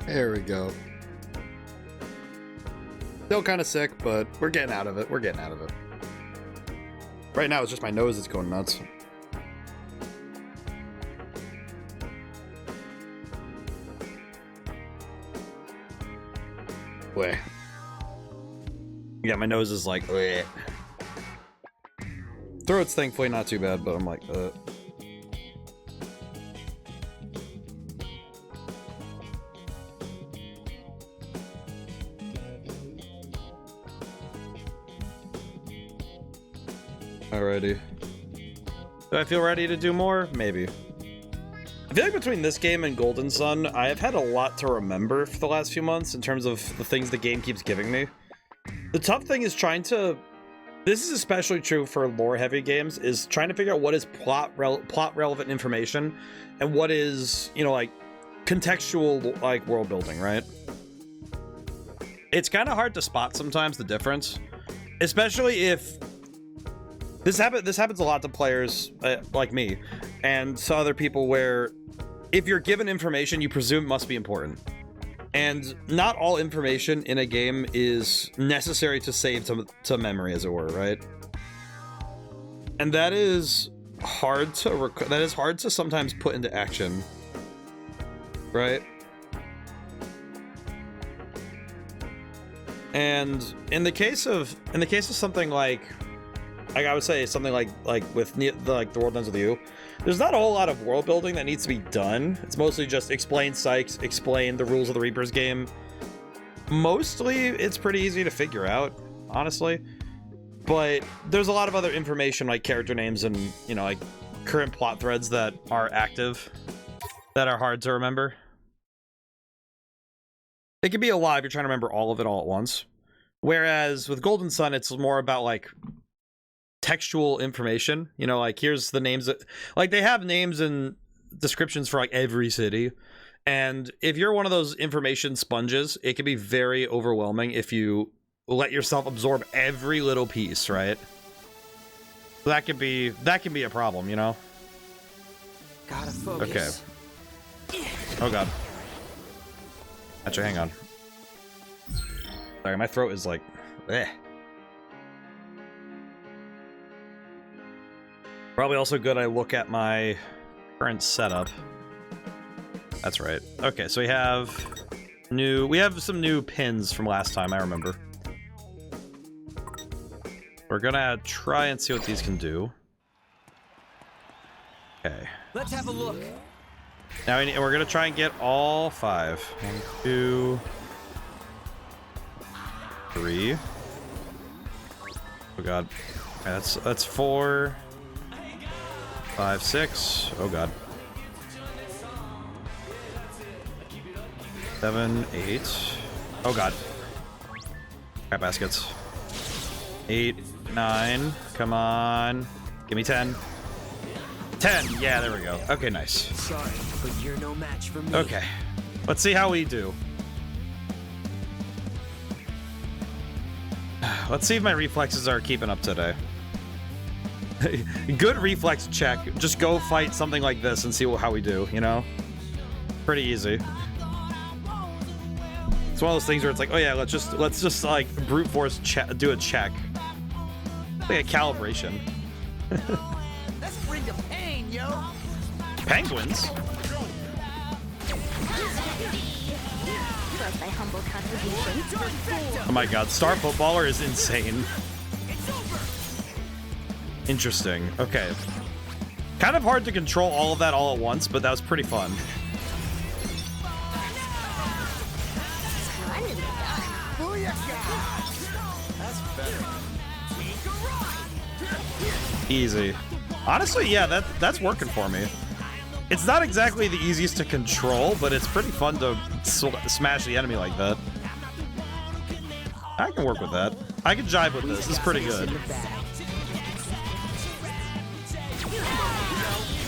There we go. Still kind of sick, but we're getting out of it. We're getting out of it. Right now, it's just my nose that's going nuts. Wait. Yeah, my nose is like, bleh. Throat's thankfully not too bad, but I'm like, Alrighty. Do I feel ready to do more? Maybe. I feel like between this game and Golden Sun, I have had a lot to remember for the last few months in terms of the things the game keeps giving me. The tough thing is trying to... This is especially true for lore-heavy games, is trying to figure out what is plot-relevant information and what is, you know, like, contextual, like, world-building, right? It's kind of hard to spot sometimes the difference, especially if... This happens a lot to players like me and to other people where if you're given information, you presume it must be important. And not all information in a game is necessary to save to memory, as it were, right? And that is hard to sometimes put into action, right? And in the case of something like I would say something like with the World Ends With You, there's not a whole lot of world building that needs to be done. It's mostly just explain Sykes, explain the rules of the Reaper's game. Mostly, it's pretty easy to figure out, honestly. But there's a lot of other information like character names and, you know, like current plot threads that are active that are hard to remember. It can be a lot if you're trying to remember all of it all at once. Whereas with Golden Sun, it's more about like textual information, you know, like here's the names that, like, they have names and descriptions for like every city, and if you're one of those information sponges, it can be very overwhelming if you let yourself absorb every little piece, right? That can be a problem, you know. Gotta focus. Okay. Oh god. Actually, hang on. Sorry, my throat is like, eh. Probably also good I look at my current setup. That's right. Okay, so we have some new pins from last time, I remember. We're gonna try and see what these can do. Okay. Let's have a look. Now we're gonna try and get all 5. 1, 2, 3. Oh god. Okay, that's 4. 5, 6. Oh god. 7, 8. Oh god. Crap baskets. 8, 9. Come on. Give me 10. 10. Yeah, there we go. Okay, nice. Sorry, but you're no match for me. Okay. Let's see how we do. Let's see if my reflexes are keeping up today. Good reflex check. Just go fight something like this and see how we do, you know? Pretty easy. It's one of those things where it's like, oh yeah, let's just like brute force do a check. Like a calibration. Let's bring the pain, yo. Penguins? Oh my god, Star Footballer is insane. Interesting. Okay. Kind of hard to control all of that all at once, but that was pretty fun. Easy. Honestly, yeah, that's working for me. It's not exactly the easiest to control, but it's pretty fun to smash the enemy like that. I can work with that. I can jive with this. This is pretty good.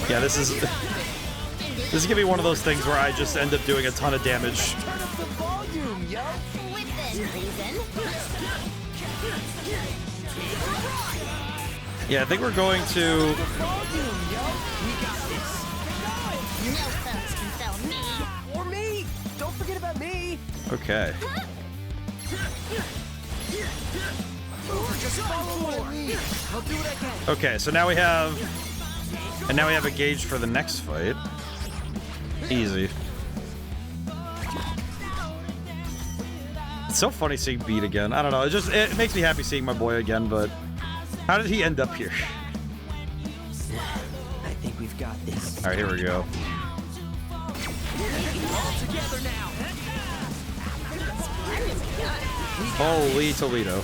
Yeah, this is gonna be one of those things where I just end up doing a ton of damage. Yeah, I think we're going to... Or me! Don't forget about me! Okay. Just follow my lead. I'll do what I can. Okay, so now we have... And now we have a gauge for the next fight. Easy. It's so funny seeing Beat again. I don't know. It makes me happy seeing my boy again, but... How did he end up here? I think we've got this. Alright, here we go. All together now. Holy Toledo.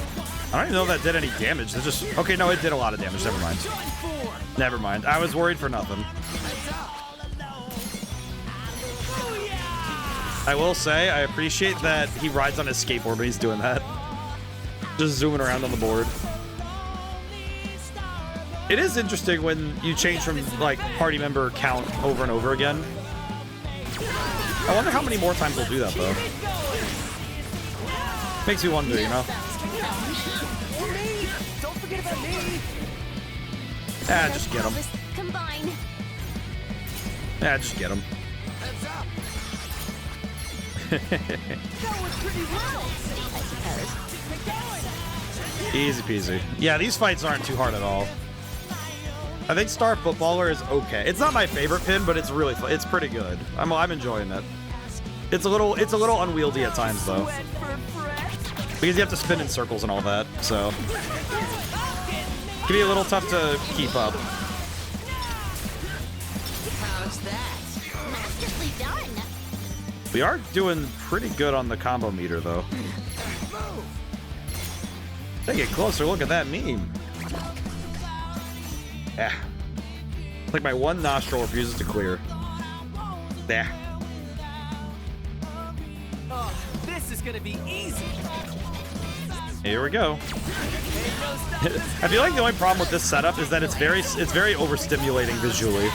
I don't even know if that did any damage. That just... Okay, no, it did a lot of damage. Never mind. Never mind. I was worried for nothing. I will say, I appreciate that he rides on his skateboard when he's doing that. Just zooming around on the board. It is interesting when you change from, like, party member count over and over again. I wonder how many more times we'll do that, though. Makes me wonder, you know? Don't forget about me. Yeah, just get him. Combine. Yeah, just get him. Heads up. Going pretty well, I suppose. Easy peasy. Yeah, these fights aren't too hard at all. I think Star Footballer is okay. It's not my favorite pin, but it's really fun. It's pretty good. I'm enjoying it. It's a little unwieldy at times though, because you have to spin in circles and all that. So it can be a little tough to keep up. How's that? Masterfully done. We are doing pretty good on the combo meter though. Take a closer look at that meme. Yeah. Like my one nostril refuses to clear. Yeah. Oh, this is gonna be easy. Here we go. I feel like the only problem with this setup is that it's very overstimulating visually.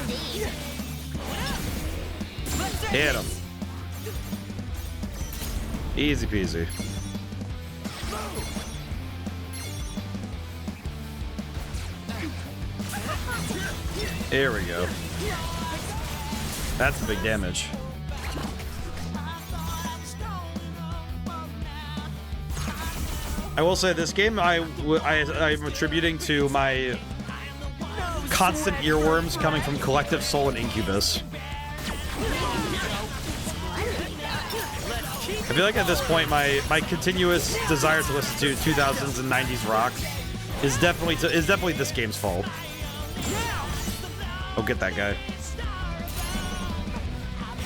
Indeed. Hit him. Easy peasy. Here we go. That's the big damage. I will say this game I'm attributing to my constant earworms coming from Collective Soul and Incubus. I feel like at this point my continuous desire to listen to 2000s and 90s rock is definitely this game's fault. Oh, get that guy.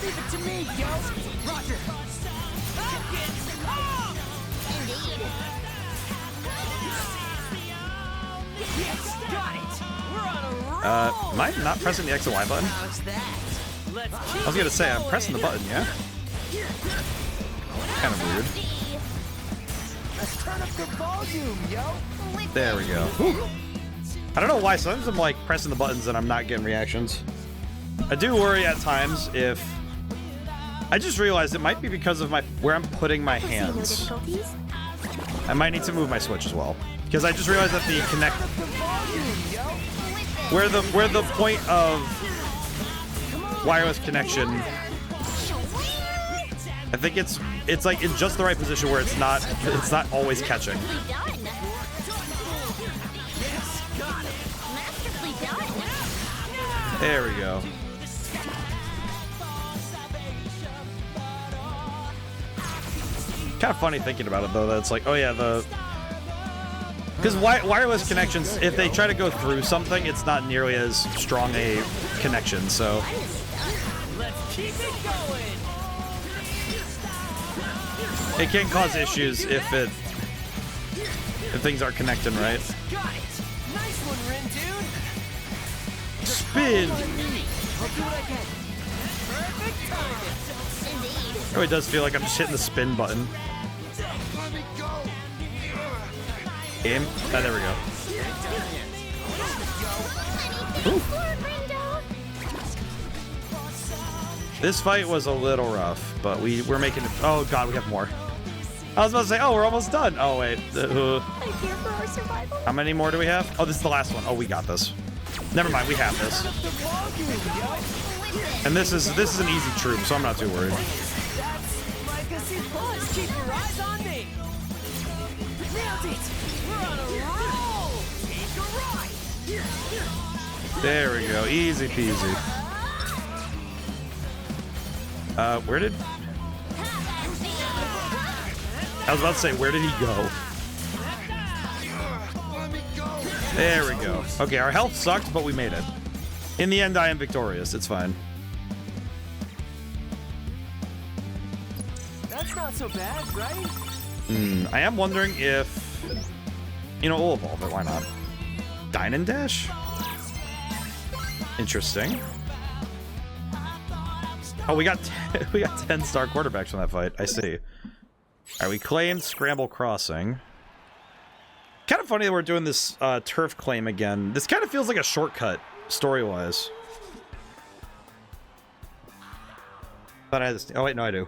Leave it to me, yo. Roger. Indeed. Yes, got it. We're on a roll. Am I not pressing the X and Y button? How's that? Let's I was gonna say, I'm pressing the button, yeah? Kind of weird. Let's turn up the volume, yo. There we go. Whew. I don't know why, sometimes I'm like pressing the buttons and I'm not getting reactions. I do worry at times if... I just realized it might be because of where I'm putting my hands. I might need to move my Switch as well. Because I just realized that the connect... Where the point of wireless connection... I think it's like in just the right position where it's not always catching. There we go. Kind of funny thinking about it though. That's like, oh yeah, because wireless connections, if they try to go through something, it's not nearly as strong a connection. So Let's keep it going. it can cause issues if things aren't connecting right. Got it. Nice one, Rin, dude. Spin. I'll do what I can. Perfect timing. Indeed. Oh, it does feel like I'm just hitting the spin button. Aim. Oh, there we go. Ooh. This fight was a little rough, but we're making it. Oh god, we have more. I was about to say, oh, we're almost done. Oh wait. I fear for our survival. How many more do we have? Oh, this is the last one. Oh, we got this. Never mind, we have this. And this is an easy troop, so I'm not too worried. That's my Keep your eyes on me. Nailed it. We're on a roll. Take a ride. There we go. Easy peasy. Where did... I was about to say, where did he go? There we go. Okay, our health sucked, but we made it. In the end, I am victorious. It's fine. That's not so bad, right? I am wondering if... You know, we'll evolve it. Why not? Dine and Dash? Interesting. Oh, we got 10-star quarterbacks from that fight. I see. Alright, we claimed Scramble Crossing. Kind of funny that we're doing this turf claim again. This kind of feels like a shortcut, story-wise. Thought I had this... Oh, wait, no, I do.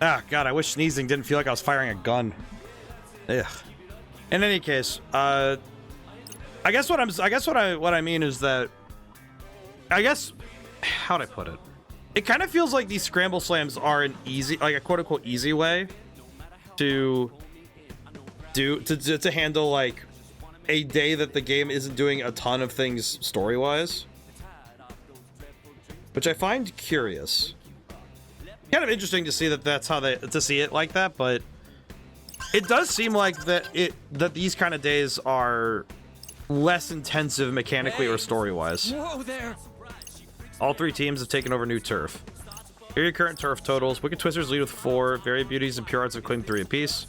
Ah, God, I wish sneezing didn't feel like I was firing a gun. Ugh. In any case, I guess what I mean is that, I guess, how'd I put it? It kind of feels like these scramble slams are an easy, like a quote-unquote easy way to handle like a day that the game isn't doing a ton of things story-wise, which I find curious. Kind of interesting to see that that's how to see it like that, but it does seem like that these kind of days are less intensive mechanically or story-wise. Whoa there. All three teams have taken over new turf. Here are your current turf totals. Wicked Twisters lead with 4. Varied Beauties and Pure Hearts have claimed 3 apiece.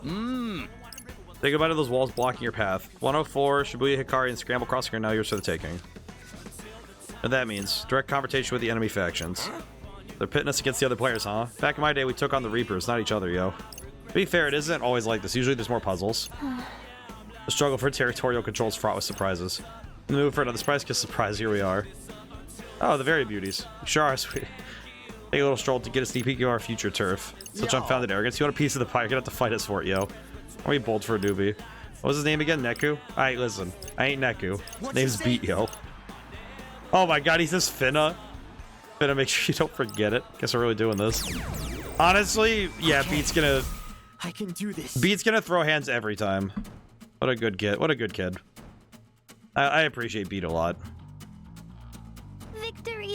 Say goodbye to those walls blocking your path. 104, Shibuya, Hikari, and Scramble Crossing are now yours for the taking. And that means direct confrontation with the enemy factions. They're pitting us against the other players, huh? Back in my day, we took on the Reapers, not each other, yo. To be fair, it isn't always like this. Usually there's more puzzles. The struggle for territorial control is fraught with surprises. The move for another surprise surprise, here we are. Oh, the Very Beauties. Sure are sweet. Take a little stroll to get a sneak peek of our future turf. Such unfounded arrogance. You want a piece of the pie, you're gonna have to fight us for it, yo. Are we bold for a newbie? What was his name again? Neku? Alright, listen. I ain't Neku. Name's Beat, yo. Oh my god, he says Finna. Finna, make sure you don't forget it. Guess we're really doing this. Honestly, yeah, Beat's gonna... I can do this. Beat's gonna throw hands every time. What a good kid. What a good kid. I appreciate Beat a lot.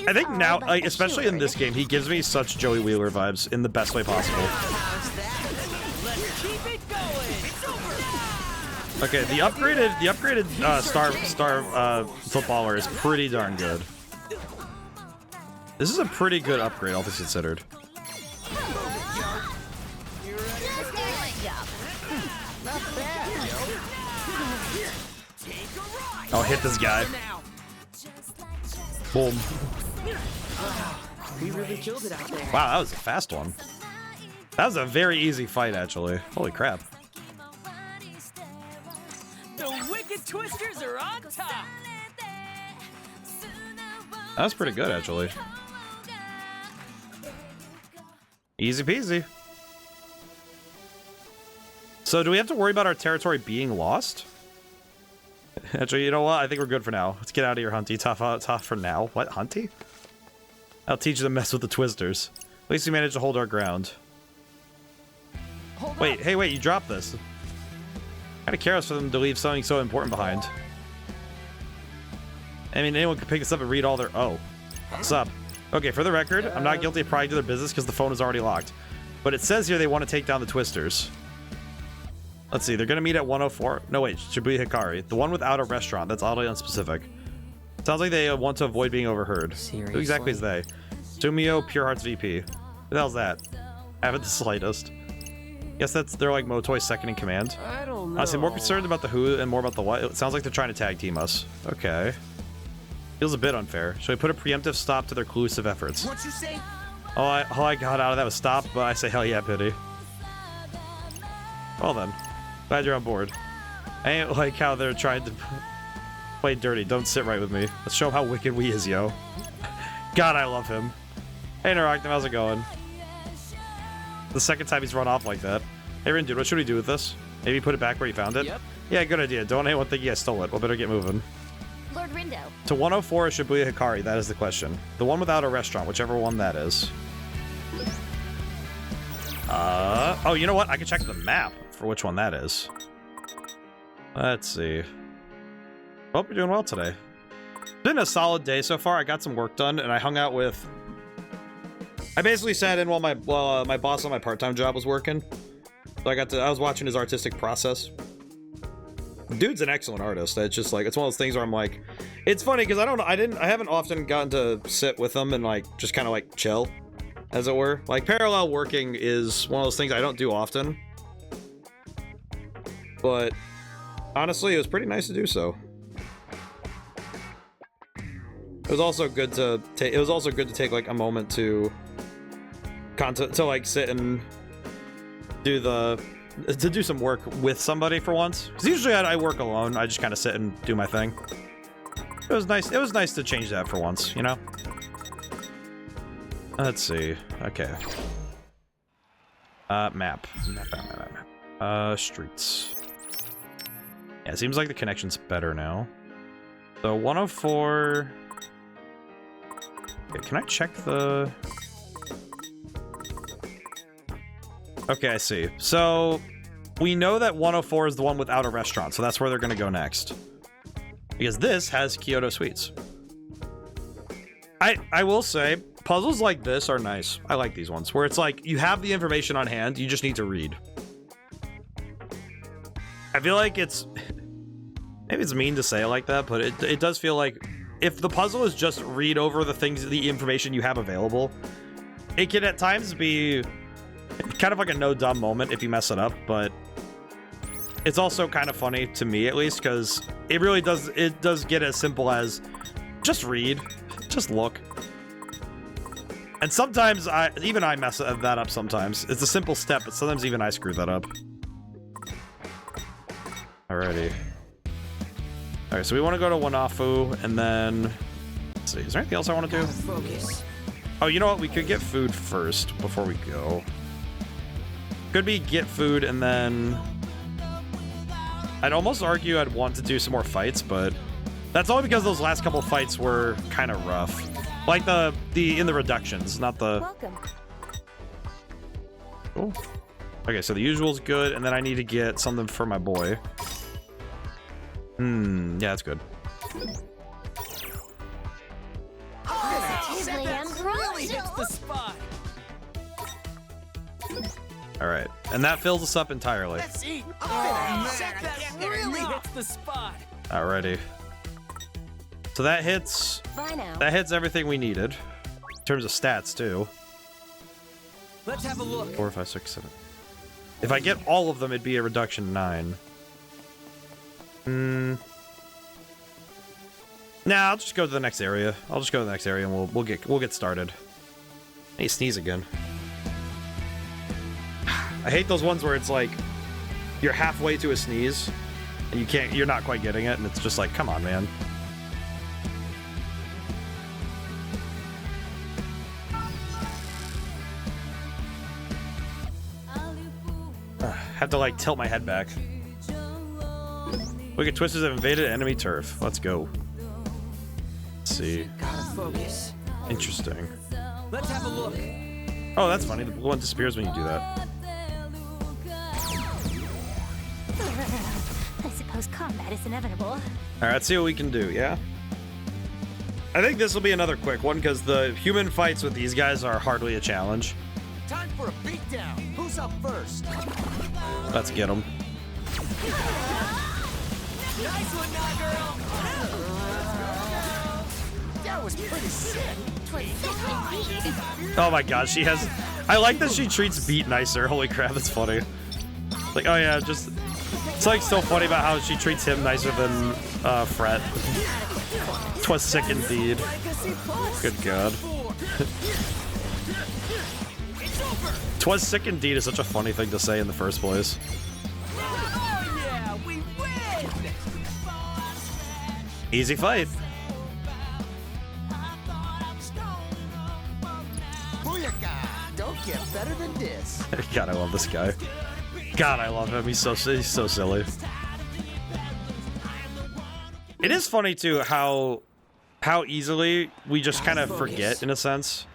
I think now, like, especially in this game, he gives me such Joey Wheeler vibes in the best way possible. How's that? Let's keep it going. It's over. Okay, the upgraded star footballer is pretty darn good. This is a pretty good upgrade, all things considered. I'll hit this guy. Boom. We really killed it out there. Wow, that was a fast one. That was a very easy fight, actually. Holy crap. The Wicked Twisters are on top. That was pretty good, actually. Easy peasy. So, do we have to worry about our territory being lost? Actually, you know what? I think we're good for now. Let's get out of here, Hunty. Tough for now. What, Hunty? I'll teach you to mess with the Twisters. At least we managed to hold our ground. Wait, hey, wait, you dropped this. Kinda careless for them to leave something so important behind. I mean, anyone could pick this up and read all their... Oh. What's up? Okay, for the record, I'm not guilty of prying into their business because the phone is already locked. But it says here they want to take down the Twisters. Let's see, they're going to meet at 104. No, wait, Shibuya Hikari. The one without a restaurant. That's oddly unspecific. Sounds like they want to avoid being overheard. Seriously? Who exactly is they? Sumio, Pure Hearts VP. Who the hell's that? I haven't the slightest. Guess they're like Motoy's second in command. I don't know. Honestly, more concerned about the who and more about the what. It sounds like they're trying to tag team us. Okay. Feels a bit unfair. Should we put a preemptive stop to their collusive efforts? What you say? All I got out of that was stop, but I say hell yeah, pity. Well then. Glad you're on board. I ain't like how they're trying to play dirty. Don't sit right with me. Let's show them how wicked we is, yo. God, I love him. Hey, Naractim, how's it going? The second time he's run off like that. Hey, Rin, dude, what should we do with this? Maybe put it back where you found it? Yep. Yeah, good idea. Don't anyone think you guys stole it. Well, better get moving. Lord Rindo. To 104 Shibuya Hikari, that is the question. The one without a restaurant, whichever one that is. Oh, you know what? I can check the map for which one that is. Let's see. Hope you're doing well today. It's been a solid day so far. I got some work done, and I hung out with... I basically sat in while my boss on my part-time job was working. So I was watching his artistic process. Dude's an excellent artist. It's just like, it's one of those things where I'm like, it's funny because I haven't often gotten to sit with him and like just kind of like chill, as it were. Like parallel working is one of those things I don't do often. But honestly, it was pretty nice to do so. It was also good to take like a moment to like sit and do some work with somebody for once. Because usually I work alone. I just kind of sit and do my thing. It was nice. It was nice to change that for once, you know? Let's see. Okay. Map. Streets. Yeah, it seems like the connection's better now. So 104... Okay, can I check the... Okay, I see. So, we know that 104 is the one without a restaurant, so that's where they're gonna go next. Because this has Kyoto Sweets. I will say, puzzles like this are nice. I like these ones, where it's like, you have the information on hand, you just need to read. I feel like it's... Maybe it's mean to say it like that, but it does feel like, if the puzzle is just read over the information you have available, it can at times be... kind of like a no dumb moment if you mess it up, but it's also kind of funny to me at least because it really does get as simple as just read, just look. And sometimes I mess that up sometimes. It's a simple step, but sometimes even I screw that up. Alrighty. Alright, so we want to go to Wanafu and then let's see, is there anything else I want to do? Focus. Oh, you know what? We could get food first before we go. Could be get food and then... I'd almost argue I'd want to do some more fights, but that's only because those last couple fights were kind of rough. Like in the reductions, not the... Welcome. Cool. Okay, so the usual's good, and then I need to get something for my boy. Yeah, that's good. Positively Really hits the ambrosia. spot. Alright, and that fills us up entirely. Let's eat. That really hits the spot. Alrighty. So that hits Bye now. everything we needed. In terms of stats, too. Let's have a look. 4, 5, 6, 7. If I get all of them, it'd be a reduction 9. Nah, I'll just go to the next area. I'll just go to the next area and we'll get started. I need to sneeze again. I hate those ones where it's like you're halfway to a sneeze and you're not quite getting it, and it's just like, come on, man. Have to like tilt my head back. Wicked Twisters have invaded enemy turf. Let's go. Let's see. Gotta focus. Interesting. Let's have a look. Oh, that's funny. The blue one disappears when you do that. I suppose combat is inevitable. All right, let's see what we can do, yeah? I think this will be another quick one because the human fights with these guys are hardly a challenge. Time for a beatdown. Who's up first? Let's get them. Nice one, now, girl. That was pretty sick. Oh my god, she has... I like that she treats Beat nicer. Holy crap, that's funny. Like, oh yeah, just... It's like so funny about how she treats him nicer than Fret. 'Twas sick indeed. Good god. 'Twas sick indeed is such a funny thing to say in the first place. Oh yeah, we win. Easy fight. Booyaka! Don't get better than this. God, I love this guy. God, I love him. He's so silly. It is funny too how easily we just kind of forget in a sense.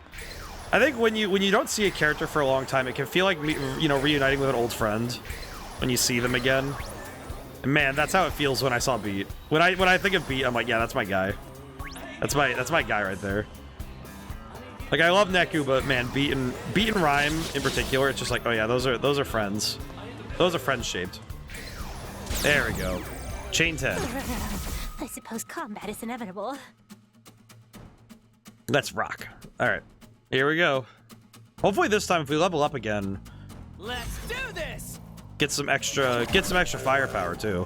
I think when you don't see a character for a long time, it can feel like reuniting with an old friend when you see them again. And man, that's how it feels when I saw Beat. When I think of Beat, I'm like, yeah, that's my guy. That's my guy right there. Like I love Neku, but man, Beat and Rhyme in particular, it's just like, oh yeah, those are friends. Those are friends shaped. There we go. Chain 10. I suppose combat is inevitable. Let's rock. All right, here we go. Hopefully this time, if we level up again, Let's do this. get some extra firepower too.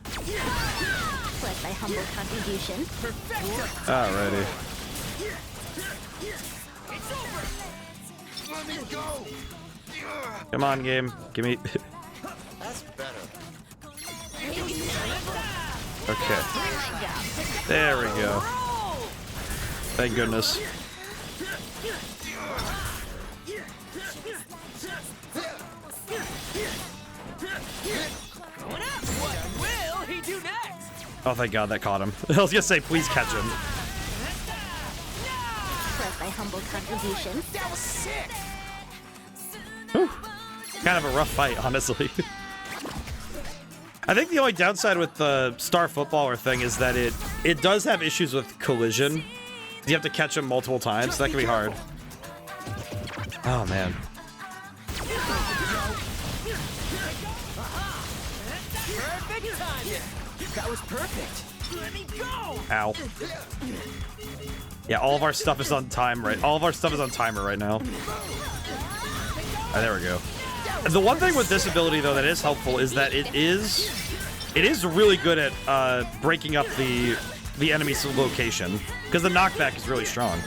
Plus my humble contribution. Perfecto. Alrighty. It's over. Let me go. Come on, game. Give me. That's better. Okay. There we go. Thank goodness. Going up. What will he do next? Oh, thank God that caught him. I was gonna say, please catch him. Plus my humble contribution. That was sick. Whew. Kind of a rough fight, honestly. I think the only downside with the Star Footballer thing is that it does have issues with collision. You have to catch him multiple times, so that can be hard. Oh, man. Perfect timing. That was perfect. Let me go. Ow. Yeah, all of our stuff is on time, right? All of our stuff is on timer right now. There we go. The one thing with this ability, though, that is helpful is that it is really good at breaking up the enemy's location, because the knockback is really strong.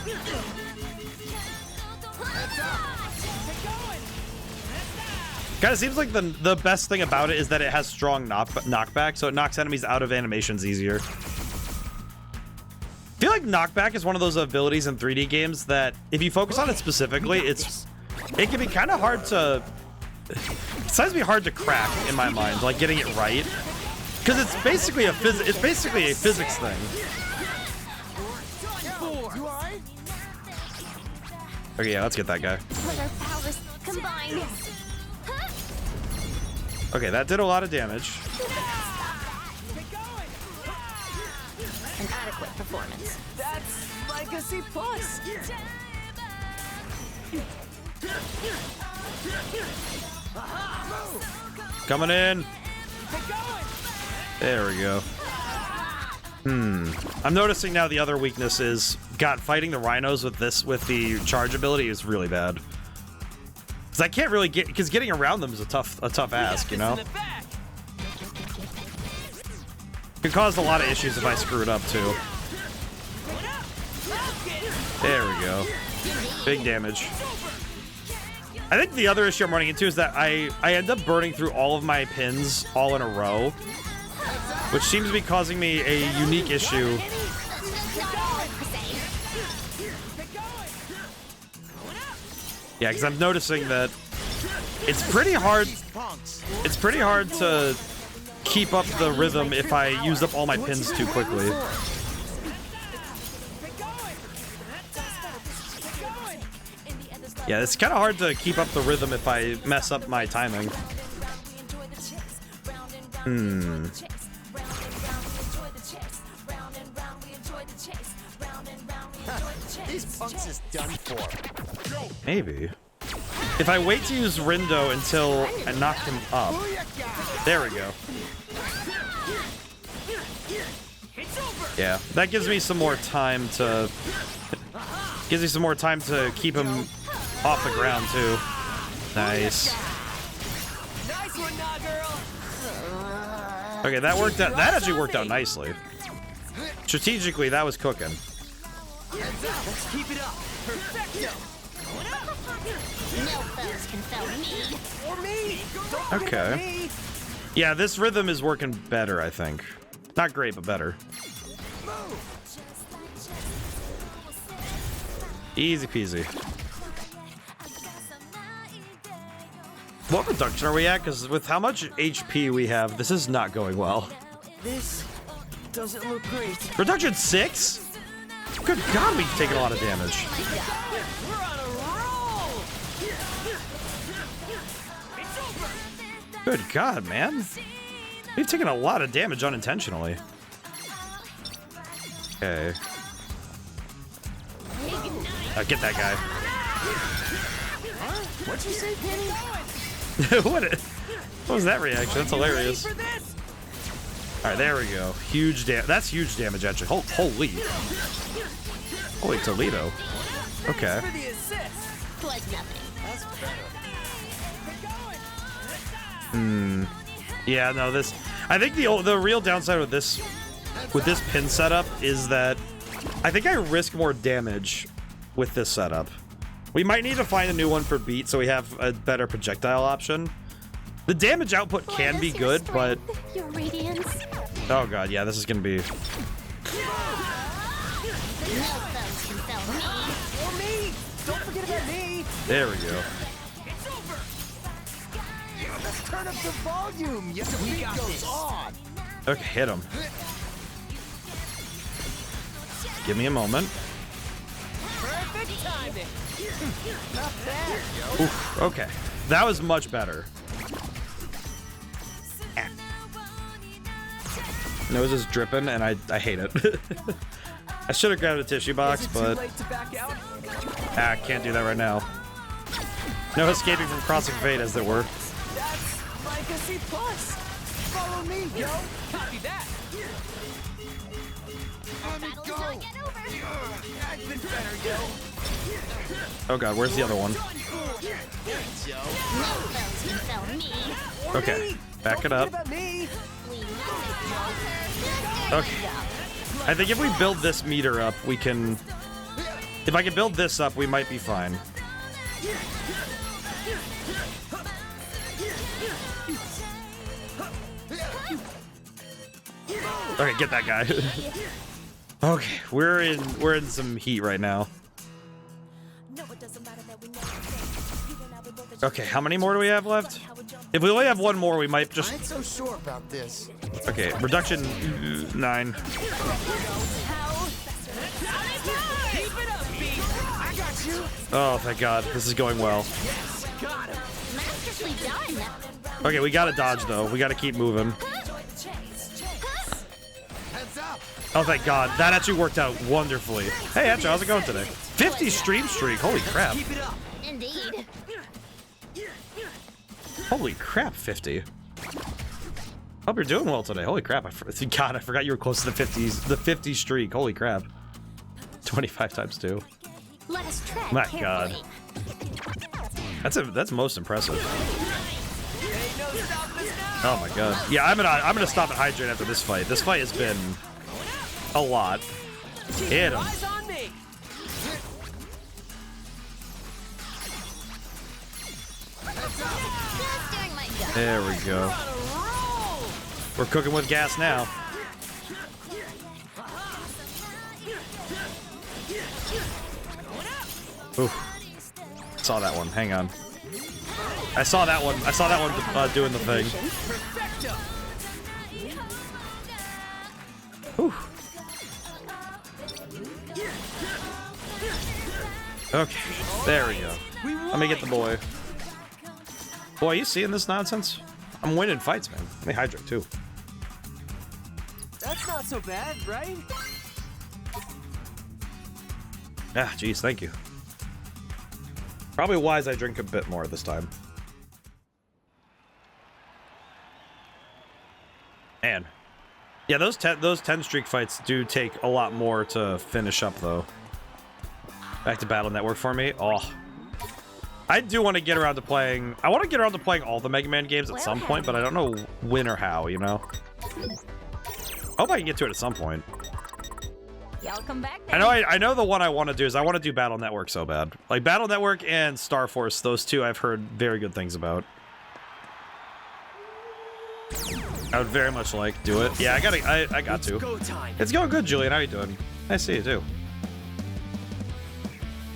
Kind of seems like the best thing about it is that it has strong knockback, so it knocks enemies out of animations easier. I feel like knockback is one of those abilities in 3D games that, if you focus on it specifically, it can be kind of hard to... It seems to be hard to crack in my mind, like getting it right, because it's basically a physics thing. Okay, yeah, let's get that guy. Let our powers combine. Okay, that did a lot of damage. An adequate performance. That's like a C+. Coming in. There we go. I'm noticing now the other weakness is, God, fighting the rhinos with the charge ability is really bad. Because I can't really because getting around them is a tough ask, you know? Could cause a lot of issues if I screw it up too. There we go. Big damage. I think the other issue I'm running into is that I end up burning through all of my pins all in a row, which seems to be causing me a unique issue. Yeah, because I'm noticing that it's pretty hard to keep up the rhythm if I use up all my pins too quickly. Yeah, it's kind of hard to keep up the rhythm if I mess up my timing. These punks is done for. Maybe. If I wait to use Rindo until I knock him up. There we go. Yeah, that gives me some more time to... Gives me some more time to keep him off the ground, too. Nice. Nice one, nah, girl. Okay, that worked out. That actually worked out nicely. Strategically, that was cooking. Let's keep it up. Perfecto. No foes can fell me. Or me. Don't forget Okay. me. Yeah, this rhythm is working better, I think. Not great, but better. Easy peasy. What production are we at? Because with how much HP we have, this is not going well. This doesn't look great. Reduction 6? Good God, we've taken a lot of damage. We're on a roll. It's over. Good God, man. We've taken a lot of damage unintentionally. Okay. Get that guy. What'd you say, Penny? what was that reaction? That's hilarious. For this? Alright, there we go. Huge damage. That's huge damage, actually. Holy Toledo. Okay. For the assist. Was nothing. That's better. Yeah, no, this... I think the real downside with this pin setup is that I think I risk more damage with this setup. We might need to find a new one for beat so we have a better projectile option. The damage output can be good, but... Your radiance. Oh god, yeah, this is gonna be... No foes can sell me. Or me. Don't forget about me. There we go. It's over. Let's turn up the volume. Yes, the beat goes on. Okay, hit him. Give me a moment. Perfect timing. Not bad, yo. Oof, okay. That was much better. Nose is dripping, and I hate it. I should have grabbed a tissue box, Is it too but late to back out? I can't do that right now. No escaping from crossing fate, as it were. That's like a C+. Follow me, yo. Copy that. Let me go. I've been better, yo. Oh god, where's the other one? Thanks, yo. No foes can sell me. Or Okay, me. back it Don't up. forget about me. We know it. Okay. I think if we build this meter up, we can... If I can build this up, we might be fine. Okay, get that guy. Okay, we're in some heat right now. Okay, how many more do we have left? If we only have one more, we might I just... ain't so sure about this. Okay, reduction 9. Keep it up, B. I got you. Oh, thank God. This is going well. Got him. Masterfully done. Okay, we gotta dodge, though. We gotta keep moving. Heads up. Oh, thank God. That actually worked out wonderfully. Hey, Etcha, how's it going today? 50 stream streak. Holy crap. Keep it up. Indeed. Holy crap, 50. Hope you're doing well today. Holy crap. God, I forgot you were close to the 50s. The 50 streak. Holy crap. 25 times 2. Let us tread My carefully. God. That's most impressive. Ain't no stopping us now. Oh my God. Yeah, I'm gonna stop and hydrate after this fight. This fight has been a lot. Keep Hit your him. eyes on me. Just doing my job. There we go. On a roll. We're cooking with gas now. Ooh. Saw that one. Hang on. I saw that one. I saw that one doing the thing. Perfecto. Whew. Okay, there we go. We won. Let me get the boy. Boy, you seeing this nonsense? I'm winning fights, man. Let me hydrate too. That's not so bad, right? Ah, geez, thank you. Probably wise I drink a bit more this time. Man. Yeah, those 10 streak fights do take a lot more to finish up, though. Back to Battle Network for me. Oh. I do want to get around to playing... I want to get around to playing all the Mega Man games at some point, but I don't know when or how, you know? I hope I can get to it at some point. Y'all come back I then. know the one I want to do is I want to do Battle Network so bad. Like Battle Network and Star Force, those two I've heard very good things about. I would very much like to do it. Yeah, I got to. Go time. It's going good, Julian. How you doing? Nice to see you too.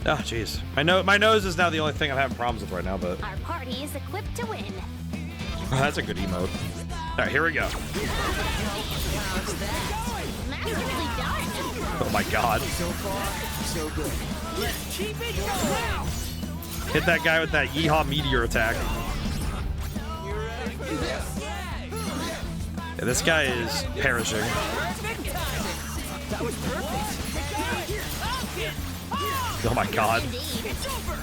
Oh, jeez. My nose is now the only thing I'm having problems with right now, but Our party is equipped to win. that's a good emote. All right, here we go. Oh my god. So far, so good. Let's keep it going. Hit that guy with that yeehaw meteor attack. You ready for this? Yeah, this guy is perishing. Perfect timing. That was perfect. Oh my god. It's over.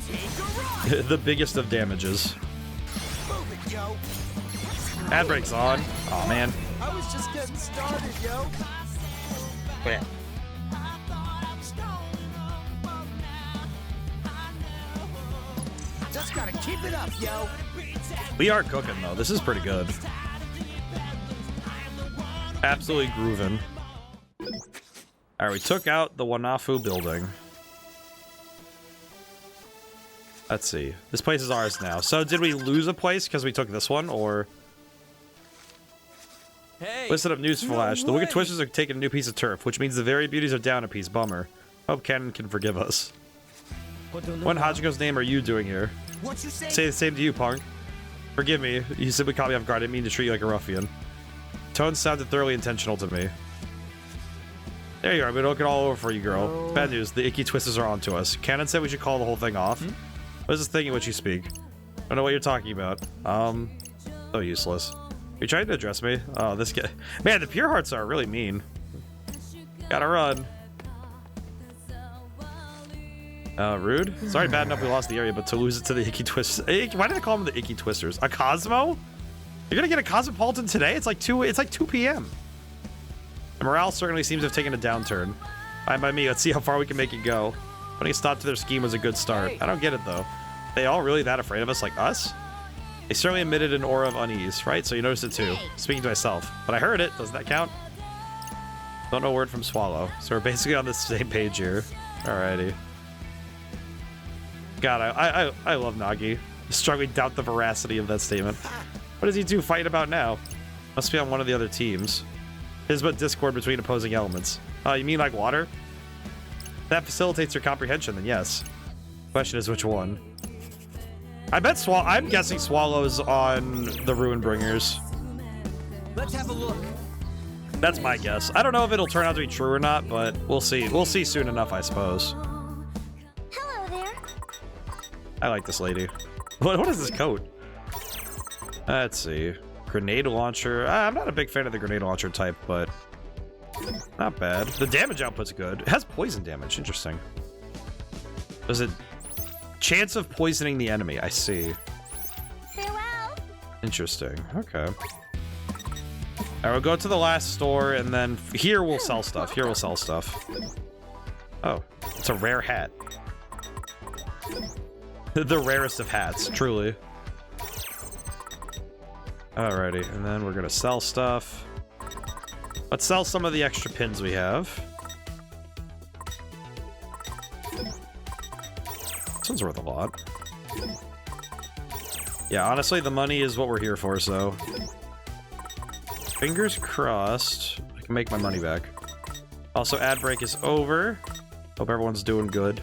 Take a ride. The biggest of damages. Move it, yo. Ad break's on. Oh man. I was just getting started, yo. Yeah. Just gotta keep it up, yo. We are cooking though. This is pretty good. Absolutely grooving. Alright, we took out the Wanafu building. Let's see. This place is ours now. So did we lose a place because we took this one, or... Hey. Listen up, newsflash. The Wicked Twisters are taking a new piece of turf, which means the very beauties are down a piece. Bummer. Hope Canon can forgive us. What Hachiko's name are you doing here? What you say? Say the same to you, punk. Forgive me. You simply caught me off guard. I didn't mean to treat you like a ruffian. Tone sounded thoroughly intentional to me. There you are. I've been looking all over for you, girl. Bad news. The Icky Twisters are onto us. Canon said we should call the whole thing off. What is this thing in which you speak? I don't know what you're talking about. So useless. You're trying to address me? Oh, this guy. Man, the Pure Hearts are really mean. Gotta run. Rude? Sorry, bad enough we lost the area, but to lose it to the Icky Twisters. Why did I call them the Icky Twisters? A Cosmo? You're gonna get a Cosmopolitan today? It's like 2 p.m. The morale certainly seems to have taken a downturn. Fine by me, let's see how far we can make it go. Putting a stop to their scheme was a good start. I don't get it though. They all really that afraid of us like us? They certainly emitted an aura of unease, right? So you noticed it too. Speaking to myself. But I heard it. Doesn't that count? Don't know a word from Swallow. So we're basically on the same page here. Alrighty. God, I love Nagi. Strongly doubt the veracity of that statement. What does he do fighting about now? Must be on one of the other teams. There's but discord between opposing elements. You mean like water? That facilitates your comprehension, then yes. Question is which one? I bet I'm guessing Swallow's on the Ruinbringers. Let's have a look. That's my guess. I don't know if it'll turn out to be true or not, but we'll see. We'll see soon enough, I suppose. Hello there. I like this lady. What is this coat? Let's see. Grenade launcher. I'm not a big fan of the grenade launcher type, but not bad. The damage output's good. It has poison damage. Interesting. Does it... Chance of poisoning the enemy. I see. Farewell. Interesting. Okay. Alright, we'll go to the last store, and then here we'll sell stuff. Here we'll sell stuff. Oh, it's a rare hat. The rarest of hats, truly. Alrighty, and then we're gonna sell stuff. Let's sell some of the extra pins we have. This one's worth a lot. Yeah, honestly, the money is what we're here for, so... Fingers crossed I can make my money back. Also, ad break is over. Hope everyone's doing good.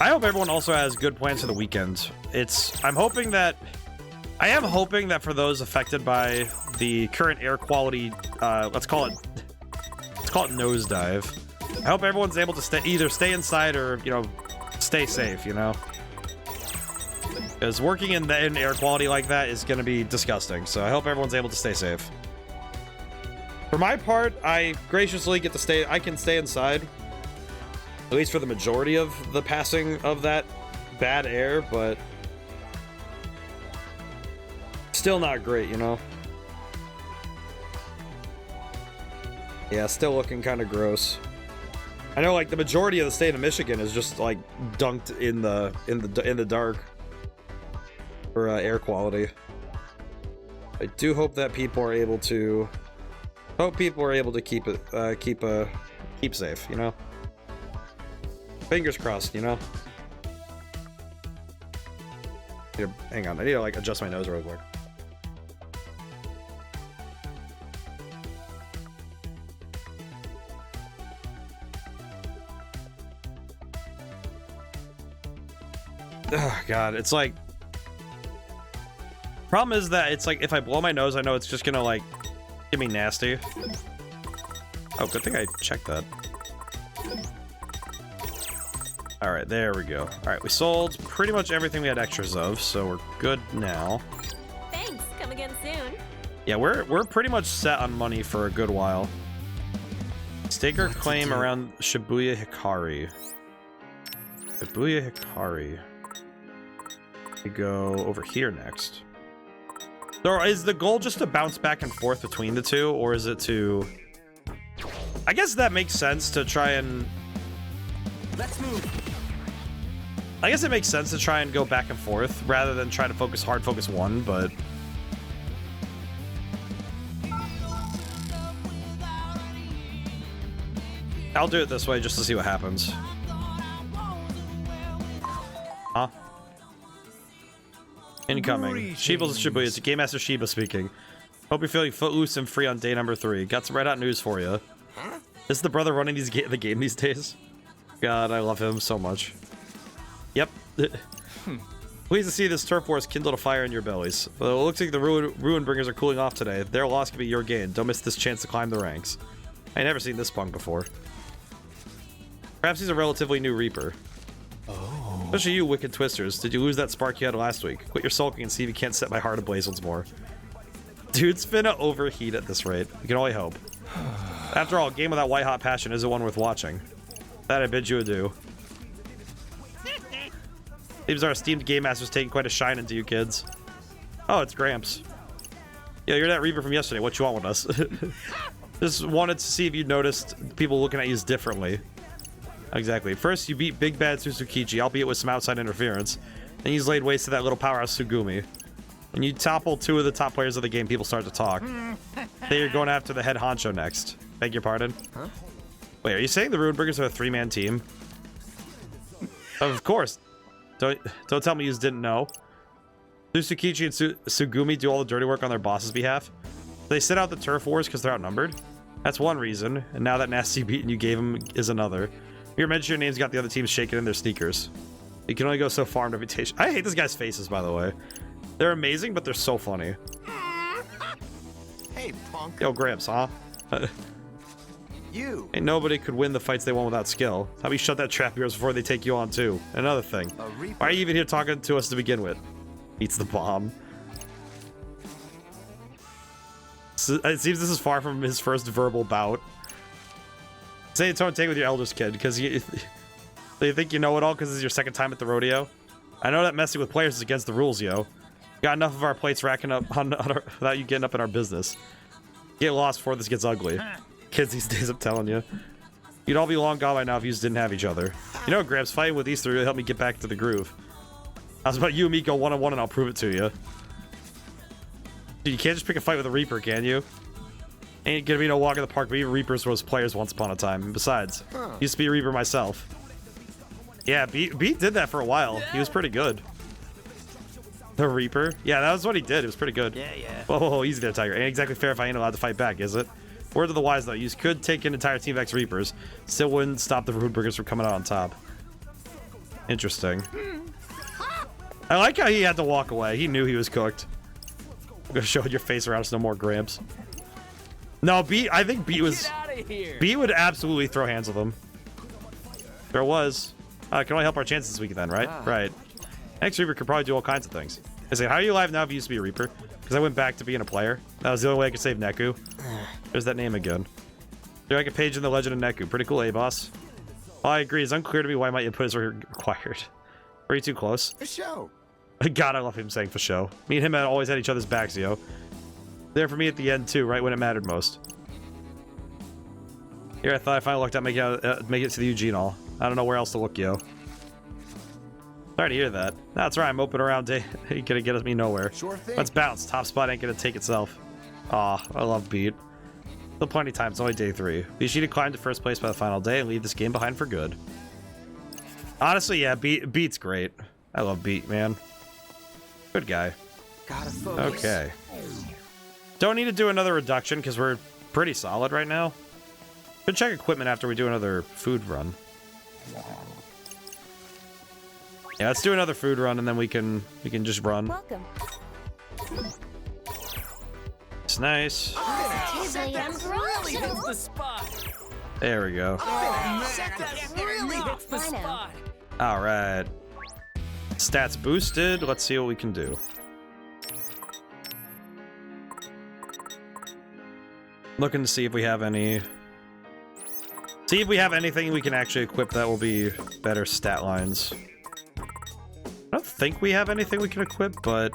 I hope everyone also has good plans for the weekend. I am hoping that for those affected by the current air quality, let's call it nosedive. I hope everyone's able to either stay inside or, you know, stay safe, you know? Because working in air quality like that is going to be disgusting, so I hope everyone's able to stay safe. For my part, I graciously get to stay, I can stay inside, at least for the majority of the passing of that bad air, but still not great, you know? Yeah, still looking kind of gross. I know, like, the majority of the state of Michigan is just, like, dunked in the dark for air quality. I do hope that people are able to keep safe, you know? Fingers crossed, you know? Here, hang on, I need to, like, adjust my nose real quick. Oh god, it's like, problem is that it's like if I blow my nose, I know it's just gonna like Give me nasty. Oh, good thing I checked that. Alright, there we go. Alright, we sold pretty much everything we had extras of, so we're good now. Thanks. Come again soon. Yeah, we're pretty much set on money for a good while. Stake our claim around Shibuya Hikari. Shibuya Hikari. We go over here next. So is the goal just to bounce back and forth between the two, or is it to... I guess that makes sense to try and... Let's move. I guess it makes sense to try and go back and forth rather than try to hard focus one, but... I'll do it this way just to see what happens. Huh? Incoming. Shiba's Shibuya. It's Game Master Shiba speaking. Hope you're feeling footloose and free on day number 3. Got some red hot news for you. This is the brother running the game these days. God, I love him so much. Yep. Pleased to see this turf war has kindled a fire in your bellies. Well, it looks like the ruin bringers are cooling off today. Their loss could be your gain. Don't miss this chance to climb the ranks. I ain't never seen this punk before. Perhaps he's a relatively new Reaper. Oh. Especially you, wicked twisters. Did you lose that spark you had last week? Quit your sulking and see if you can't set my heart ablaze once more. Dude's finna overheat at this rate. We can only hope. After all, a game without white-hot passion isn't one worth watching. That I bid you adieu. Seems our esteemed Game Master's taking quite a shine into you kids. Oh, it's Gramps. Yeah, you're that Reaper from yesterday. What you want with us? Just wanted to see if you noticed people looking at you differently. Exactly. First, you beat Big Bad Suzukichi, albeit with some outside interference. Then you laid waste to that little powerhouse Sugumi. When you topple 2 of the top players of the game, people start to talk. Then you're going after the head honcho next. Beg your pardon? Huh? Wait, are you saying the Ruinbringers are a 3-man team? Of course. Don't tell me you didn't know. Suzukichi and Sugumi do all the dirty work on their boss's behalf. They sit out the turf wars because they're outnumbered. That's one reason, and now that nasty beating you gave them is another. Your mention your name's got the other teams shaking in their sneakers. You can only go so far in reputation. I hate this guy's faces, by the way. They're amazing, but they're so funny. Hey, punk. Yo, Gramps, huh? You. Ain't nobody could win the fights they won without skill. How about you shut that trap of yours before they take you on, too? Another thing. Why are you even here talking to us to begin with? Eats the bomb. So, it seems this is far from his first verbal bout. Say it, don't take with your elders, kid, because you think you know it all because this is your second time at the rodeo. I know that messing with players is against the rules, yo. Got enough of our plates racking up without you getting up in our business. Get lost before this gets ugly. Kids these days, I'm telling you. You'd all be long gone by now if you just didn't have each other. You know, Gramps, fighting with these 3 really helped me get back to the groove. How's about you and me go one-on-one and I'll prove it to you. Dude, you can't just pick a fight with a Reaper, can you? Ain't gonna be no walk in the park, but even Reapers was players once upon a time. And besides, used to be a Reaper myself. Yeah, Beat did that for a while. He was pretty good. The Reaper? Yeah, that was what he did. It was pretty good. Yeah. Whoa, easy there, Tiger. Ain't exactly fair if I ain't allowed to fight back, is it? Word to the wise, though. You could take an entire team of ex-Reapers. Still wouldn't stop the Ruinbringers from coming out on top. Interesting. I like how he had to walk away. He knew he was cooked. I'm gonna show your face around us no more, Gramps. No, Beat, I think Beat was... Beat would absolutely throw hands with him. There was. Can only help our chances this week then, right? Right. Ex-Reaper could probably do all kinds of things. I say, how are you alive now if you used to be a Reaper? Because I went back to being a player. That was the only way I could save Neku. There's that name again. There's like a page in the Legend of Neku. Pretty cool, eh, boss? Well, I agree. It's unclear to me why my input is required. Are you too close? For show. God, I love him saying for show. Me and him had always had each other's backs, yo. There for me at the end, too, right when it mattered most. Here, I thought I finally lucked out make it to the Eugene Hall. I don't know where else to look, yo. Sorry to hear that. That's right, I'm open around day. Ain't gonna get me nowhere. Sure thing. Let's bounce. Top spot ain't gonna take itself. Aw, I love Beat. Still plenty of time, it's only day 3. We should climb to first place by the final day and leave this game behind for good. Honestly, yeah, Beat's great. I love Beat, man. Good guy. Gotta focus. Okay. Don't need to do another reduction because we're pretty solid right now. Could check equipment after we do another food run. Yeah, let's do another food run and then we can just run. Welcome. Nice, nice. That really hits the spot. There we go. That really hits the spot. All right. Stats boosted. Let's see what we can do. Looking to see if we have any... See if we have anything we can actually equip that will be better stat lines. I don't think we have anything we can equip, but...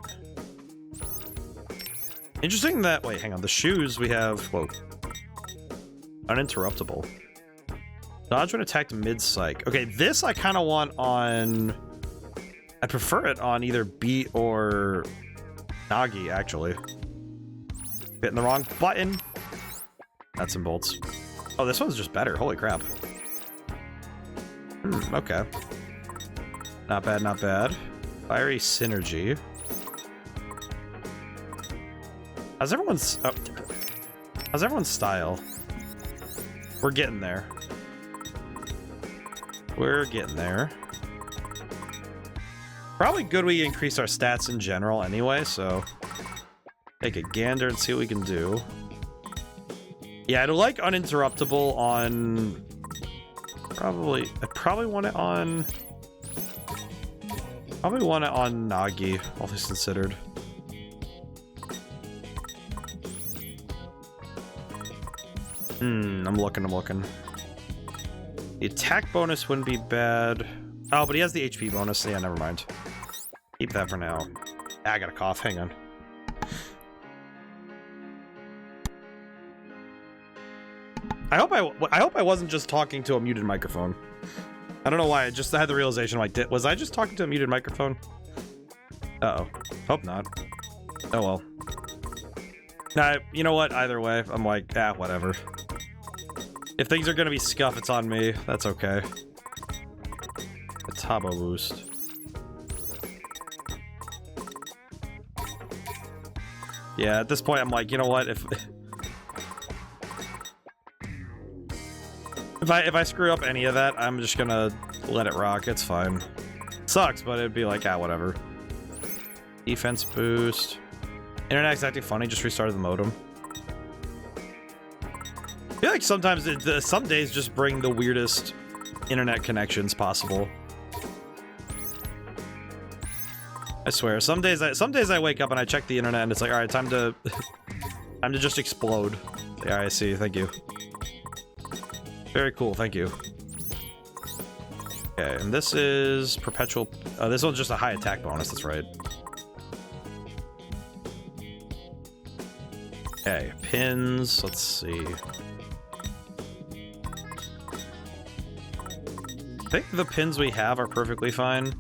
Interesting that... Wait, hang on. The shoes we have... Whoa. Uninterruptible. Dodge when attacked mid-psych. Okay, this I kind of want on... I prefer it on either Beat or Nagi, actually. Hitting the wrong button. Nuts and bolts. Oh, this one's just better. Holy crap. Okay. Not bad, not bad. Fiery Synergy. How's everyone's... Oh. How's everyone's style? We're getting there. We're getting there. Probably good we increase our stats in general anyway, so... Take a gander and see what we can do. Yeah, I'd like uninterruptible on... I probably want it on... Probably want it on Nagi, all things considered. I'm looking. The attack bonus wouldn't be bad. Oh, but he has the HP bonus. Yeah, never mind. Keep that for now. I got a cough. Hang on. I hope I wasn't just talking to a muted microphone. I don't know why. I just had the realization, like, was I just talking to a muted microphone? Uh-oh. Hope not. Oh, well. Nah, you know what? Either way, I'm like, whatever. If things are gonna be scuff, it's on me. That's okay. A Tabo boost. Yeah, at this point, I'm like, you know what? If I screw up any of that, I'm just gonna let it rock. It's fine. Sucks, but it'd be like, whatever. Defense boost. Internet's acting funny. Just restarted the modem. I feel like sometimes some days just bring the weirdest internet connections possible. I swear, some days I wake up and I check the internet and it's like, all right, time to just explode. Yeah, I see. Thank you. Very cool. Thank you. Okay, and this is perpetual. This one's just a high attack bonus. That's right. Okay, pins. Let's see. I think the pins we have are perfectly fine.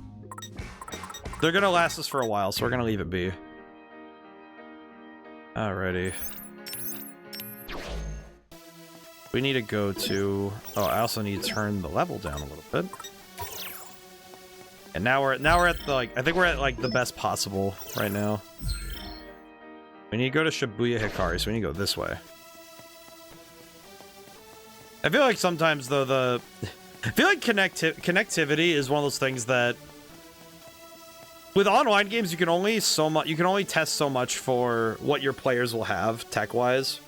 They're gonna last us for a while, so we're gonna leave it be. Alrighty. We need to go to... Oh, I also need to turn the level down a little bit. And now we're at the, like, I think we're at, like, the best possible right now. We need to go to Shibuya Hikari, so we need to go this way. I feel like sometimes, though, I feel like connectivity is one of those things that... With online games, you can only test so much for what your players will have, tech-wise.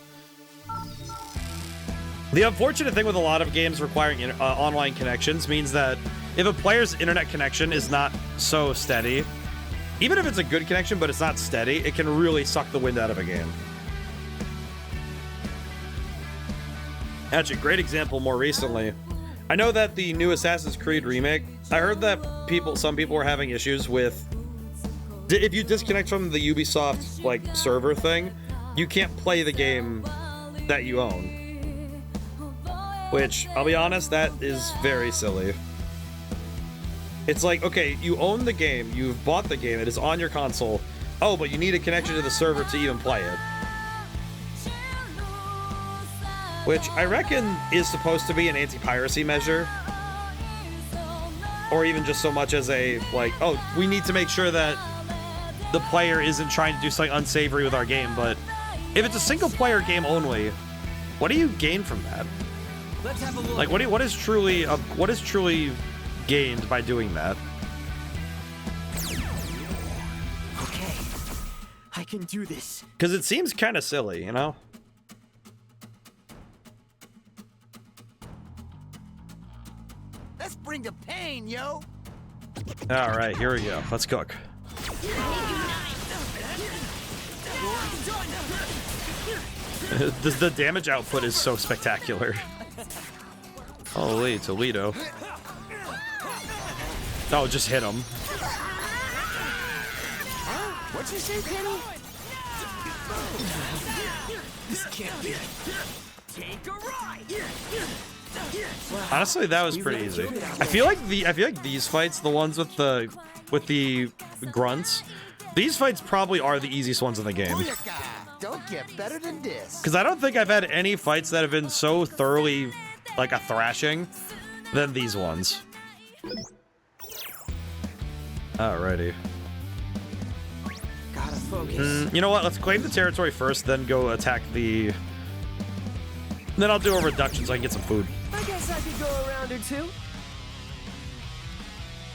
The unfortunate thing with a lot of games requiring online connections means that if a player's internet connection is not so steady, even if it's a good connection but it's not steady, it can really suck the wind out of a game. Actually, great example more recently. I know that the new Assassin's Creed remake, I heard that some people were having issues with... If you disconnect from the Ubisoft, like, server thing, you can't play the game that you own. Which, I'll be honest, that is very silly. It's like, okay, you own the game, you've bought the game, it is on your console. Oh, but you need a connection to the server to even play it. Which I reckon is supposed to be an anti-piracy measure. Or even just so much as a, like, oh, we need to make sure that the player isn't trying to do something unsavory with our game, but if it's a single-player game only, what do you gain from that? Let's have a look. Like, what is truly gained by doing that? Okay. I can do this. Because it seems kind of silly, you know? Let's bring the pain, yo. All right, here we go. Let's cook. The damage output is so spectacular. Holy Toledo. Oh, just hit him. What'd you say, Penny? This can't be. Take a ride. Honestly, that was pretty easy. I feel like these fights, the ones with the grunts, these fights probably are the easiest ones in the game. Booyaka! Don't get better than this. Because I don't think I've had any fights that have been so thoroughly like a thrashing than these ones. Alrighty. Gotta focus. You know what? Let's claim the territory first, then go attack the... Then I'll do a reduction so I can get some food. I guess I could go a round or two.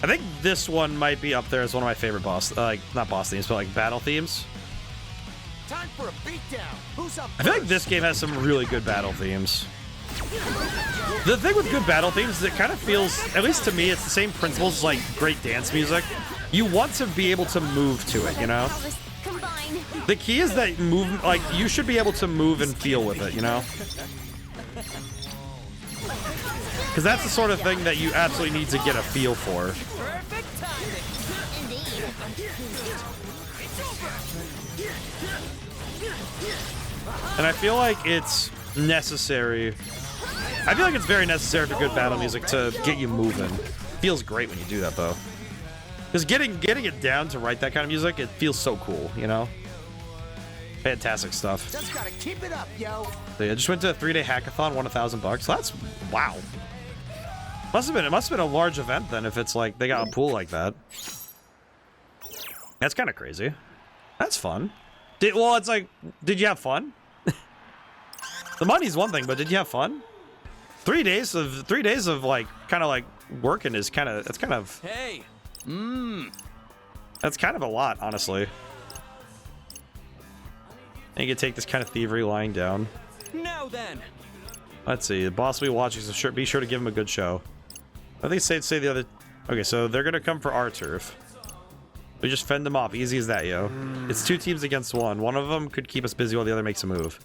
I think this one might be up there as one of my favorite boss, not boss themes, but like battle themes. Time for a beatdown. Who's up? I feel like this game has some really good battle themes. The thing with good battle themes is it kind of feels, at least to me, it's the same principles as like great dance music. You want to be able to move to it, you know? The key is that move, like, you should be able to move and feel with it, you know? Because that's the sort of thing that you absolutely need to get a feel for. Perfect timing. And I feel like it's necessary. I feel like it's very necessary for good battle music to get you moving. Feels great when you do that, though. Because getting it down to write that kind of music, it feels so cool, you know? Fantastic stuff. Just gotta keep it up, yo. So yeah, just went to a 3-day hackathon, won $1,000. That's wow. It must have been a large event then if it's like they got a pool like that. That's kind of crazy. That's fun. Well, it's like, did you have fun? The money's one thing, but did you have fun? 3 days of like kind of like working is that's kind of Hey. That's kind of a lot, honestly. And you can take this kind of thievery lying down. Now then. Let's see. The boss will be watching, so be sure to give him a good show. I think say the other... Okay, so they're going to come for our turf. We just fend them off. Easy as that, yo. It's 2 teams against 1. One of them could keep us busy while the other makes a move.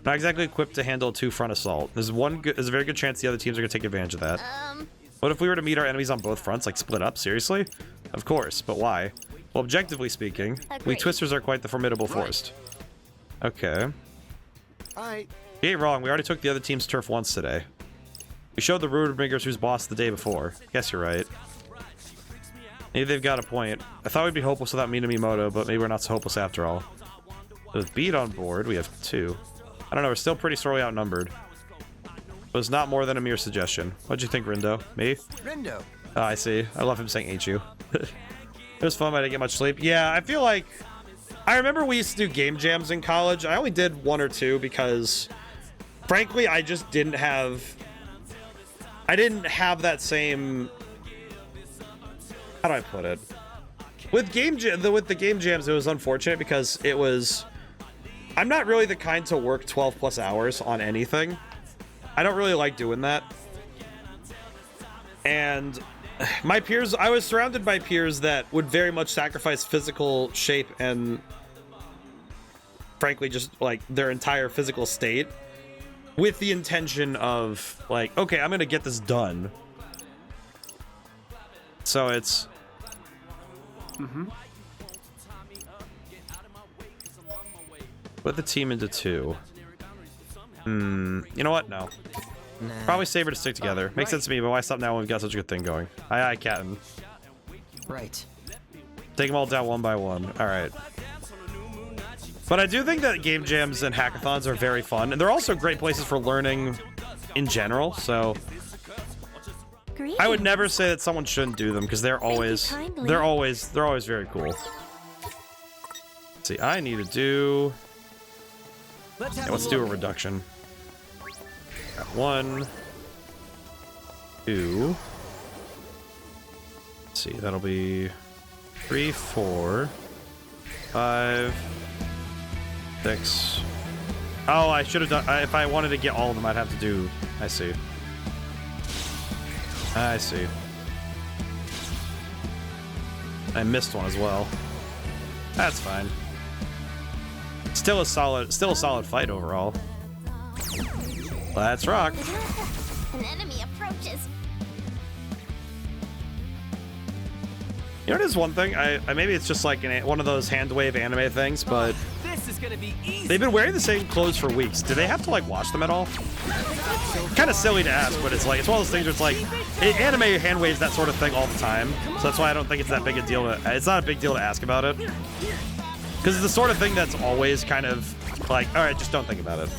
Not exactly equipped to handle a 2-front assault. There's a very good chance the other teams are going to take advantage of that. What if we were to meet our enemies on both fronts, like split up? Seriously? Of course, but why? Well, objectively speaking, we twisters are quite the formidable force. Okay. Alright. You ain't wrong, we already took the other team's turf once today. We showed the Rudebringers who's boss the day before. Guess you're right. Maybe they've got a point. I thought we'd be hopeless without Minamoto, but maybe we're not so hopeless after all. With Beat on board, we have 2. I don't know, we're still pretty sorely outnumbered. It was not more than a mere suggestion. What'd you think, Rindo? Me? Rindo. Oh, I see. I love him saying ain't you. It was fun, but I didn't get much sleep. Yeah, I feel like... I remember we used to do game jams in college. I only did 1 or 2 because, frankly, I just didn't have... I didn't have that same... How do I put it? With the game jams, it was unfortunate because it was... I'm not really the kind to work 12 plus hours on anything. I don't really like doing that. And my peers, I was surrounded by peers that would very much sacrifice physical shape and frankly just like their entire physical state with the intention of like, okay, I'm gonna get this done. So it's put the team into 2. You know what? No. Probably safer to stick together. Makes sense to me, but why stop now when we've got such a good thing going? Aye, Captain. Right. Take them all down one by one. Alright. But I do think that game jams and hackathons are very fun, and they're also great places for learning in general, so... I would never say that someone shouldn't do them, because they're always very cool. Let's see, I need to do... Yeah, let's do a reduction. Got 1, 2. Let's see, that'll be 3, 4, 5, 6. Oh, I should have done. If I wanted to get all of them, I'd have to do. I see. I see. I missed one as well. That's fine. Still a solid fight overall. Let's rock. An enemy approaches. You know, it is one thing. I maybe it's just like one of those hand wave anime things, but This is gonna be easy. they've been wearing the same clothes for weeks. Do they have to like wash them at all? Kind of silly to ask, but it's like it's one of those things where it's like anime hand waves that sort of thing all the time. So that's why I don't think it's that big a deal. It's not a big deal to ask about it, because it's the sort of thing that's always kind of like, all right, just don't think about it.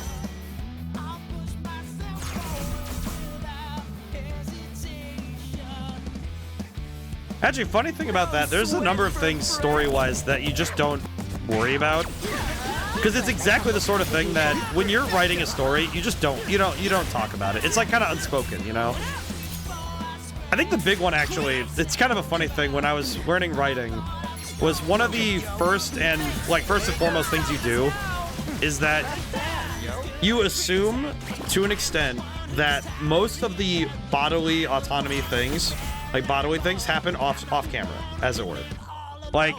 Actually, funny thing about that, there's a number of things story-wise that you just don't worry about, because it's exactly the sort of thing that when you're writing a story, you just don't talk about it. It's like kind of unspoken, you know. I think the big one, actually, it's kind of a funny thing. When I was learning writing, was one of the first and foremost things you do is that you assume to an extent that most of the bodily autonomy things, like bodily things, happen off camera, as it were. Like,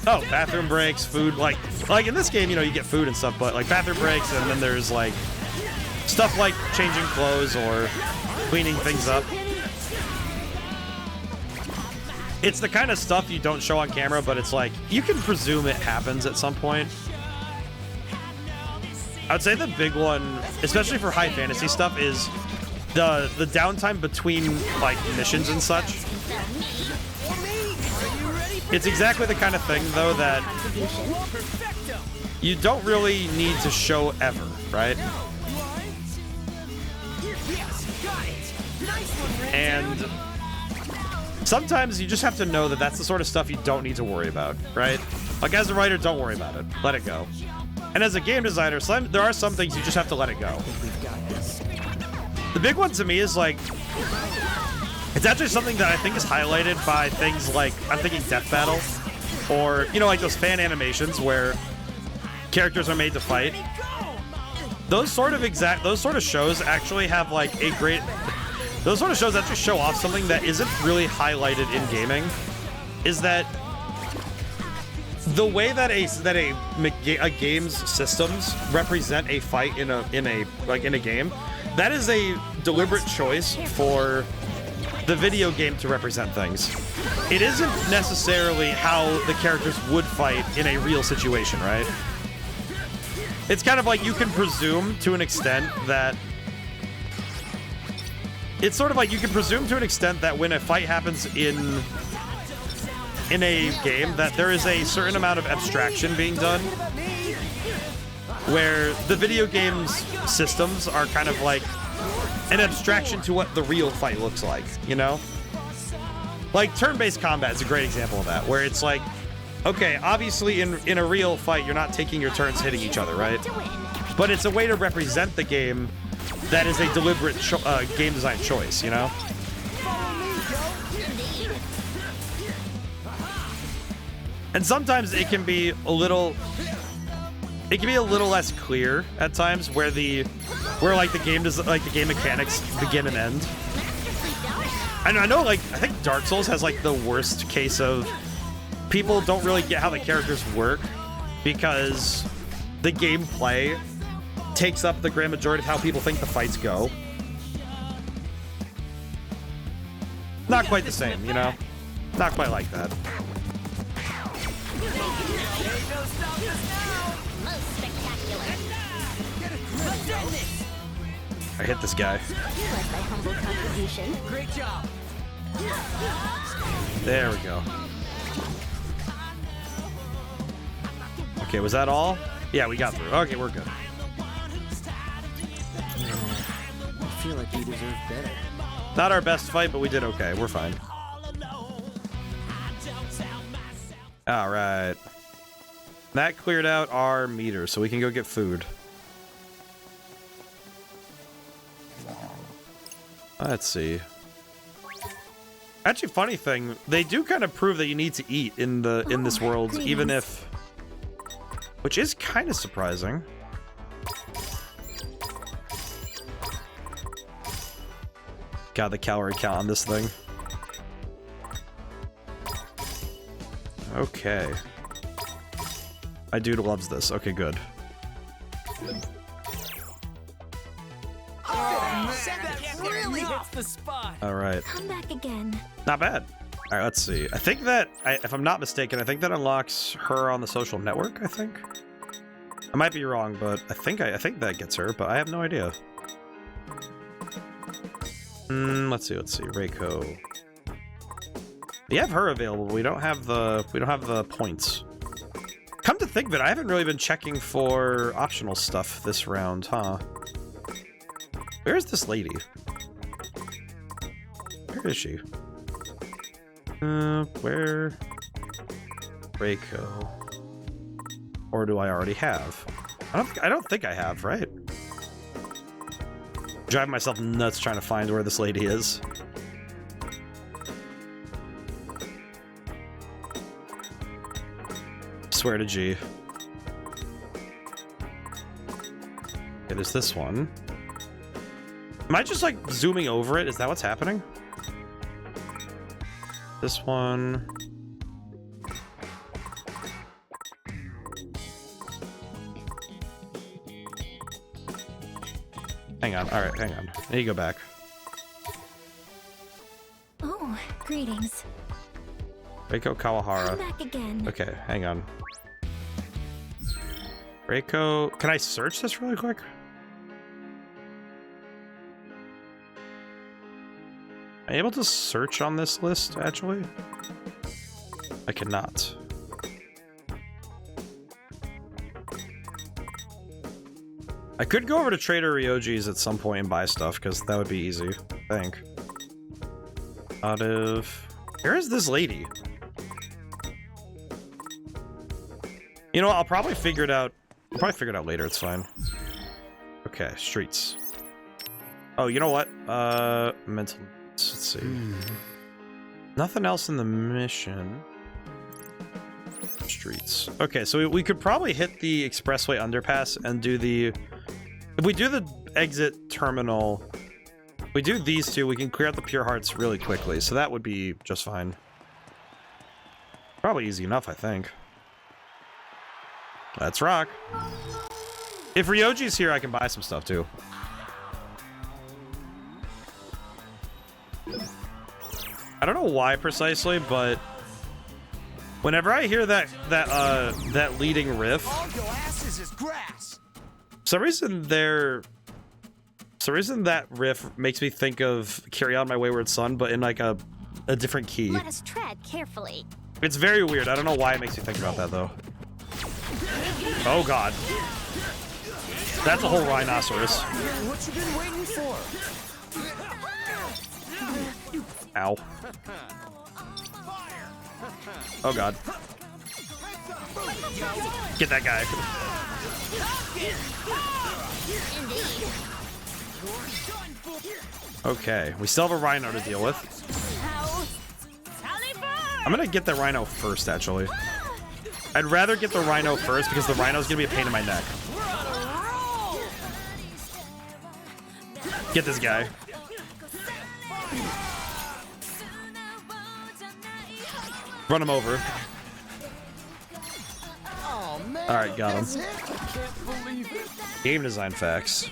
oh, bathroom breaks, food, like in this game, you know, you get food and stuff, but like bathroom breaks, and then there's like stuff like changing clothes or cleaning things up. It's the kind of stuff you don't show on camera, but it's like you can presume it happens at some point. I would say the big one, especially for high fantasy stuff, is the downtime between like missions and such. It's exactly the kind of thing, though, that you don't really need to show ever, right? And sometimes you just have to know that that's the sort of stuff you don't need to worry about, right? Like, as a writer, don't worry about it. Let it go. And as a game designer, there are some things you just have to let it go. The big one to me is, like, it's actually something that I think is highlighted by things like, I'm thinking Death Battle, or, you know, like those fan animations where characters are made to fight. Those sort of shows actually have, like, those sort of shows actually show off something that isn't really highlighted in gaming, is that the way that a game's systems represent a fight in a game, that is a deliberate choice for the video game to represent things. It isn't necessarily how the characters would fight in a real situation, right? It's kind of like you can presume to an extent that when a fight happens in a game, that there is a certain amount of abstraction being done, where the video game's systems are kind of like an abstraction to what the real fight looks like, you know? Like, turn-based combat is a great example of that, where it's like, okay, obviously in a real fight, you're not taking your turns hitting each other, right? But it's a way to represent the game that is a deliberate game design choice, you know? And sometimes it can be a little less clear at times, where the game mechanics begin and end. And I know, like, I think Dark Souls has like the worst case of people don't really get how the characters work, because the gameplay takes up the grand majority of how people think the fights go. Not quite the same, you know? Not quite like that. Most spectacular. I hit this guy. Like my humble contribution. Great job. There we go. Okay, was that all? Yeah, we got through. Okay, we're good. I feel like we deserve better. Not our best fight, but we did okay. We're fine. All right. That cleared out our meter, so we can go get food. Let's see. Actually, funny thing, they do kind of prove that you need to eat in this world, even if which is kind of surprising. God, the calorie count on this thing. Okay. My dude loves this. Okay, good. That really hits the spot. All right. Come back again. Not bad. All right, let's see. I think that, if I'm not mistaken, I think that unlocks her on the social network, I think. I might be wrong, but I think that gets her, but I have no idea. Let's see. Reiko. We have her available. We don't have the points. Come to think of it, I haven't really been checking for optional stuff this round, huh? Where is this lady? Where is she? Where? Reiko. Or do I already have? I don't think I have, right? Driving myself nuts trying to find where this lady is. Swear to G. Okay, there's this one. Am I just like zooming over it? Is that what's happening? This one. Hang on. All right, hang on. I need to go back. Oh, greetings. Reiko Kawahara. Come back again. Okay, hang on. Reiko, can I search this really quick? Am I able to search on this list, actually? I cannot. I could go over to Trader Ryoji's at some point and buy stuff, because that would be easy, I think. Out of... Where is this lady? You know what, I'll probably figure it out. I'll probably figure it out later, it's fine. Okay, streets. Oh, you know what? Mental... Let's see. Nothing else in the mission. Streets. Okay, so we could probably hit the expressway underpass and do the... If we do the exit terminal, we do these two, we can clear out the pure hearts really quickly, so that would be just fine. Probably easy enough, I think. Let's rock. If Ryoji's here, I can buy some stuff too. I don't know why precisely, but whenever I hear that leading riff, All your asses is grass. for some reason that riff makes me think of Carry On My Wayward Son, but in like a different key. Let us tread carefully. It's very weird. I don't know why it makes me think about that though. Oh god. That's a whole rhinoceros. What you been waiting for? Ow. Oh god. Get that guy. Okay, we still have a rhino to deal with. I'm gonna get the rhino first, actually. I'd rather get the rhino first because the rhino's gonna be a pain in my neck. Get this guy. Run him over. Oh man. Alright, got him. That's it? Can't believe it. Game design facts.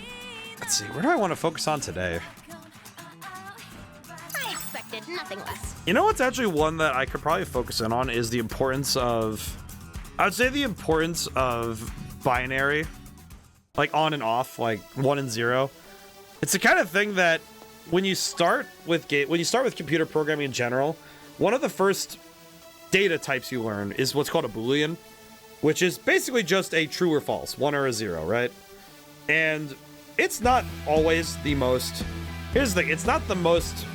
Let's see, where do I want to focus on today? I expected nothing less. You know what's actually one that I could probably focus in on is the importance of... I would say the importance of binary. Like on and off, like 1 and 0. It's the kind of thing that when you start with computer programming in general, one of the first data types you learn is what's called a Boolean, which is basically just a true or false, 1 or a 0, right? And it's not always the most... Here's the thing, it's not the most...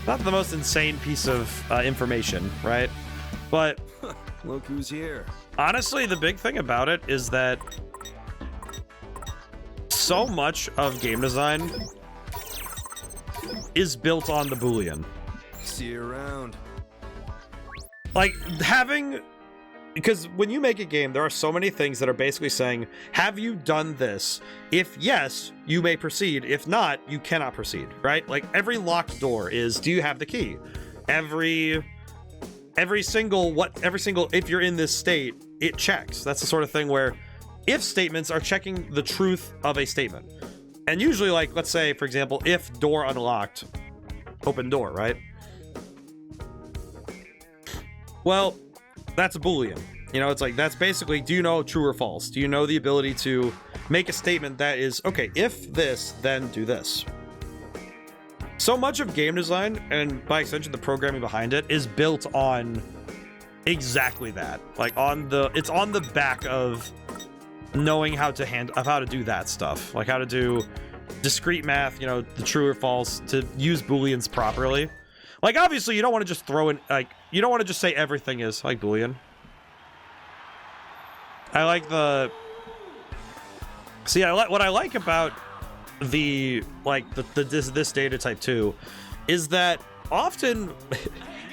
not the most insane piece of information, right? But... Look who's here. Honestly, the big thing about it is that so much of game design is built on the Boolean. See you around. Like, having because when you make a game, there are so many things that are basically saying, have you done this? If yes, you may proceed. If not, you cannot proceed, right? Like every locked door is, do you have the key? Every single, if you're in this state, it checks. That's the sort of thing where if statements are checking the truth of a statement. And usually, like, let's say, for example, if door unlocked, open door, right? Well, that's a Boolean. You know, it's like, that's basically, do you know true or false? Do you know the ability to make a statement that is, okay, if this, then do this? So much of game design, and by extension, the programming behind it, is built on exactly that. Like, it's on the back of knowing how to do that stuff. Like, how to do discrete math, you know, the true or false, to use Booleans properly. Like, obviously, you don't want to just throw in, like, you don't want to just say everything is, like, Boolean. I like the... See, what I like about this data type 2 is that often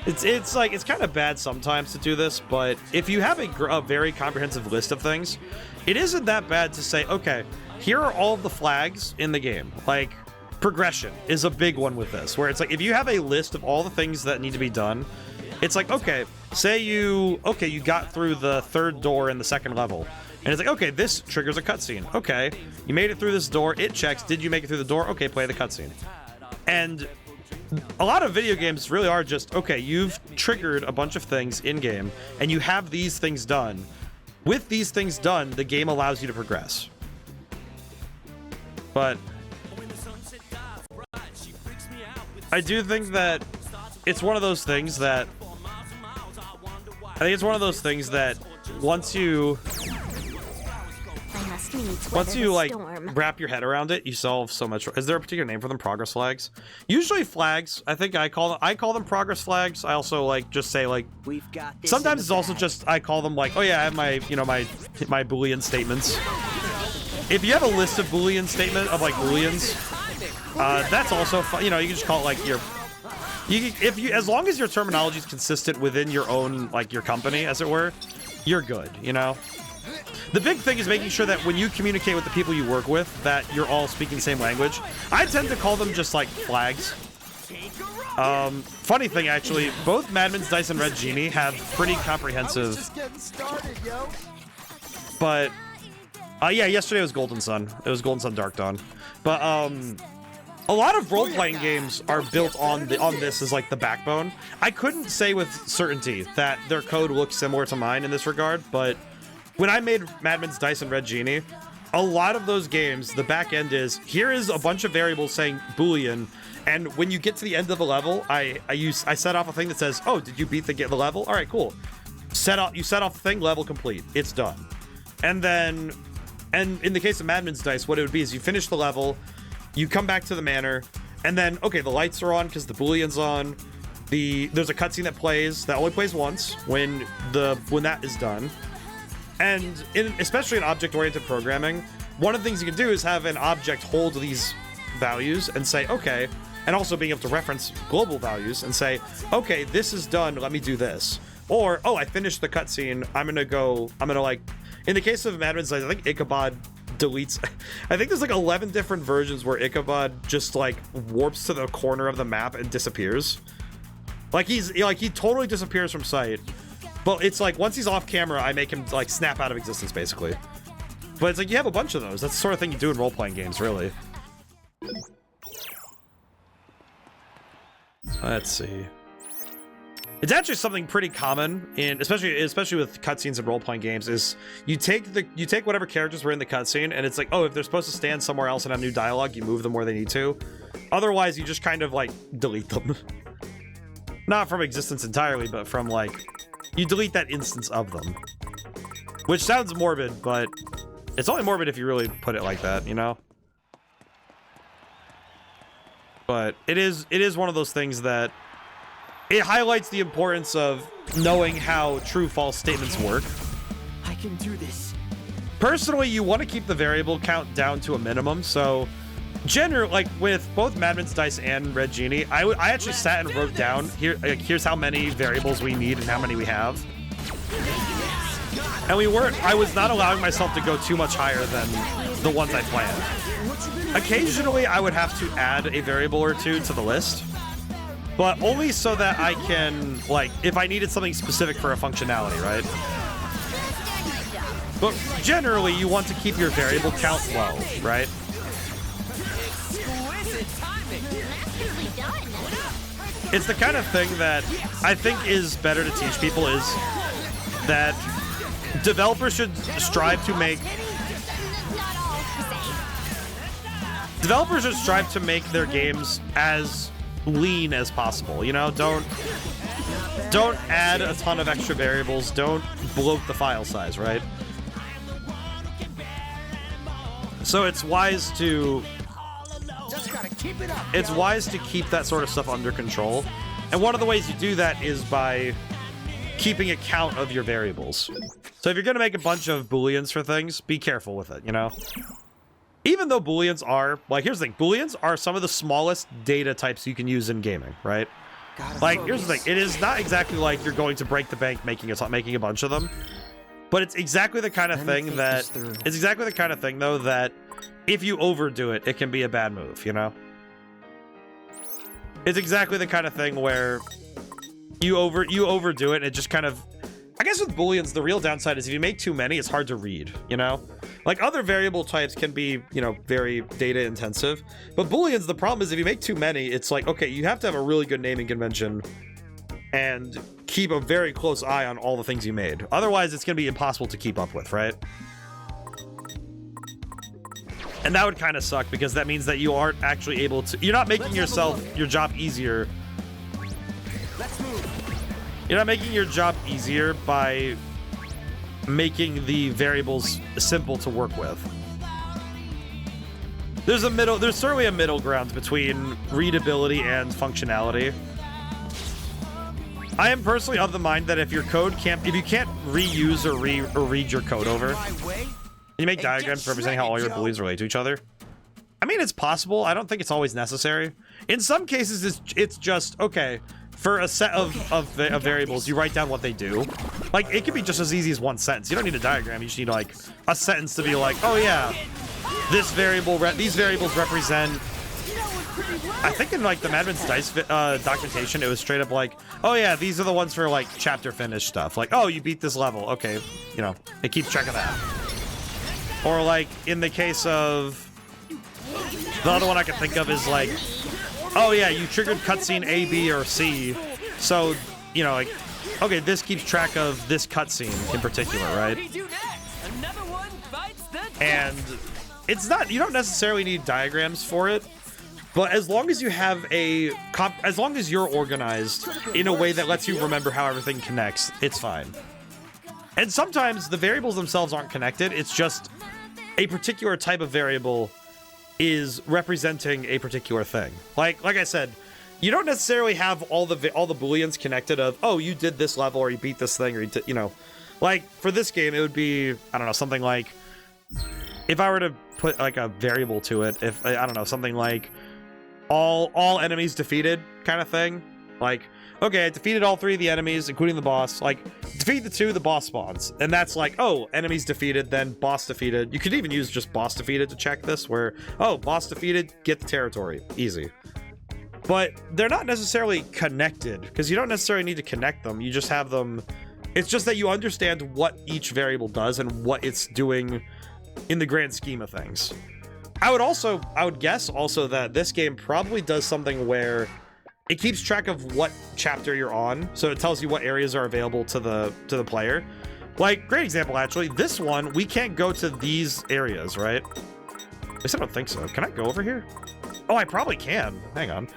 it's like, it's kind of bad sometimes to do this, but if you have a very comprehensive list of things, it isn't that bad to say, okay, here are all of the flags in the game. Like, progression is a big one with this, where it's like, if you have a list of all the things that need to be done, it's like, okay, say you got through the third door in the second level, and it's like, okay, this triggers a cutscene. Okay, you made it through this door, it checks, did you make it through the door? Okay, play the cutscene. And a lot of video games really are just, okay, you've triggered a bunch of things in-game, and you have these things done. With these things done, the game allows you to progress. But I do think that it's one of those things that once you like wrap your head around it, you solve so much. Is there a particular name for them? Progress flags? Usually flags. I think I call them progress flags. I also like just say like, sometimes it's also just, I call them like, oh yeah, I have my, you know, my Boolean statements. If you have a list of Boolean statement of like Booleans, that's also fun. You know, you can just call it like your, as long as your terminology is consistent within your own, like your company, as it were, you're good, you know? The big thing is making sure that when you communicate with the people you work with, that you're all speaking the same language. I tend to call them just like flags. Funny thing, actually, both Madman's Dice and Red Genie have pretty comprehensive. But, yeah, yesterday was Golden Sun. It was Golden Sun Dark Dawn. But, a lot of role-playing games are built on this as like the backbone. I couldn't say with certainty that their code looks similar to mine in this regard, but when I made Madman's Dice and Red Genie, a lot of those games, the back end is, here is a bunch of variables saying Boolean, and when you get to the end of the level, I set off a thing that says, oh, did you beat the level? All right, cool. You set off the thing, level complete. It's done. And then, and in the case of Madman's Dice, what it would be is you finish the level, you come back to the manor, and then, okay, the lights are on because the Boolean's on. There's a cutscene that only plays once when that is done. And especially in object-oriented programming, one of the things you can do is have an object hold these values and say, okay, and also being able to reference global values and say, okay, this is done, let me do this. Or, oh, I finished the cutscene, I'm gonna like, in the case of Madman's Dice, I think Ichabod deletes, I think there's like 11 different versions where Ichabod just like warps to the corner of the map and disappears. Like he totally disappears from sight. But it's like, once he's off camera, I make him like snap out of existence, basically. But it's like, you have a bunch of those. That's the sort of thing you do in role-playing games, really. Let's see. It's actually something pretty common in, especially with cutscenes in role-playing games, is you take whatever characters were in the cutscene, and it's like, oh, if they're supposed to stand somewhere else and have new dialogue, you move them where they need to. Otherwise, you just kind of like delete them. Not from existence entirely, but from like, you delete that instance of them. Which sounds morbid, but it's only morbid if you really put it like that, you know? But it is one of those things that it highlights the importance of knowing how true-false statements work. I can do this. Personally, you want to keep the variable count down to a minimum, so like with both Madman's Dice and Red Genie, I actually sat and wrote down here's how many variables we need and how many we have. And I was not allowing myself to go too much higher than the ones I planned. Occasionally, I would have to add a variable or two to the list, but only so that I can, like, if I needed something specific for a functionality, right? But generally, you want to keep your variable count low, right? It's the kind of thing that I think is better to teach people is that developers should strive to make their games as lean as possible. You know, don't add a ton of extra variables. Don't bloat the file size, right? So it's wise to keep that sort of stuff under control. And one of the ways you do that is by keeping a count of your variables. So if you're going to make a bunch of booleans for things, be careful with it, you know? Even though booleans are, like, here's the thing, booleans are some of the smallest data types you can use in gaming, right? Like, here's the thing, it is not exactly like you're going to break the bank making a bunch of them, but it's exactly the kind of thing that, though, that if you overdo it, it can be a bad move, you know? It's exactly the kind of thing where you overdo it and it just kind of, I guess with booleans, the real downside is if you make too many, it's hard to read, you know? Like, other variable types can be, you know, very data intensive, but booleans, the problem is if you make too many, it's like, okay, you have to have a really good naming convention and keep a very close eye on all the things you made. Otherwise, it's going to be impossible to keep up with, right? And that would kind of suck because that means that you aren't actually able to, you're not making your job easier. You're not making your job easier by making the variables simple to work with. There's certainly a middle ground between readability and functionality. I am personally of the mind that if you can't reuse or read your code over, you make diagrams representing how all your booleans relate to each other. I mean, it's possible. I don't think it's always necessary. In some cases, it's just, okay, for a set of variables, you write down what they do. Like, it could be just as easy as one sentence. You don't need a diagram. You just need, like, a sentence to be like, oh, yeah, these variables represent... I think in, like, the Madman's Dice documentation, it was straight up like, oh, yeah, these are the ones for, like, chapter finish stuff. Like, oh, you beat this level. Okay, you know, it keeps track of that. Or, like, in the case of... The other one I can think of is, like, oh, yeah, you triggered cutscene A, B, or C. So, you know, like, okay, this keeps track of this cutscene in particular, right? And it's not... You don't necessarily need diagrams for it. But as long as you have as long as you're organized in a way that lets you remember how everything connects, it's fine. And sometimes the variables themselves aren't connected. It's just a particular type of variable is representing a particular thing. Like I said, you don't necessarily have all the booleans connected of, oh, you did this level or you beat this thing or you know, like for this game it would be, I don't know, something like, if I were to put like a variable to it, if I don't know, something like all enemies defeated kind of thing. Like, okay, I defeated all 3 of the enemies, including the boss. Like, defeat the 2, the boss spawns. And that's like, oh, enemies defeated, then boss defeated. You could even use just boss defeated to check this, where, oh, boss defeated, get the territory. Easy. But they're not necessarily connected, because you don't necessarily need to connect them. You just have them... It's just that you understand what each variable does and what it's doing in the grand scheme of things. I would guess also that this game probably does something where it keeps track of what chapter you're on, so it tells you what areas are available to the player. Like, great example, actually. This one, we can't go to these areas, right? At least I don't think so. Can I go over here? Oh, I probably can. Hang on.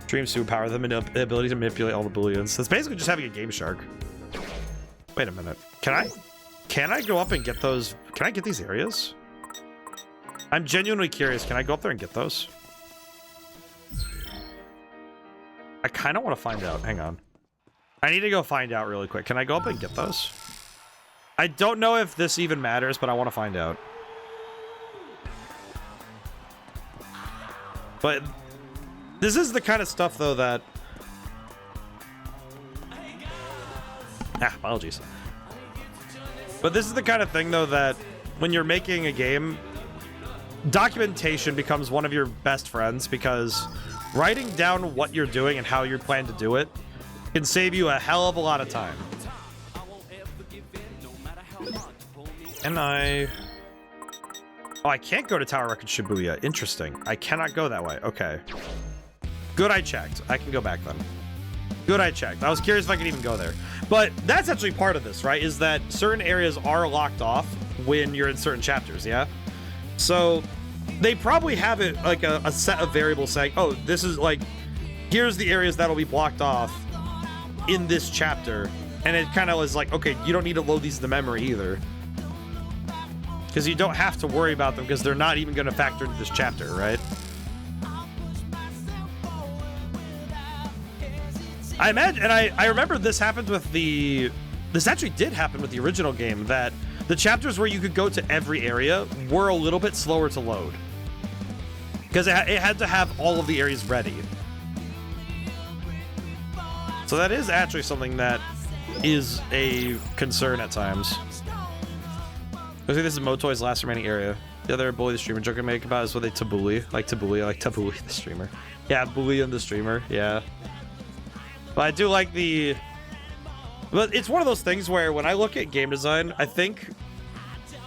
Dream superpower, the ability to manipulate all the booleans. That's basically just having a Game Shark. Wait a minute. Can I go up and get those? Can I get these areas? I'm genuinely curious. Can I go up there and get those? I kind of want to find out. Hang on. I need to go find out really quick. Can I go up and get those? I don't know if this even matters, but I want to find out. But this is the kind of stuff, though, that... Apologies. But this is the kind of thing, though, that when you're making a game, documentation becomes one of your best friends, because writing down what you're doing and how you plan to do it can save you a hell of a lot of time. And oh, I can't go to Tower Rock in Shibuya. Interesting. I cannot go that way. Okay. Good, I checked. I can go back then. Good, I checked. I was curious if I could even go there. But that's actually part of this, right? Is that certain areas are locked off when you're in certain chapters, yeah? So they probably have it like a set of variables saying, oh, this is like, here's the areas that'll be blocked off in this chapter. And it kind of was like, okay, you don't need to load these in the memory either, because you don't have to worry about them because they're not even going to factor into this chapter, right? I imagine, and I remember this happened with this actually did happen with the original game, that the chapters where you could go to every area were a little bit slower to load, because it had to have all of the areas ready. So that is actually something that is a concern at times. I think this is Motoy's last remaining area. The other bully the streamer joke I make about is what they tabuli. Like tabuli the streamer. Yeah, bully the streamer. Yeah. But I do like the... But it's one of those things where when I look at game design, I think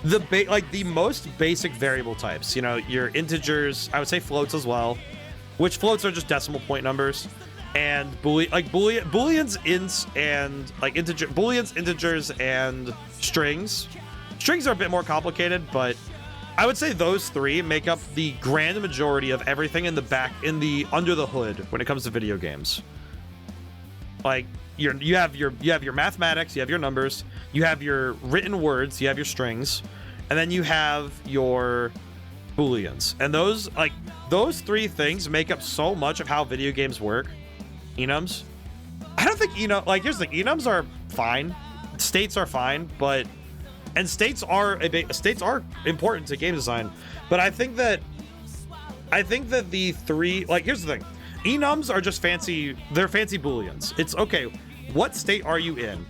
the most basic variable types, you know, your integers, I would say floats as well, which floats are just decimal point numbers, and booleans, ints, and like booleans, integers, and strings. Strings are a bit more complicated, but I would say those three make up the grand majority of everything in the under the hood when it comes to video games. Like you have your mathematics, you have your numbers, you have your written words, you have your strings, and then you have your booleans. And those three things make up so much of how video games work. Enums, I don't think here's the thing, enums are fine, states are fine, but states are important to game design, but I think that the three, like, here's the thing, enums are just they're fancy booleans. It's okay, what state are you in?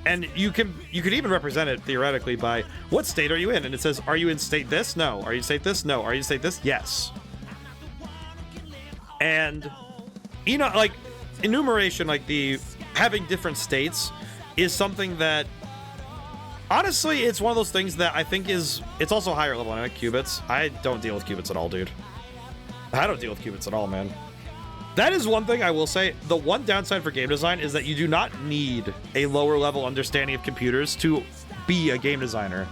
And you could even represent it theoretically by what state are you in, and it says, are you in state this? No. Are you in state this? No. Are you in state this? Yes. And like enumeration, like the having different states, is something that honestly, it's one of those things that I think it's also higher level. I like qubits. I don't deal with qubits at all, dude. I don't deal with qubits at all, man. That is one thing I will say. The one downside for game design is that you do not need a lower level understanding of computers to be a game designer,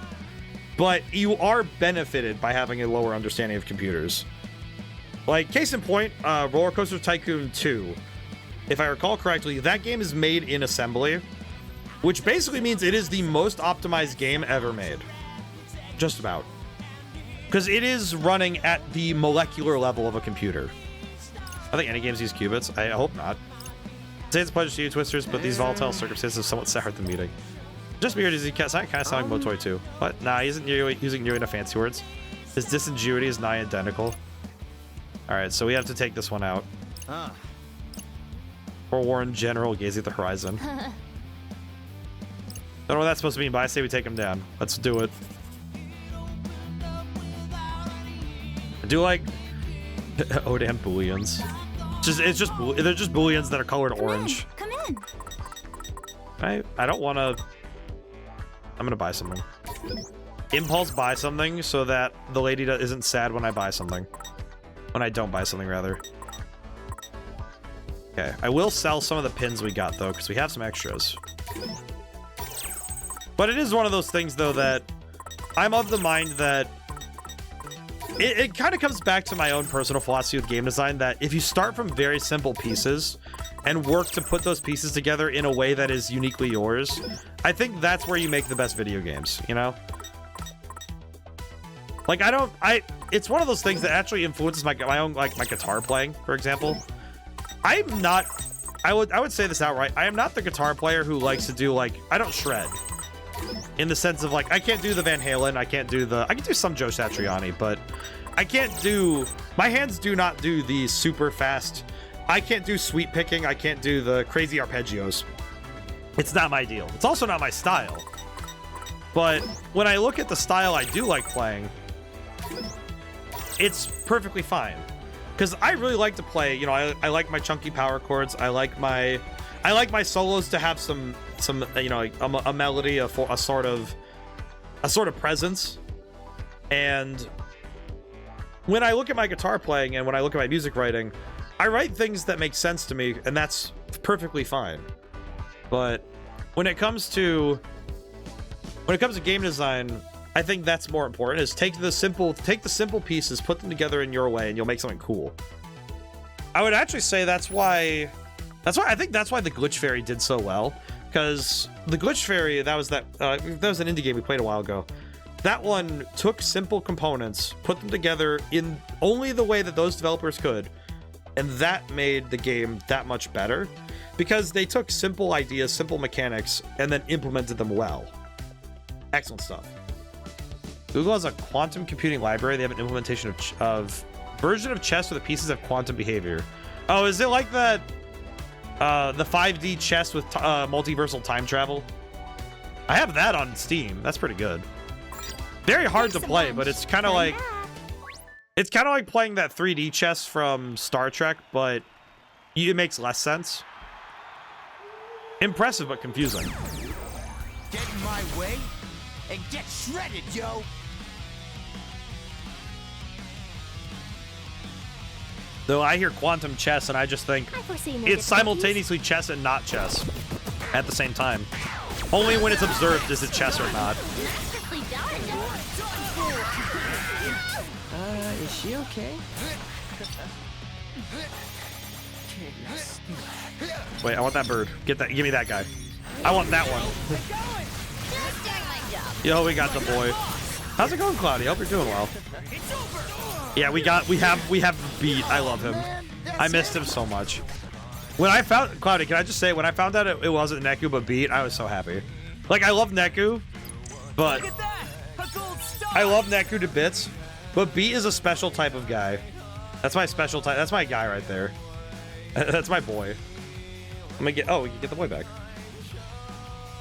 but you are benefited by having a lower understanding of computers. Like, case in point, Roller Coaster Tycoon 2. If I recall correctly, that game is made in assembly, which basically means it is the most optimized game ever made. Just about. Because it is running at the molecular level of a computer. I think any games use qubits. I hope not. Say it's a pleasure to you, Twisters, but these volatile circumstances somewhat soured the meeting. Just weird, is he kind of sound like Motoy too? But nah, he isn't using new into fancy words. His disingenuity is nigh identical. Alright, so we have to take this one out. Forewarned general gazing at the horizon. Don't know what that's supposed to mean, but I say we take him down. Let's do it. I do like ODaM booleans. They're just booleans that are colored orange. Come in. I don't want to. I'm gonna buy something. Impulse buy something so that the lady isn't sad when I buy something. When I don't buy something, rather. Okay, I will sell some of the pins we got though, because we have some extras. But it is one of those things, though, that I'm of the mind that it kind of comes back to my own personal philosophy with game design, that if you start from very simple pieces and work to put those pieces together in a way that is uniquely yours, I think that's where you make the best video games, you know? Like, it's one of those things that actually influences my own, like, my guitar playing, for example. I'm not, I would say this outright, I am not the guitar player who likes to do, like, I don't shred. In the sense of, like, I can't do the Van Halen, I can do some Joe Satriani, but I can't do, my hands do not do the super fast, I can't do sweep picking, I can't do the crazy arpeggios. It's not my deal. It's also not my style. But when I look at the style I do like playing, it's perfectly fine. Because I really like to play, you know, I like my chunky power chords. I like my solos to have some you know, a melody, a sort of presence. And when I look at my guitar playing and when I look at my music writing, I write things that make sense to me, and that's perfectly fine. But when it comes to game design, I think that's more important, is take the simple pieces, put them together in your way, and you'll make something cool. I would actually say that's why the Glitch Fairy did so well, because the Glitch Fairy, that was an indie game we played a while ago. That one took simple components, put them together in only the way that those developers could, and that made the game that much better, because they took simple ideas, simple mechanics, and then implemented them well. Excellent stuff. Google has a quantum computing library. They have an implementation of version of chess where the pieces have quantum behavior. Oh, is it like that? The 5D chess with multiversal time travel? I have that on Steam. That's pretty good. Very hard to play, but it's kind of like playing that 3D chess from Star Trek, but it makes less sense. Impressive, but confusing. Get in my way and get shredded, yo! Though I hear quantum chess and I just think it's simultaneously chess and not chess at the same time. Only when it's observed is it chess or not. Is she okay? Wait, I want that bird. Give me that guy. I want that one. Yo, we got the boy. How's it going, Cloudy? I hope you're doing well. Yeah, we have Beat. I love him. I missed him so much. When I found Cloudy, can I just say, when I found out it wasn't Neku but Beat, I was so happy. Like, I love Neku, but I love Neku to bits. But Beat is a special type of guy. That's my special type. That's my guy right there. That's my boy. I'm gonna get. Oh, we can get the boy back.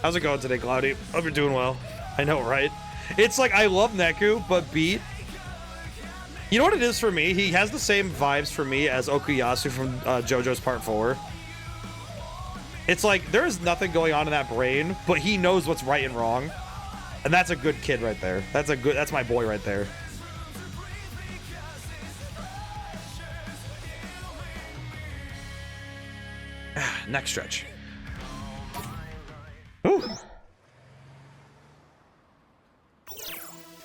How's it going today, Cloudy? Hope you're doing well. I know, right? It's like I love Neku, but Beat. You know what it is for me? He has the same vibes for me as Okuyasu from JoJo's Part 4. It's like there is nothing going on in that brain, but he knows what's right and wrong, and that's a good kid right there. That's my boy right there. Next stretch. Ooh.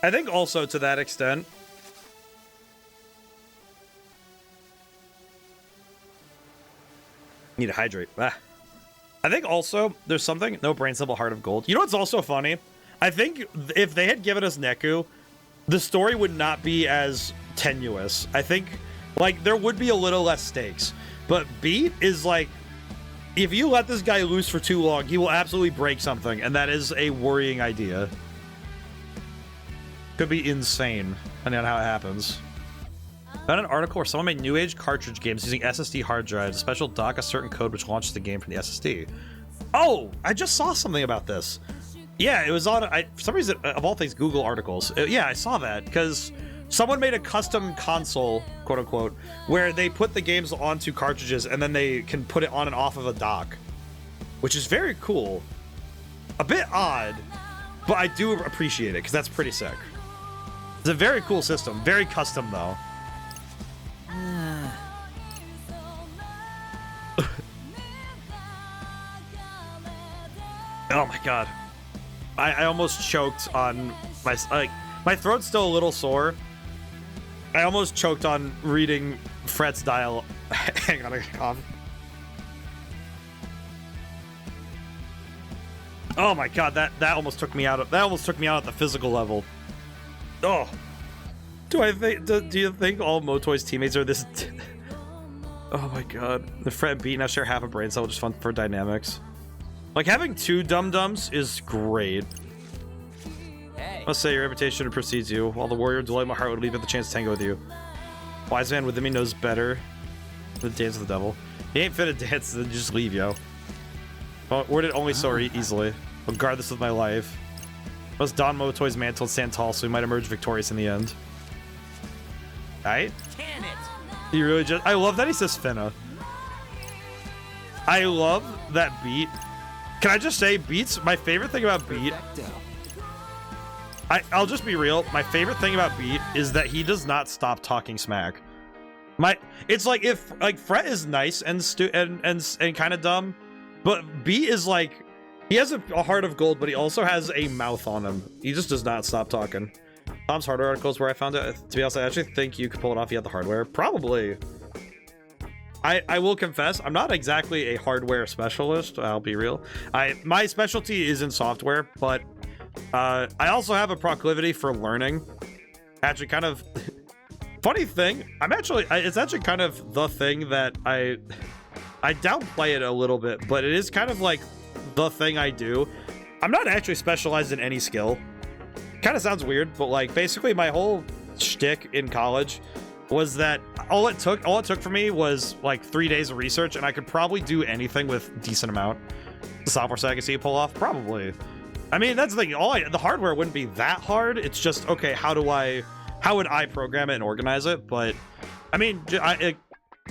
I think also to that extent, need to hydrate. I think also there's something, no brain cell, heart of gold. You know what's also funny? I think if they had given us Neku, the story would not be as tenuous. I think like there would be a little less stakes. But Beat is like, if you let this guy loose for too long, he will absolutely break something, and that is a worrying idea. Could be insane, depending on how it happens. Found an article where someone made new age cartridge games using SSD hard drives. A special dock a certain code which launches the game from the SSD. Oh, I just saw something about this. Yeah, it was on, for some reason, of all things, Google articles. Yeah, I saw that, because someone made a custom console, quote unquote, where they put the games onto cartridges and then they can put it on and off of a dock, which is very cool. A bit odd, but I do appreciate it because that's pretty sick. It's a very cool system, very custom though. Oh my god. I almost choked on my throat's still a little sore. I almost choked on reading Fret's dial. Hang on, I gotta cough. Oh my god, that almost took me out. That almost took me out at the physical level. Oh, do you think all Motoy's teammates are this? Oh my god, the Fret and Beat now share half a brain cell, just fun for dynamics. Like having two dum-dums is great. Hey. Must say your reputation precedes you. While the warrior delight my heart would leave at the chance to tango with you. Wise man within me knows better. The dance of the devil. He ain't fit to dance, then just leave, yo. Well, worded only so easily. I'll guard this with my life. Plus Don Motoy's mantle and stand tall, so he might emerge victorious in the end. Right? Can it? He really just... I love that he says Finna. I love that beat. Can I just say, Beat's... My favorite thing about Beat... I'll just be real. My favorite thing about Beat is that he does not stop talking smack. It's like if... Like, Fret is nice and kind of dumb, but Beat is like... He has a heart of gold, but he also has a mouth on him. He just does not stop talking. Tom's hardware articles where I found it. To be honest, I actually think you could pull it off if you had the hardware. Probably. I will confess, I'm not exactly a hardware specialist. I'll be real. My specialty is in software, but I also have a proclivity for learning. Actually, kind of funny thing. It's actually kind of the thing that I downplay it a little bit, but it is kind of like the thing I do. I'm not actually specialized in any skill. Kind of sounds weird, but like basically my whole shtick in college was that all it took for me was like 3 days of research, and I could probably do anything with decent amount. The software side I can see it pull off, probably. I mean, that's the thing. The hardware wouldn't be that hard. It's just, okay, how would I program it and organize it? But I mean,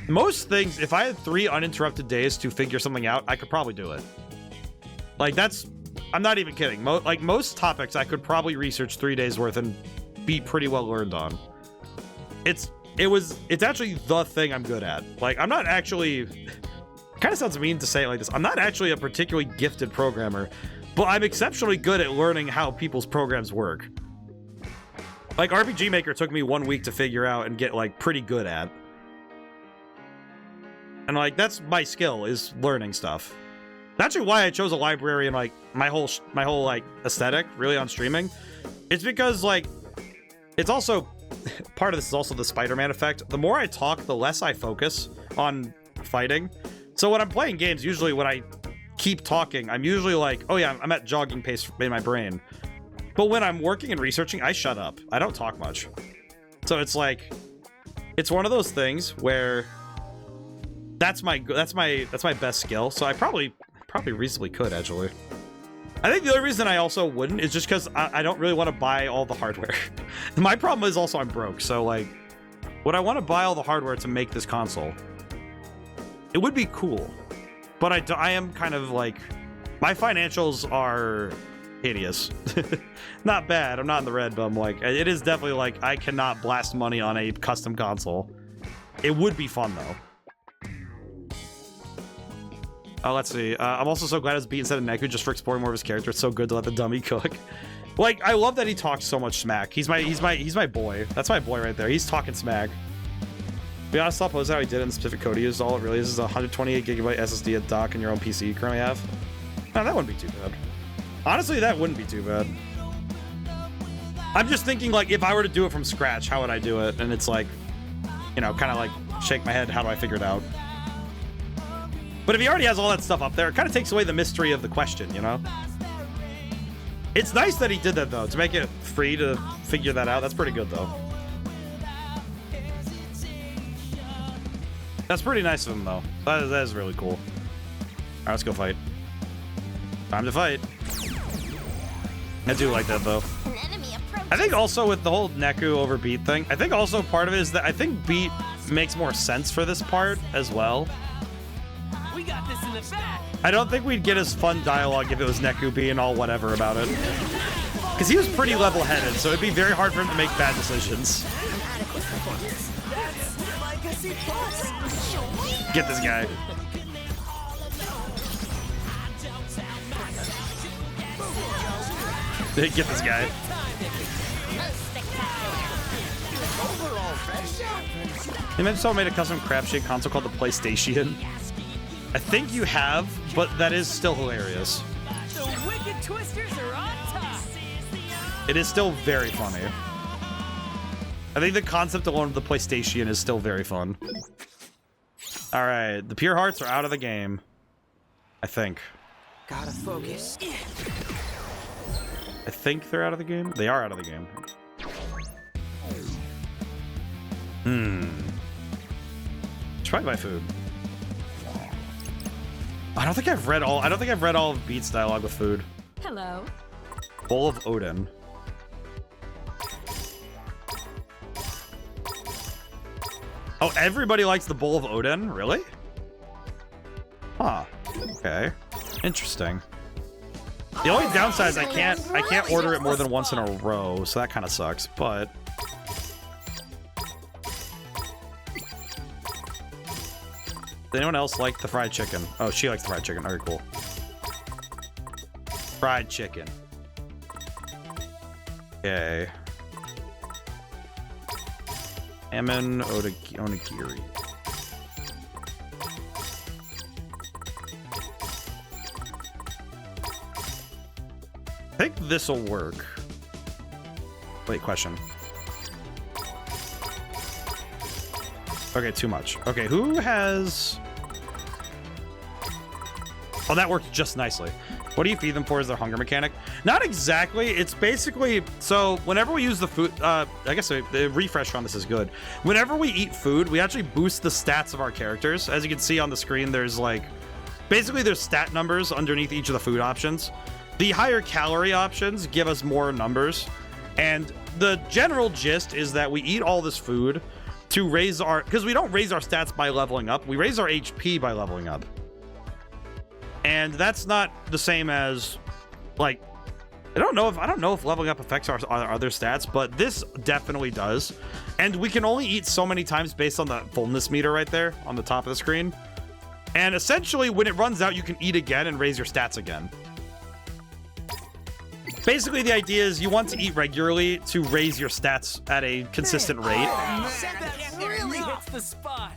most things, if I had 3 uninterrupted days to figure something out, I could probably do it. Like, I'm not even kidding. Most topics I could probably research 3 days worth and be pretty well learned on. It's actually the thing I'm good at. Like, I'm not actually... Kind of sounds mean to say it like this. I'm not actually a particularly gifted programmer, but I'm exceptionally good at learning how people's programs work. Like, RPG Maker took me 1 week to figure out and get, like, pretty good at. And, like, that's my skill, is learning stuff. That's actually why I chose a library and, like, my whole like, aesthetic, really, on streaming. It's because, like, it's also... Part of this is also the Spider-Man effect. The more I talk, the less I focus on fighting. So when I'm playing games, usually when I keep talking, I'm usually like, oh yeah, I'm at jogging pace in my brain. But when I'm working and researching, I shut up. I don't talk much. So it's like, it's one of those things where that's my best skill. So I probably reasonably could, actually. I think the only reason I also wouldn't is just because I don't really want to buy all the hardware. My problem is also I'm broke, so like, would I want to buy all the hardware to make this console? It would be cool, but I am kind of like, my financials are hideous. Not bad, I'm not in the red, but I'm like, it is definitely like, I cannot blast money on a custom console. It would be fun though. Let's see. I'm also so glad it's Beat instead of Neku just for exploring more of his character. It's so good to let the dummy cook. Like, I love that he talks so much smack. He's my boy. That's my boy right there. He's talking smack. To be honest, I'll post how he did it in the specific code he used. All it really is a 128 gigabyte SSD at dock in your own PC you currently have. No, that wouldn't be too bad. Honestly, that wouldn't be too bad. I'm just thinking, like, if I were to do it from scratch, how would I do it? And it's like, you know, kind of like shake my head. How do I figure it out? But if he already has all that stuff up there, it kind of takes away the mystery of the question, you know? It's nice that he did that, though, to make it free to figure that out. That's pretty good, though. That's pretty nice of him, though. That is really cool. All right, let's go fight. Time to fight. I do like that, though. I think also with the whole Neku over Beat thing, I think also part of it is that I think Beat makes more sense for this part as well. We got this in the back. I don't think we'd get as fun dialogue if it was Neku being all whatever about it. Because he was pretty level-headed, so it'd be very hard for him to make bad decisions. Get this guy. Get this guy. They mentioned someone made a custom crap shake console called the PlayStation. I think you have, but that is still hilarious. The wicked twisters are on top. It is still very funny. I think the concept alone of the PlayStation is still very fun. All right, the Pure Hearts are out of the game. I think. Gotta focus. I think they're out of the game. They are out of the game. Should probably buy food. I don't think I've read all of Beat's dialogue with food. Hello. Bowl of ODaM. Oh, everybody likes the Bowl of ODaM? Really? Huh. Okay. Interesting. The only downside is I can't order it more than once in a row, so that kind of sucks, but... Does anyone else like the fried chicken? Oh, she likes the fried chicken. Very cool. Fried chicken. Okay. Salmon onigiri. I think this'll work. Wait, question. Okay, too much. Okay, who has... Oh, that worked just nicely. What do you feed them for? Is their hunger mechanic? Not exactly. It's basically... So, whenever we use the food... I guess the refresh on this is good. Whenever we eat food, we actually boost the stats of our characters. As you can see on the screen, there's like... Basically, there's stat numbers underneath each of the food options. The higher calorie options give us more numbers. And the general gist is that we eat all this food to raise our... Because we don't raise our stats by leveling up. We raise our HP by leveling up. And that's not the same as, like... I don't know if leveling up affects our other stats, but this definitely does. And we can only eat so many times based on the fullness meter right there on the top of the screen. And essentially, when it runs out, you can eat again and raise your stats again. Basically, the idea is you want to eat regularly to raise your stats at a consistent rate. That really hits the spot.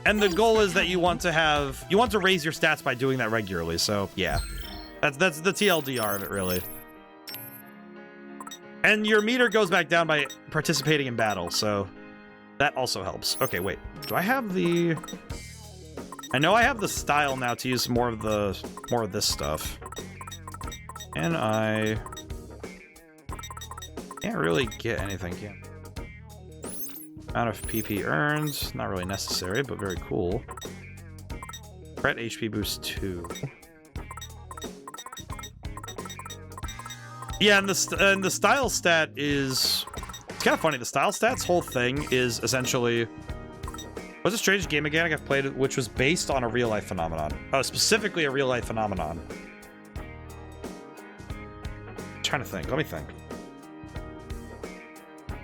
And the goal is that you want to raise your stats by doing that regularly. So yeah, that's the TLDR of it, really. And your meter goes back down by participating in battle, so that also helps. Okay, wait, do I have the... I know I have the style now to use more of this stuff. And I can't really get anything yet. Amount of PP earned, not really necessary, but very cool. Threat HP boost 2. Yeah, and the style stat is... It's kind of funny. The style stat's whole thing is essentially... What's a strange game mechanic I've played which was based on a real-life phenomenon? Oh, specifically a real-life phenomenon. I'm trying to think. Let me think.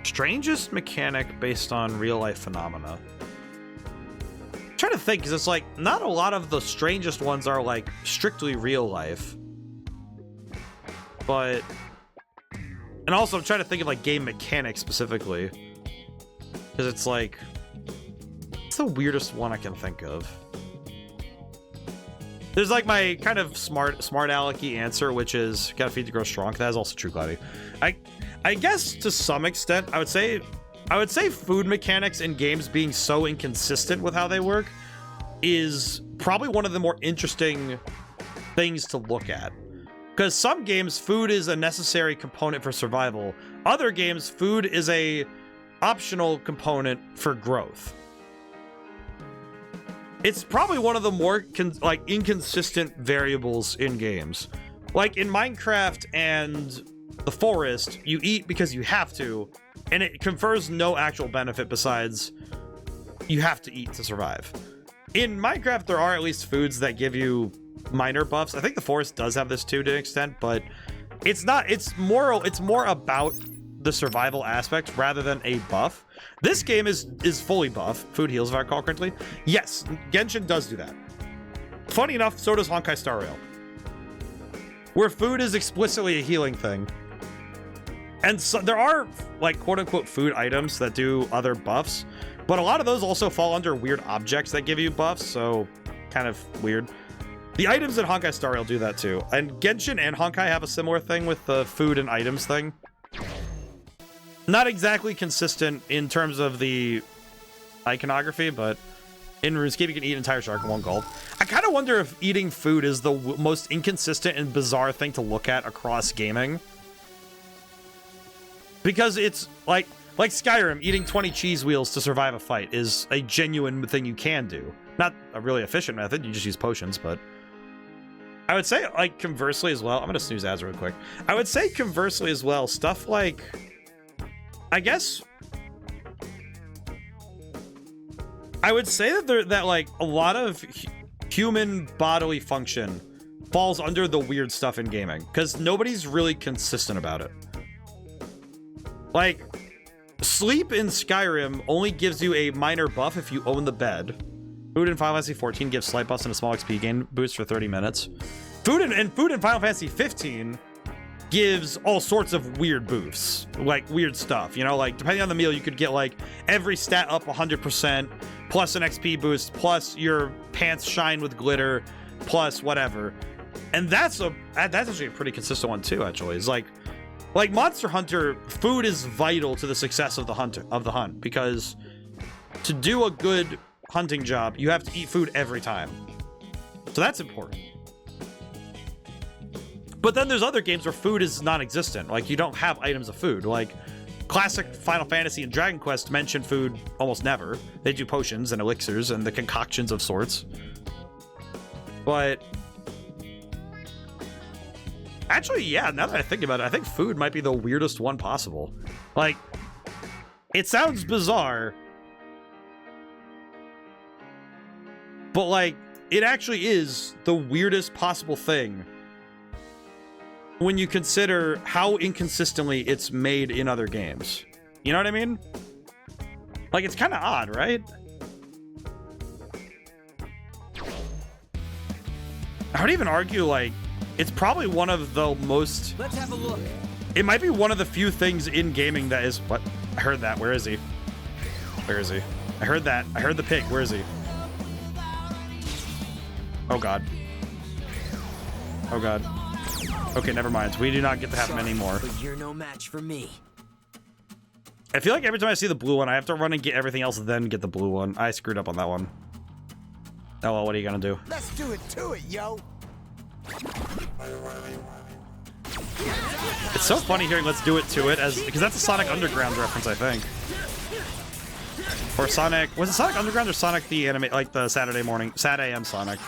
Strangest mechanic based on real-life phenomena. I'm trying to think, because it's like, not a lot of the strangest ones are like strictly real life. But... And also, I'm trying to think of like game mechanics specifically. Because it's like... It's the weirdest one I can think of. There's like my kind of smart alecky answer, which is gotta feed to grow strong. That is also true, Cloudy. I guess to some extent, I would say food mechanics in games being so inconsistent with how they work is probably one of the more interesting things to look at. Because some games, food is a necessary component for survival. Other games, food is a optional component for growth. It's probably one of the more inconsistent variables in games. Like in Minecraft and the Forest, you eat because you have to, and it confers no actual benefit besides you have to eat to survive. In Minecraft, there are at least foods that give you minor buffs. I think the Forest does have this too to an extent, but it's not. It's more about the survival aspect rather than a buff. This game is fully buff. Food heals, if I recall correctly. Yes, Genshin does do that. Funny enough, so does Honkai Star Rail, where food is explicitly a healing thing. And so there are like quote-unquote food items that do other buffs, but a lot of those also fall under weird objects that give you buffs, so kind of weird. The items in Honkai Star Rail do that too. And Genshin and Honkai have a similar thing with the food and items thing. Not exactly consistent in terms of the iconography, but in RuneScape you can eat an entire shark in one gulp. I kind of wonder if eating food is the most inconsistent and bizarre thing to look at across gaming. Because it's like Skyrim, eating 20 cheese wheels to survive a fight is a genuine thing you can do. Not a really efficient method, you just use potions, but... I would say, like, conversely as well. I'm gonna snooze ads real quick. I would say conversely as well, stuff like, I guess, I would say that like a lot of human bodily function falls under the weird stuff in gaming because nobody's really consistent about it. Like, sleep in Skyrim only gives you a minor buff if you own the bed. Food in Final Fantasy 14 gives slight buffs and a small XP gain boost for 30 minutes. Food in Final Fantasy 15 gives all sorts of weird boosts, like weird stuff, you know, like depending on the meal, you could get like every stat up 100%, plus an XP boost, plus your pants shine with glitter, plus whatever. And that's actually a pretty consistent one too, actually. It's like Monster Hunter, food is vital to the success of the hunt because to do a good hunting job, you have to eat food every time. So that's important. But then there's other games where food is non-existent. Like, you don't have items of food. Like, classic Final Fantasy and Dragon Quest mention food almost never. They do potions and elixirs and the concoctions of sorts. But actually, yeah, now that I think about it, I think food might be the weirdest one possible. Like, it sounds bizarre, but like, it actually is the weirdest possible thing when you consider how inconsistently it's made in other games. You know what I mean? Like, it's kind of odd, right? I would even argue, like, it's probably one of the most... Let's have a look. It might be one of the few things in gaming that is... What? I heard that. Where is he? Where is he? I heard that. I heard the pig. Where is he? Oh, God. Oh, God. Okay, never mind. We do not get to have many more. But you're no match for me. I feel like every time I see the blue one, I have to run and get everything else, then get the blue one. I screwed up on that one. Oh, well, what are you gonna do? Let's do it to it, yo. It's so funny hearing "Let's do it to it" because that's a Sonic Underground reference, I think. Or Sonic, was it Sonic Underground or Sonic the anime, like the Saturday morning, Sat AM Sonic?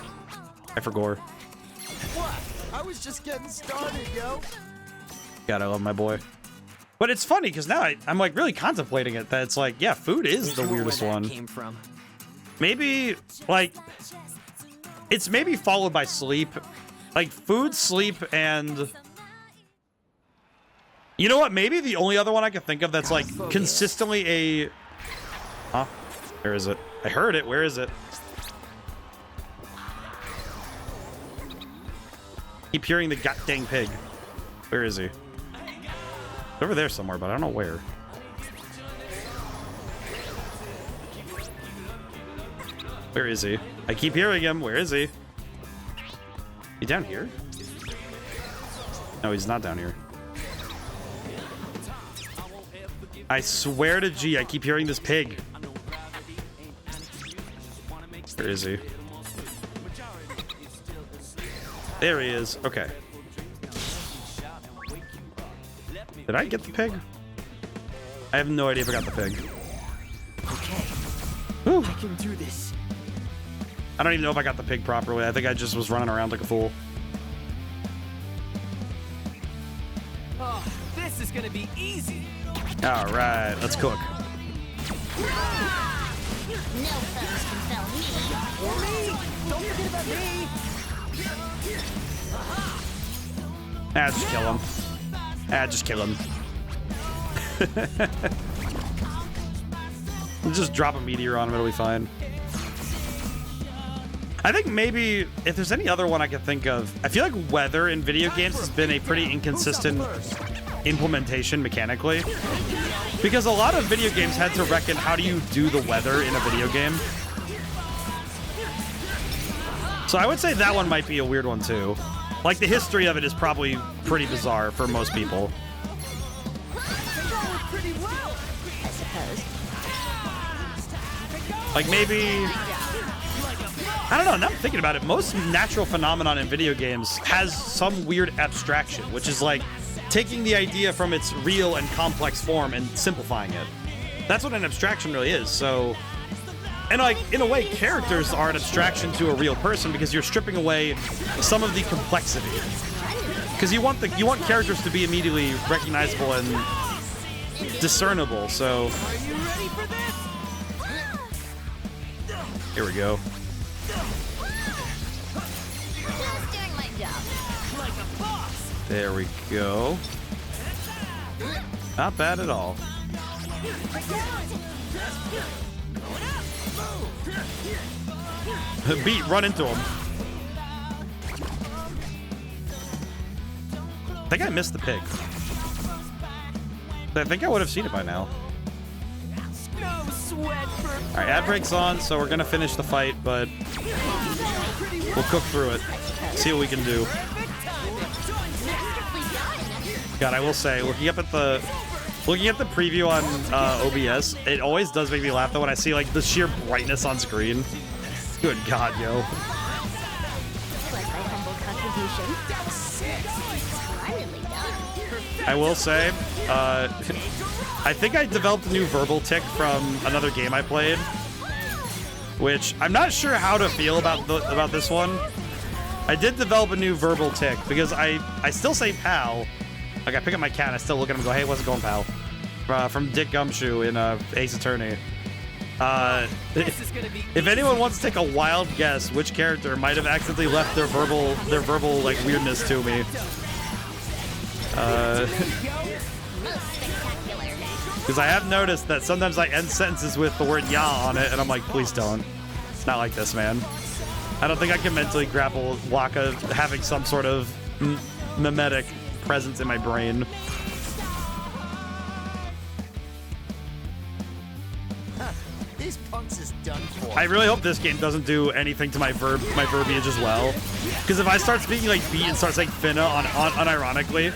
I forgot. What? I was just getting started, yo. God, I love my boy. But it's funny because now I'm like really contemplating it. That it's like, yeah, food is the weirdest one. Came from. Maybe like it's maybe followed by sleep, like food, sleep, and you know what? Maybe the only other one I can think of that's like consistently a. Huh? Where is it? I heard it. Where is it? Keep hearing the god dang pig. Where is he? He's over there somewhere, but I don't know where. Where is he? I keep hearing him. Where is he? He down here? No, he's not down here. I swear to G, I keep hearing this pig. Where is he? There he is. Okay. Did I get the pig? I have no idea if I got the pig. Okay. Whew. I can do this. I don't even know if I got the pig properly. I think I just was running around like a fool. Oh, this is gonna be easy. All right, let's cook. No foes can fell me. Or me. Don't forget about me. Ah, just kill him. Ah, just kill him. Just drop a meteor on him, it'll be fine. I think maybe if there's any other one I can think of, I feel like weather in video games has been a pretty inconsistent implementation mechanically. Because a lot of video games had to reckon how do you do the weather in a video game. So I would say that one might be a weird one too. Like, the history of it is probably pretty bizarre for most people. Pretty well, I suppose. Like, maybe... I don't know, now I'm thinking about it, most natural phenomenon in video games has some weird abstraction, which is like taking the idea from its real and complex form and simplifying it. That's what an abstraction really is, so And like, in a way, characters are an abstraction to a real person because you're stripping away some of the complexity. Because you want characters to be immediately recognizable and discernible. So Are you ready for this? here we go. Just doing my job. Like a boss. There we go. Not bad at all. Beat, run into him. I think I missed the pig. I think I would have seen it by now. No sweat for Alright, ad break's on, so we're gonna finish the fight, but we'll cook through it. See what we can do. God, I will say, looking at the preview on OBS, it always does make me laugh though when I see like the sheer brightness on screen. Good God, yo. Was my humble contribution. Splendidly done. I will say, I think I developed a new verbal tick from another game I played, which I'm not sure how to feel about this one. I did develop a new verbal tick because I still say pal. Like I pick up my cat and I still look at him and go, hey, what's it going, pal? From Dick Gumshoe in Ace Attorney. this is gonna be If anyone wants to take a wild guess which character might have accidentally left their verbal like weirdness to me, Most spectacular. because I have noticed that sometimes I end sentences with the word "ya" on it, and I'm like, please don't. It's not like this, man. I don't think I can mentally grapple with Waka having some sort of mimetic presence in my brain. This punk's is done for. I really hope this game doesn't do anything to my verbiage as well. Because if I start speaking like beat and start saying finna unironically,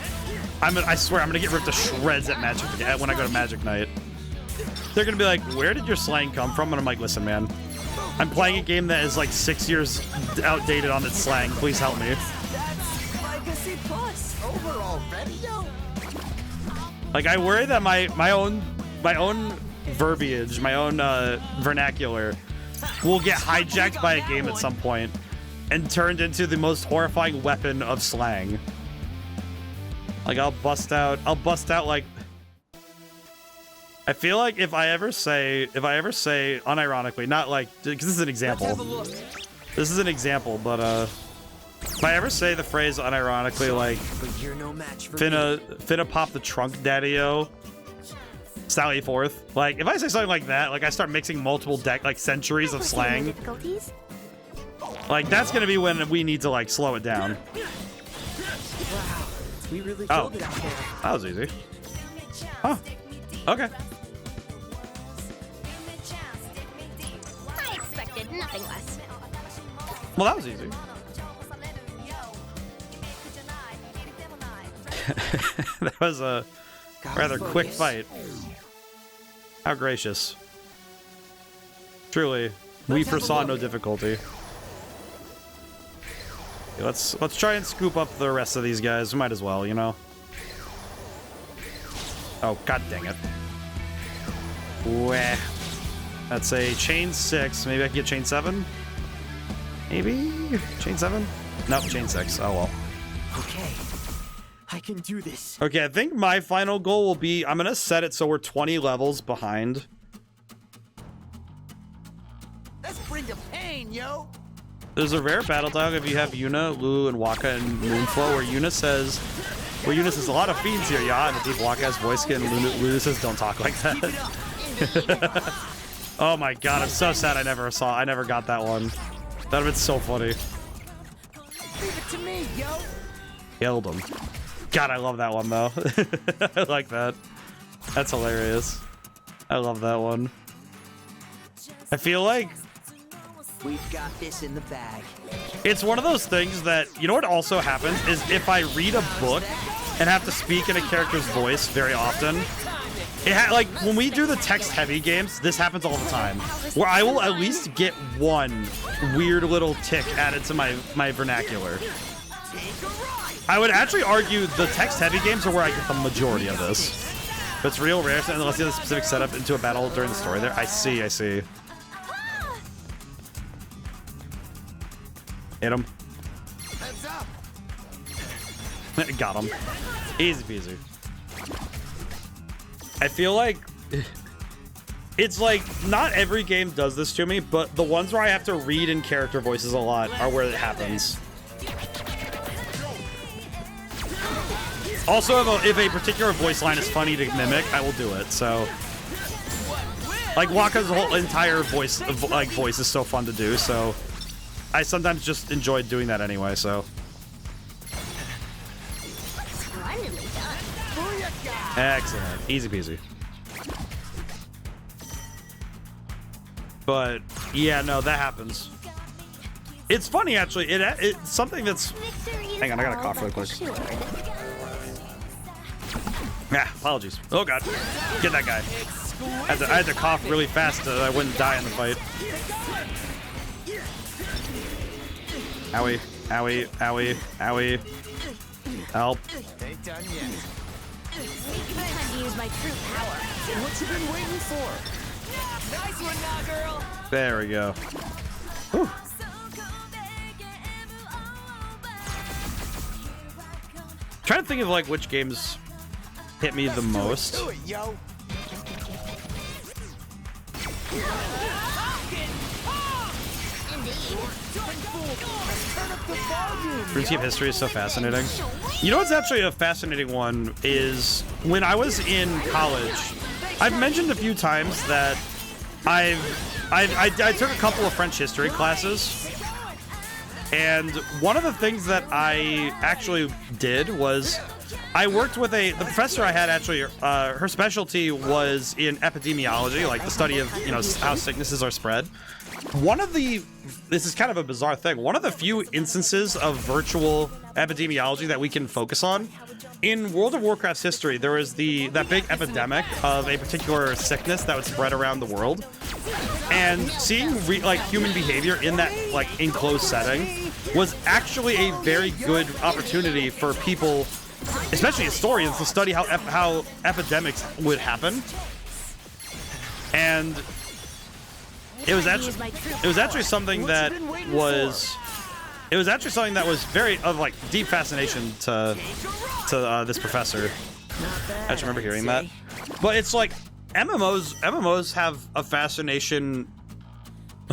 I swear I'm gonna get ripped to shreds at when I go to Magic Night. They're gonna be like, where did your slang come from? And I'm like, listen, man, I'm playing a game that is like 6 years outdated on its slang. Please help me. That's like a C+ overall. Ready, yo? Like I worry that my own verbiage, my own vernacular, will get hijacked by a game at some point and turned into the most horrifying weapon of slang. Like I'll bust out like, I feel like if I ever say unironically, not like, because this is an example. Let's have a look. This is an example, but if I ever say the phrase unironically, like But you're no match for finna pop the trunk, daddy-o, Sally forth. Like if I say something like that, like I start mixing multiple centuries of slang. Difficulties? Like that's gonna be when we need to like slow it down. Wow, we really Oh. killed it out there. That was easy. Huh. Okay. I expected nothing less. Well, that was easy. That was a rather quick fight. How gracious. Truly, we foresaw no difficulty. Okay, let's try and scoop up the rest of these guys. We might as well, you know. Oh, god dang it. Wah. That's a chain 6. Maybe I can get chain 7? Maybe? Chain 7? Nope, chain 6. Oh well. Okay, I can do this. Okay, I think my final goal will be, I'm gonna set it so we're 20 levels behind. Let's bring the pain, yo. There's a rare battle dialogue if you have Yuna, Lulu, and Waka and Moonflow where Yuna says a lot of fiends here, yeah, and the deep Waka has voice skin, and Lulu says don't talk like that. Oh my god, I'm so sad I never got that one. That'd have been so funny. Leave it to me, yo. Killed him. God, I love that one though. I like that. That's hilarious. I love that one. I feel like We've got this in the bag. it's one of those things that, you know what also happens is if I read a book and have to speak in a character's voice very often, like when we do the text-heavy games, this happens all the time, where I will at least get one weird little tick added to my vernacular. I would actually argue the text-heavy games are where I get the majority of this. But it's real rare unless you have a specific setup into a battle during the story there. I see. Hit him. Heads up. Got him. Easy peasy. I feel like it's like not every game does this to me, but the ones where I have to read in character voices a lot are where it happens. Also, if a particular voice line is funny to mimic, I will do it. So, like Wakka's whole entire voice is so fun to do. So, I sometimes just enjoy doing that anyway. So, Splendidly done. excellent, easy peasy. But yeah, no, that happens. It's funny actually. It's something that's. Hang on, I gotta cough really quick. Yeah, apologies. Oh god, get that guy. I had to cough really fast so I wouldn't die in the fight. Owie, owie, owie, owie. Help. Ain't done yet. Time to use my true power. What you been waiting for? Nice one now, girl. There we go. Whew. Trying to think of like which games hit me the most. Do it, yo. Turn up the volume. RuneScape history is so fascinating. You know what's actually a fascinating one is when I was in college, I've mentioned a few times that I took a couple of French history classes, and one of the things that I actually did was I worked with the professor I had actually, her specialty was in epidemiology, like the study of, how sicknesses are spread. This is kind of a bizarre thing, one of the few instances of virtual epidemiology that we can focus on, in World of Warcraft's history, there was that big epidemic of a particular sickness that would spread around the world. And seeing human behavior in that enclosed setting was actually a very good opportunity for people, especially historians, to study how epidemics would happen. And it was actually something that was very of deep fascination to this professor. I just remember hearing that. But it's like MMOs have a fascination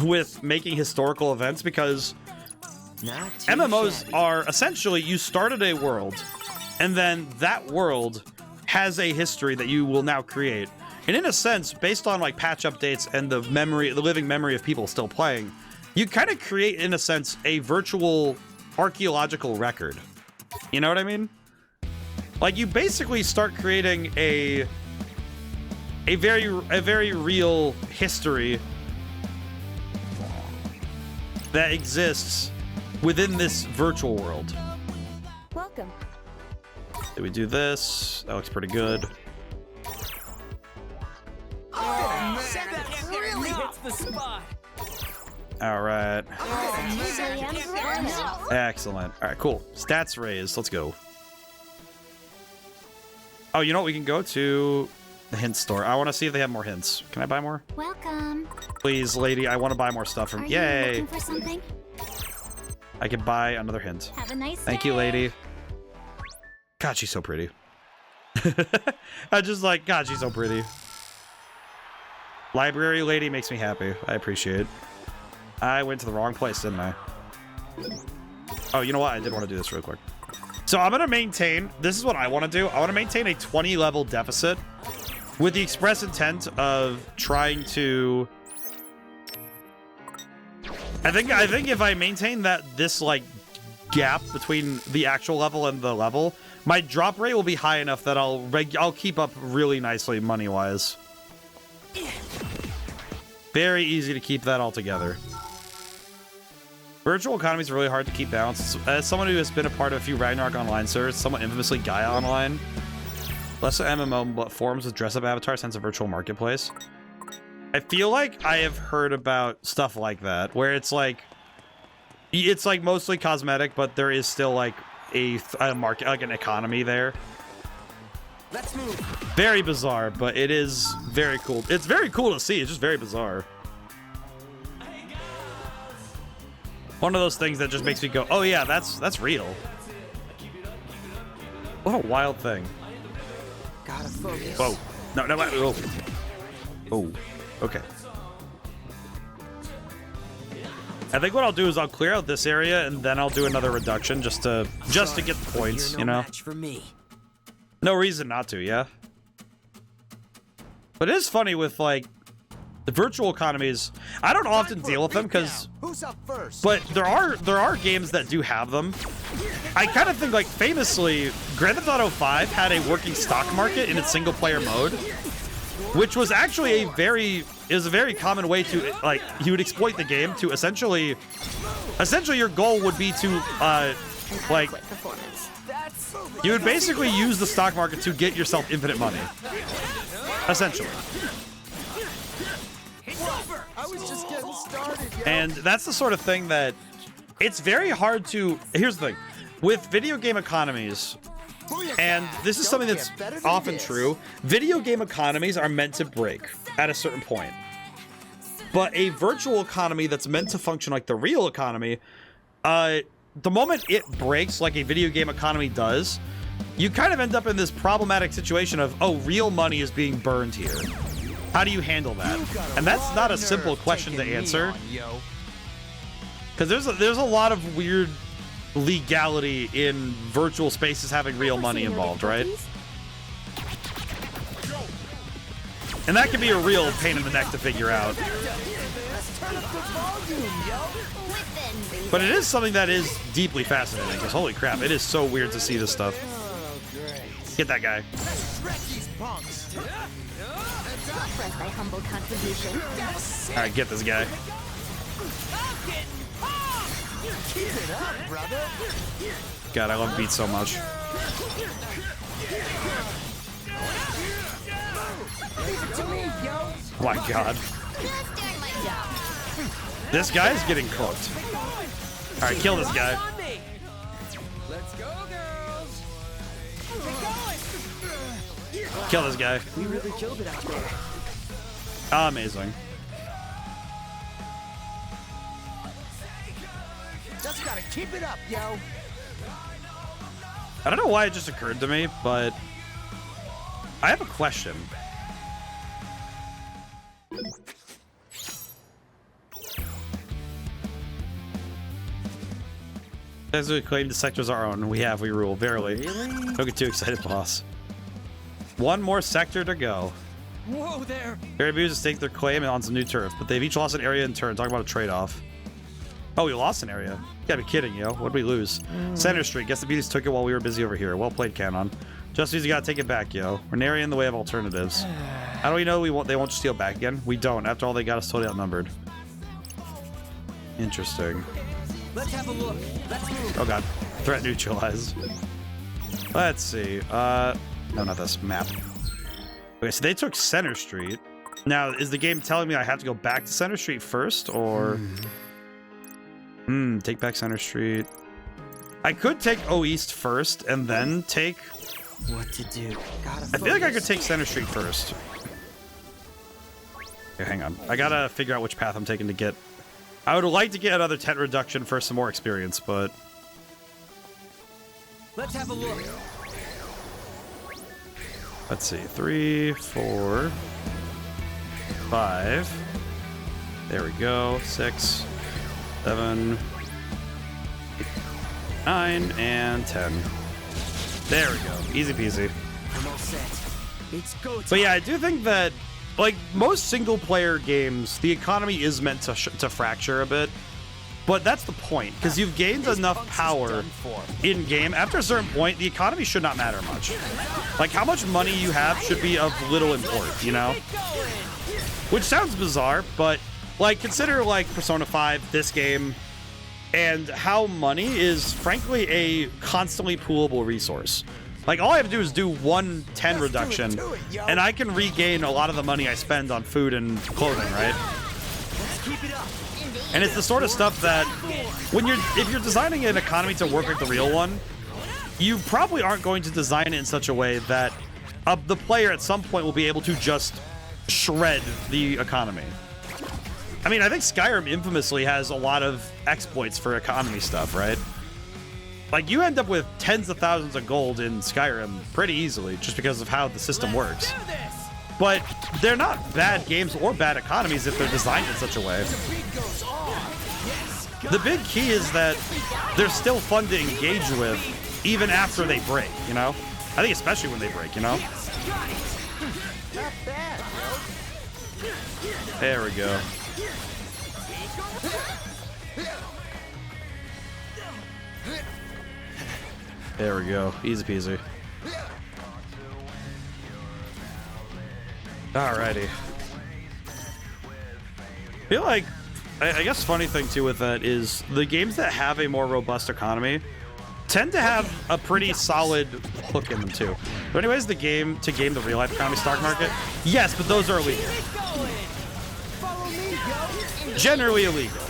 with making historical events because MMOs are essentially, you started a world and then that world has a history that you will now create. And in a sense, based on patch updates and the living memory of people still playing, you kind of create, in a sense, a virtual archaeological record. You know what I mean? You basically start creating a very real history that exists within this virtual world. Welcome. Did we do this? That looks pretty good. Said that really hits the spot. All right. Oh, Excellent. All right, cool. Stats raised. Let's go. Oh, you know what? We can go to the hint store. I want to see if they have more hints. Can I buy more? welcome. Please, lady. I want to buy more stuff from. Are Yay! you looking for something? I can buy another hint. Have a nice Thank day. you, lady. God, she's so pretty. I just God, she's so pretty. Library lady makes me happy. I appreciate it. I went to the wrong place, didn't I? Oh, you know what? I did want to do this real quick. So I'm going to maintain, this is what I want to do. I want to maintain a 20 level deficit with the express intent of trying to... I think if I maintain this gap between the actual level and the level, my drop rate will be high enough that I'll keep up really nicely money-wise. Very easy to keep that all together. Virtual economies are really hard to keep balanced. As someone who has been a part of a few Ragnarok Online servers, somewhat infamously Gaia Online, less an MMO, but forums with dress-up avatars, hence a virtual marketplace. I feel like I have heard about stuff like that, where it's mostly cosmetic, but there is still a market, an economy there. Let's move. Very bizarre, but it is very cool. It's very cool to see. It's just very bizarre. One of those things that just makes me go, oh yeah, that's real. What a wild thing. Gotta focus. Whoa. No, no, oh. Oh, okay. I think what I'll do is I'll clear out this area and then I'll do another reduction just to get the points, you know? Match for me. No reason not to, yeah. But it is funny with like the virtual economies. I don't often deal with them because Who's up first? but there are games that do have them. I kind of think like famously Grand Theft Auto 5 had a working stock market in its single player mode, which was actually a very common way to like you would exploit the game to essentially your goal would be to like Performance. you would basically use the stock market to get yourself infinite money. Essentially. I was just getting started, yo. And that's the sort of thing that it's very hard to. Here's the thing with video game economies, and this is something that's often true. Video game economies are meant to break at a certain point. But a virtual economy that's meant to function like the real economy, the moment it breaks like a video game economy does, you kind of end up in this problematic situation of, oh, real money is being burned here. How do you handle that? And that's not a simple question to answer. Because there's a lot of weird legality in virtual spaces having real money involved, right? And that can be a real pain in the neck to figure out. But it is something that is deeply fascinating, because holy crap, it is so weird to see this stuff. Get that guy. Press thy humble contribution. Alright, get this guy. Keep it up, brother. God, I love beats so much. Leave it to me, yo. Oh my god. Just doing my job. This guy's getting cooked. Alright, kill this guy. On me. Let's go, girls. Kill this guy. We really killed it out there. Amazing. Just gotta keep it up, yo. I don't know why it just occurred to me, but I have a question. As we claim the sectors are our own, we rule. Verily. Really? Don't get too excited, boss. One more sector to go. Whoa there. Caribous has taken their claim on some new turf, but they've each lost an area in turn. Talk about a trade-off. Oh, we lost an area. You gotta be kidding, yo. What'd we lose? Center Street. Guess the beauties took it while we were busy over here. Well played, Canon. Just means you gotta take it back, yo. We're nary in the way of alternatives. How do we know they won't steal back again? We don't. After all, they got us totally outnumbered. Interesting. Let's have a look. Let's move. Oh god. Threat neutralized. Let's see. No, not this. Map. Okay, so they took Center Street. Now, is the game telling me I have to go back to Center Street first, or... take back Center Street. I could take O East first, and then take... What to do? I feel like I could take Center Street first. Okay, hang on. I gotta figure out which path I'm taking to get... I would like to get another tent reduction for some more experience, but... Let's have a look. Let's see. 3, 4, 5. There we go. 6, 7, 9, and 10. There we go. Easy peasy. I'm all set. It's go time. But yeah, I do think that, like, most single-player games, the economy is meant to fracture a bit. But that's the point, because you've gained enough power in-game. After a certain point, the economy should not matter much. Like, how much money you have should be of little import, you know? Which sounds bizarre, but, like, consider, like, Persona 5, this game, and how money is, frankly, a constantly poolable resource. Like, all I have to do is do 110 reduction, and I can regain a lot of the money I spend on food and clothing, right? Let's keep it up. And it's the sort of stuff that, if you're designing an economy to work like the real one, you probably aren't going to design it in such a way that the player at some point will be able to just shred the economy. I mean, I think Skyrim infamously has a lot of exploits for economy stuff, right? Like, you end up with tens of thousands of gold in Skyrim pretty easily just because of how the system works. But they're not bad games or bad economies if they're designed in such a way. The big key is that they're still fun to engage with even after they break, you know? I think especially when they break, you know? Not bad, bro. There we go. There we go. Easy peasy. Alrighty. I feel like, I guess funny thing too with that is the games that have a more robust economy tend to have a pretty solid hook in them too. But anyways, the game to game the real life economy stock market, yes, but those are illegal. Generally illegal.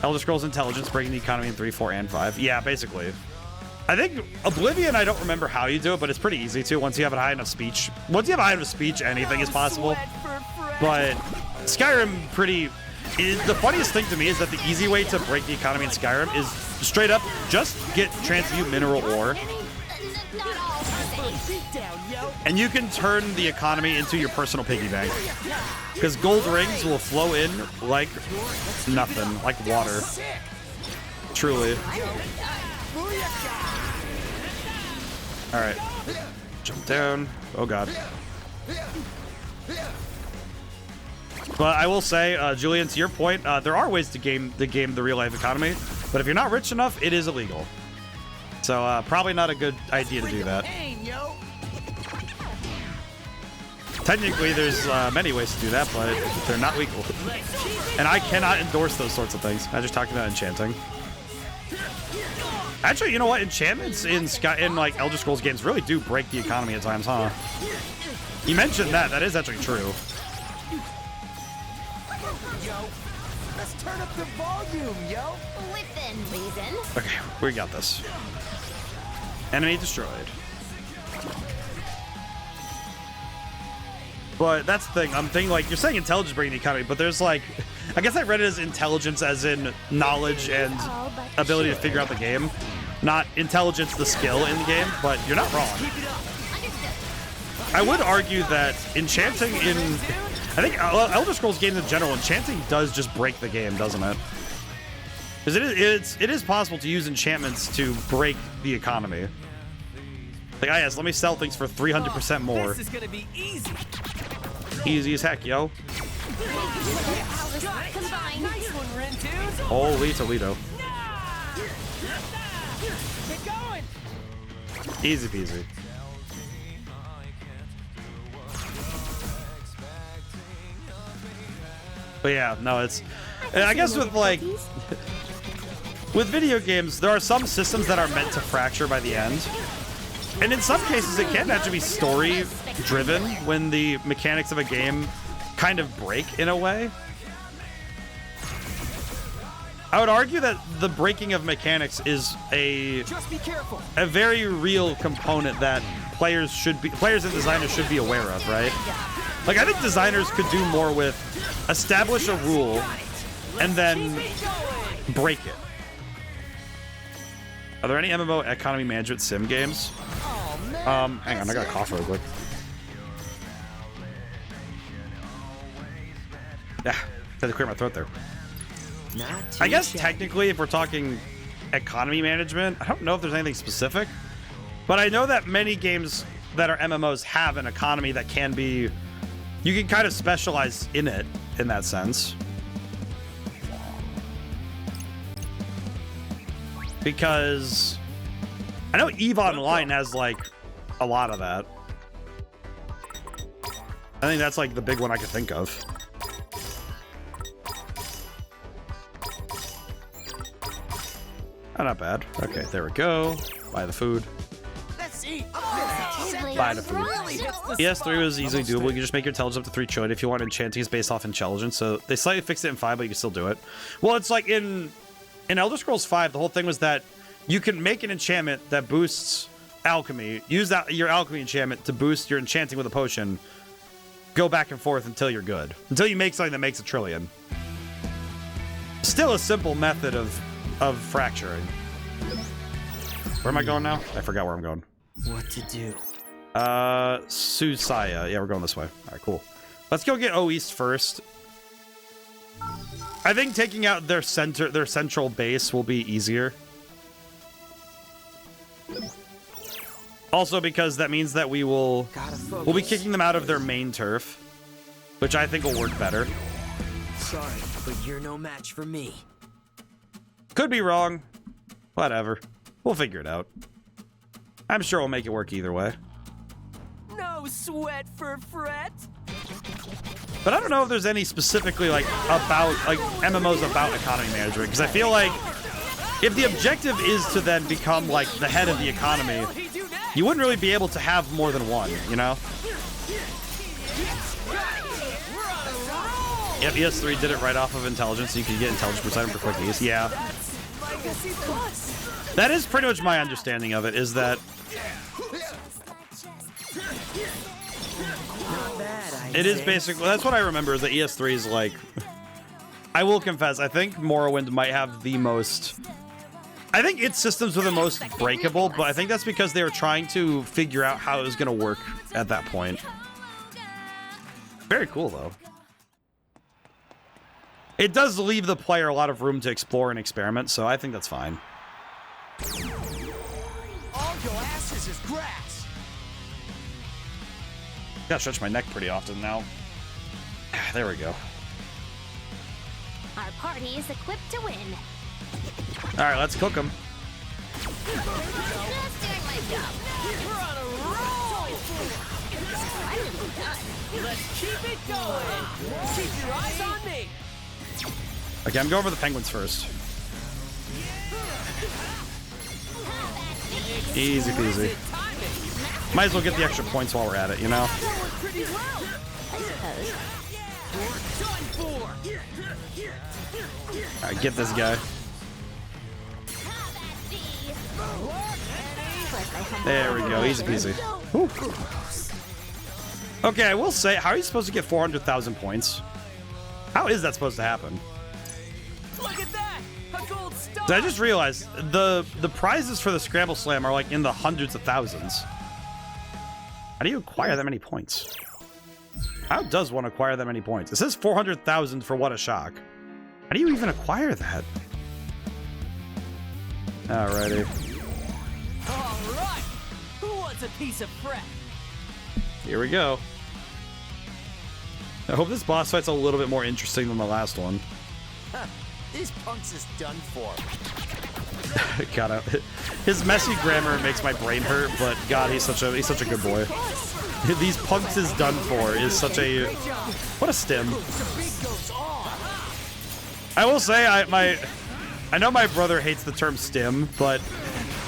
Elder Scrolls Intelligence breaking the economy in 3, 4, and 5. Yeah, basically. I think Oblivion, I don't remember how you do it, but it's pretty easy to once you have a high enough speech. Once you have a high enough speech, anything is possible. But Skyrim the funniest thing to me is that the easy way to break the economy in Skyrim is straight up just get transmute mineral ore. And you can turn the economy into your personal piggy bank. Because gold rings will flow in like nothing, like water. Truly. Alright. Jump down. Oh god. But I will say, Julian, to your point, there are ways to game the real life economy, but if you're not rich enough, it is illegal. So probably not a good idea to do that. Technically, there's many ways to do that, but they're not legal. And I cannot endorse those sorts of things. I just talked about enchanting. Actually, you know what? Enchantments in like Elder Scrolls games really do break the economy at times, huh? You mentioned that. That is actually true. Let's turn up the volume, yo. Within reason. Okay, we got this. Enemy destroyed. But that's the thing. I'm thinking, like, you're saying intelligence breaking the economy, but there's, like, I guess I read it as intelligence as in knowledge and ability to figure out the game. Not intelligence, the skill in the game, but you're not wrong. I would argue that enchanting in... I think Elder Scrolls games in general, enchanting does just break the game, doesn't it? Because it is possible to use enchantments to break the economy. Like, ah, yes, let me sell things for 300% more. This is gonna be easy. Easy as heck, yo. Nice one, Ren dude. Holy Toledo. Keep going. Easy peasy. But yeah, no, it's... And I guess with, like... With video games, there are some systems that are meant to fracture by the end. And in some cases, it can actually be story-driven when the mechanics of a game kind of break in a way. I would argue that the breaking of mechanics is a very real component that players and designers should be aware of, right? Like, I think designers could do more with establish a rule and then break it. Are there any MMO economy management sim games? Hang on, I got a cough real quick. Yeah, had to clear my throat there. I guess technically, if we're talking economy management, I don't know if there's anything specific, but I know that many games that are MMOs have an economy that can be, you can kind of specialize in it in that sense. Because I know EVE Online has like a lot of that. I think that's like the big one I could think of. Oh, not bad. Okay, there we go. Buy the food. Let's eat. Buy the food. ES3 was easily doable. You can just make your intelligence up to 3 trillion. If you want enchanting, it's based off intelligence. So they slightly fixed it in 5, but you can still do it. Well, it's like in Elder Scrolls 5, the whole thing was that you can make an enchantment that boosts alchemy. Use your alchemy enchantment to boost your enchanting with a potion. Go back and forth until you're good. Until you make something that makes 1 trillion. still a simple method of fracturing. Where am I going now? I forgot where I'm going. What to do? Susaya. Yeah, we're going this way. All right, cool. Let's go get O East first. I think taking out their central base will be easier. Also, because that means that we'll be kicking them out of their main turf, which I think will work better. Sorry, but you're no match for me. Could be wrong. Whatever. We'll figure it out. I'm sure we'll make it work either way. No sweat for fret. But I don't know if there's any specifically like MMOs about economy management, because I feel like if the objective is to then become like the head of the economy, you wouldn't really be able to have more than one, you know? Yep, ES3 did it right off of intelligence, so you can get intelligence percent for quick ease. Yeah. That is pretty much my understanding of it, is that it is basically, that's what I remember, is that ES3 is like, I will confess, I think Morrowind might have the most, I think its systems were the most breakable, but I think that's because they were trying to figure out how it was going to work at that point. Very cool, though. It does leave the player a lot of room to explore and experiment, so I think that's fine. All your asses is grass. Gotta stretch my neck pretty often now. There we go. Our party is equipped to win. Alright, let's cook them. Just doing my job. We're on a roll. Finally done. Let's keep it going. Keep your eyes on me. Okay, I'm going for the penguins first. Easy peasy. Might as well get the extra points while we're at it, you know? Pretty well. I suppose. Done for. Alright, get this guy. There we go, easy peasy. Whew. Okay, I will say, how are you supposed to get 400,000 points? How is that supposed to happen? Look at that. A gold star. I just realized the prizes for the Scramble Slam are like in the hundreds of thousands. How do you acquire that many points? How does one acquire that many points? It says 400,000 for What a Shock. How do you even acquire that? Alrighty. All right. Who wants a piece of fret? Here we go. I hope this boss fight's a little bit more interesting than the last one. These punks is done for. God, his messy grammar makes my brain hurt, but God, he's such a good boy. These punks is done for is such a, what a stim. I will say I know my brother hates the term stim, but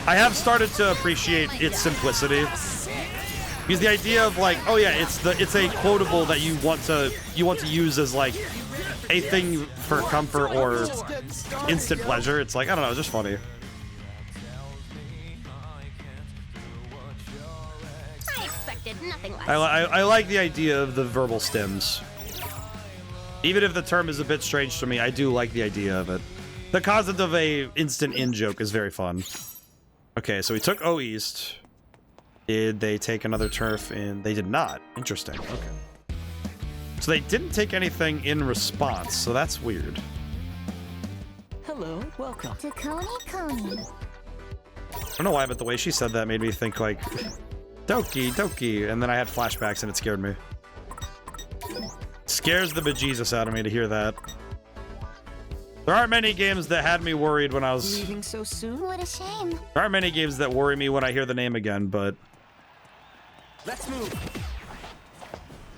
I have started to appreciate its simplicity. Because the idea of like, oh yeah, it's a quotable that you want to use as like a thing for comfort or instant pleasure. It's like, I don't know, it's just funny. I expected nothing less. I like the idea of the verbal stims. Even if the term is a bit strange to me, I do like the idea of it. The concept of a instant in joke is very fun. Okay, so we took O East. Did they take another turf? And they did not. Interesting. Okay. So they didn't take anything in response, so that's weird. Hello, welcome. To Coney. I don't know why, but the way she said that made me think like Doki, Doki, and then I had flashbacks and it scared me. Scares the bejesus out of me to hear that. There aren't many games that had me worried when I was... Leaving so soon? What a shame. There aren't many games that worry me when I hear the name again, but... Let's move.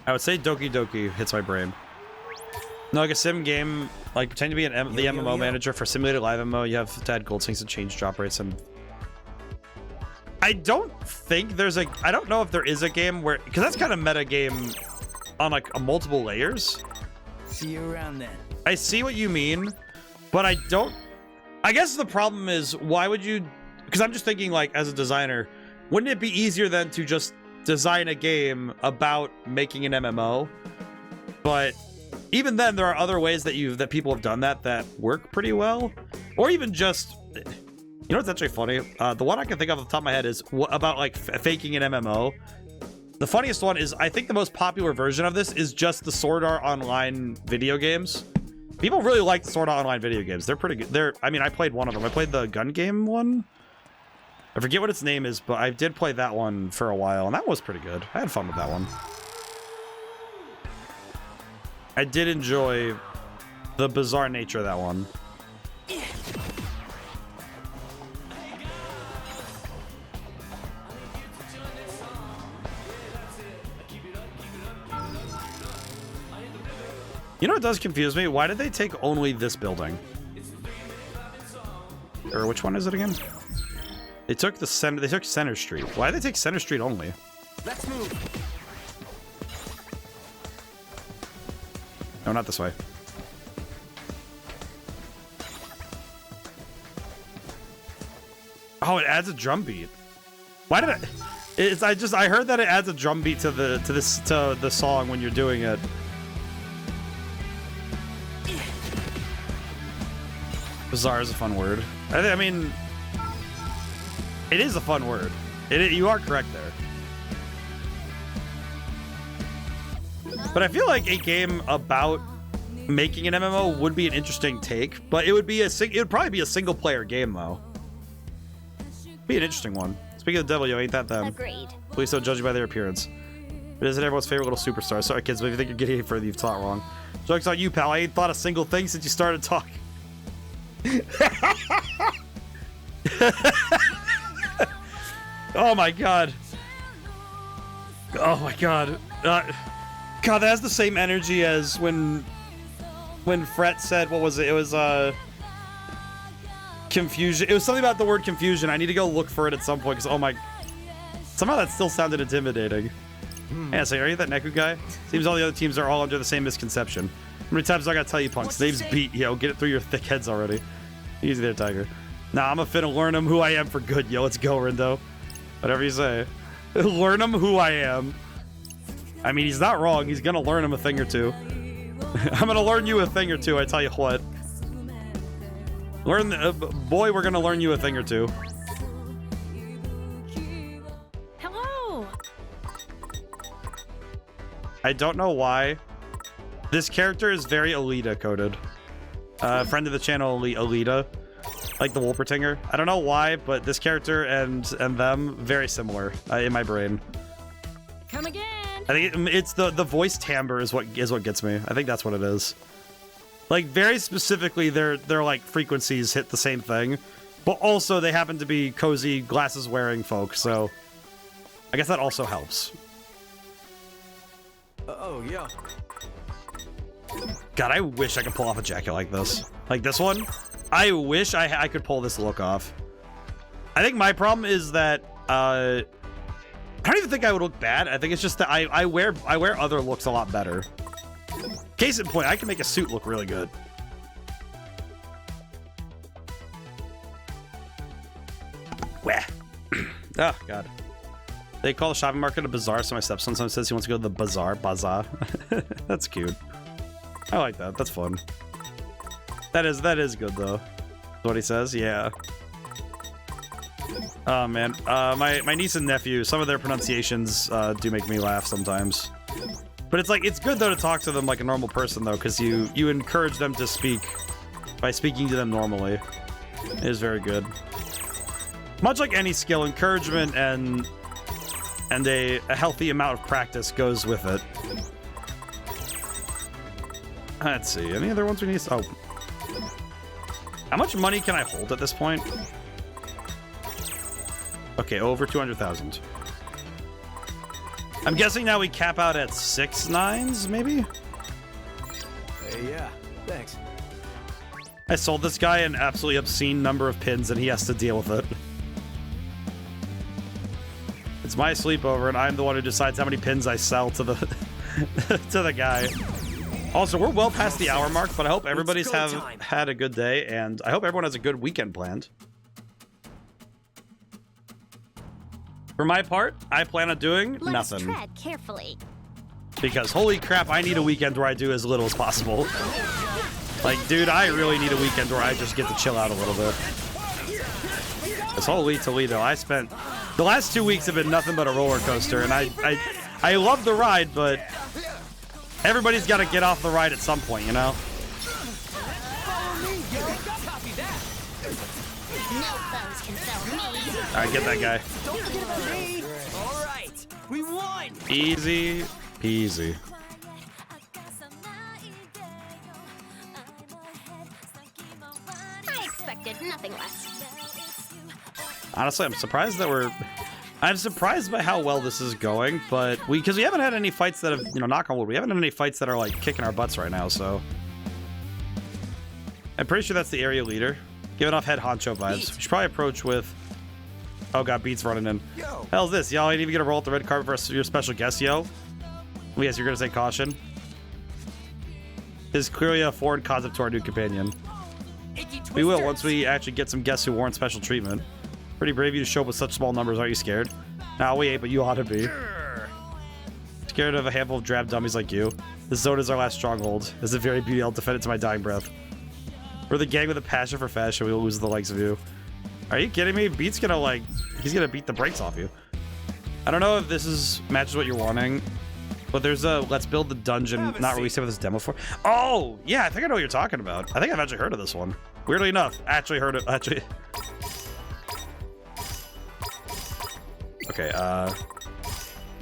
I would say Doki Doki hits my brain. No, like a sim game, like pretend to be the MMO manager for simulated live MMO, you have to add gold sinks to change drop rates and... I don't think there's a... I don't know if there is a game where... Because that's kind of meta game on like a multiple layers. See you around then. I see what you mean, but I don't... I guess the problem is, why would you... Because I'm just thinking, like, as a designer, wouldn't it be easier then to just design a game about making an MMO? But even then, there are other ways that people have done that work pretty well, or even just, you know what's actually funny? The one I can think of off the top of my head is about like faking an MMO. The funniest one is, I think the most popular version of this is just the Sword Art Online video games. People really like the Sword Art Online video games. They're pretty good. I mean, I played one of them. I played the gun game one. I forget what its name is, but I did play that one for a while, and that was pretty good. I had fun with that one. I did enjoy the bizarre nature of that one. You know what does confuse me? Why did they take only this building? Or which one is it again? They took the center. They took Center Street. Why did they take Center Street only? Let's move. No, not this way. Oh, it adds a drum beat. Why did it? I heard that it adds a drum beat to the song when you're doing it. Bizarre is a fun word. I mean, it is a fun word. You are correct there. But I feel like a game about making an MMO would be an interesting take, but it would probably be a single player game though. Be an interesting one. Speaking of the devil, yo, ain't that them? Agreed. Please don't judge you by their appearance. It isn't everyone's favorite little superstar. Sorry, kids, but if you think you're getting it further, you've thought wrong. Joke's on you, pal. I ain't thought a single thing since you started talking. Oh my god. Oh my god. God, that has the same energy as when Fret said, what was it? It was confusion. It was something about the word confusion. I need to go look for it at some point because, oh my, somehow that still sounded intimidating. Yeah, so are you that Neku guy? Seems all the other teams are all under the same misconception. How many times do I gotta tell you, punks? Name's beat, yo. Get it through your thick heads already. Easy there, Tiger. Nah, I'm finna learn him who I am for good, yo. Let's go, Rindo. Whatever you say. Learn him who I am. I mean, he's not wrong. He's gonna learn him a thing or two. I'm gonna learn you a thing or two, I tell you what. Boy, we're gonna learn you a thing or two. Hello. I don't know why. This character is very Alita coded. Friend of the channel, Alita. Like the Wolpertinger. I don't know why, but this character and them, very similar in my brain. Come again. I think it's the voice timbre is what gets me. I think that's what it is. Like very specifically, their like frequencies hit the same thing, but also they happen to be cozy glasses wearing folk. So I guess that also helps. Oh yeah. God, I wish I could pull off a jacket like this. Like this one. I wish I could pull this look off. I think my problem is that I don't even think I would look bad. I think it's just that I wear other looks a lot better. Case in point, I can make a suit look really good. Wah. Oh god. They call the shopping market a bazaar, so my stepson sometimes says he wants to go to the bazaar. That's cute. I like that. That's fun. That is good though. That's what he says. Yeah. Oh man, my niece and nephew, some of their pronunciations do make me laugh sometimes. But it's like, it's good though to talk to them like a normal person though, because you encourage them to speak by speaking to them normally. It is very good. Much like any skill, encouragement and a healthy amount of practice goes with it. Let's see, any other ones we need? Oh. How much money can I hold at this point? Okay, over 200,000. I'm guessing now we cap out at 6 9s, maybe? Yeah, thanks. I sold this guy an absolutely obscene number of pins and he has to deal with it. It's my sleepover and I'm the one who decides how many pins I sell to the to the guy. Also, we're well past the hour mark, but I hope everybody's had a good day and I hope everyone has a good weekend planned. For my part, I plan on doing nothing. Let us tread carefully. because holy crap, I need a weekend where I do as little as possible. Like, dude, I really need a weekend where I just get to chill out a little bit. This holy Toledo, I spent the last 2 weeks have been nothing but a roller coaster, and I love the ride, but everybody's got to get off the ride at some point, you know? Alright, get that guy. Don't forget about me. All right, we won. Easy peasy. I expected nothing less. Honestly, I'm surprised by how well this is going, but because we haven't had any fights that have, you know, knock on wood, we haven't had any fights that are like kicking our butts right now, so I'm pretty sure that's the area leader. Giving off head honcho vibes. We should probably approach with, oh god, Beat's running in. Hell's this? Y'all ain't even gonna roll up the red carpet for your special guest, yo? Well, yes, you're gonna say caution. This is clearly a foreign concept to our new companion. We will once we actually get some guests who warrant special treatment. Pretty brave of you to show up with such small numbers. Aren't you scared? Nah, we ain't, but you ought to be. Scared of a handful of drab dummies like you. This zone is our last stronghold. As a very beauty, I'll defend it to my dying breath. We're the gang with a passion for fashion. We will lose the likes of you. Are you kidding me? Beat's gonna, like, he's gonna beat the brakes off you. I don't know if this matches what you're wanting, but there's a let's build the dungeon not released with this demo for. Oh, yeah, I think I know what you're talking about. I think I've actually heard of this one. Weirdly enough, actually heard it. Actually. Okay,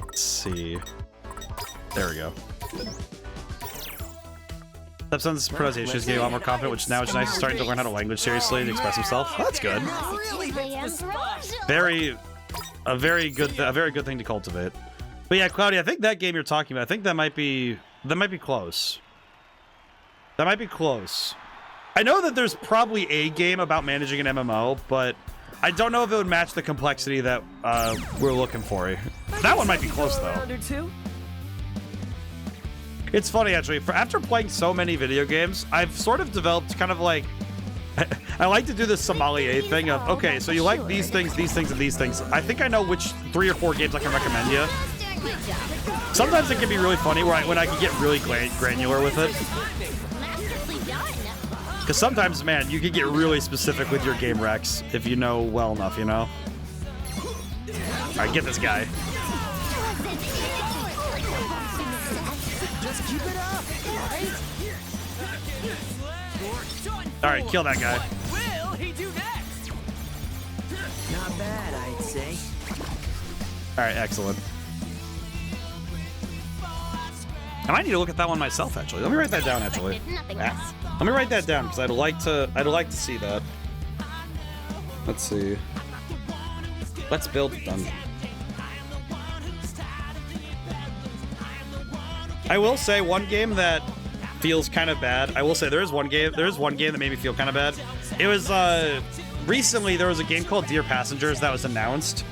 let's see. There we go. Stepson's pronunciation is getting a lot more confident, which now it's nice. He's starting to learn how to language seriously and express himself. Oh, that's good. A very good thing to cultivate. But yeah, Cloudy, I think that game you're talking about, I think that might be close. That might be close. I know that there's probably a game about managing an MMO, but I don't know if it would match the complexity that we're looking for. That one might be close though. It's funny, actually. After playing so many video games, I've sort of developed kind of like... I like to do this sommelier thing of, okay, so you like these things, and these things. I think I know which 3 or 4 games I can recommend you. Sometimes it can be really funny when I can get really granular with it. Because sometimes, man, you can get really specific with your game recs if you know well enough, you know? Alright, get this guy. Just keep it up. Alright, kill that guy. What will he do next? Not bad, I'd say. Alright, excellent. I might need to look at that one myself, actually. Let me write that down, actually. Let me write that down, because I'd like to see that. Let's see. Let's build the dungeon. I will say one game that feels kind of bad. I will say there is one game that made me feel kind of bad. It was recently there was a game called Dear Passengers that was announced,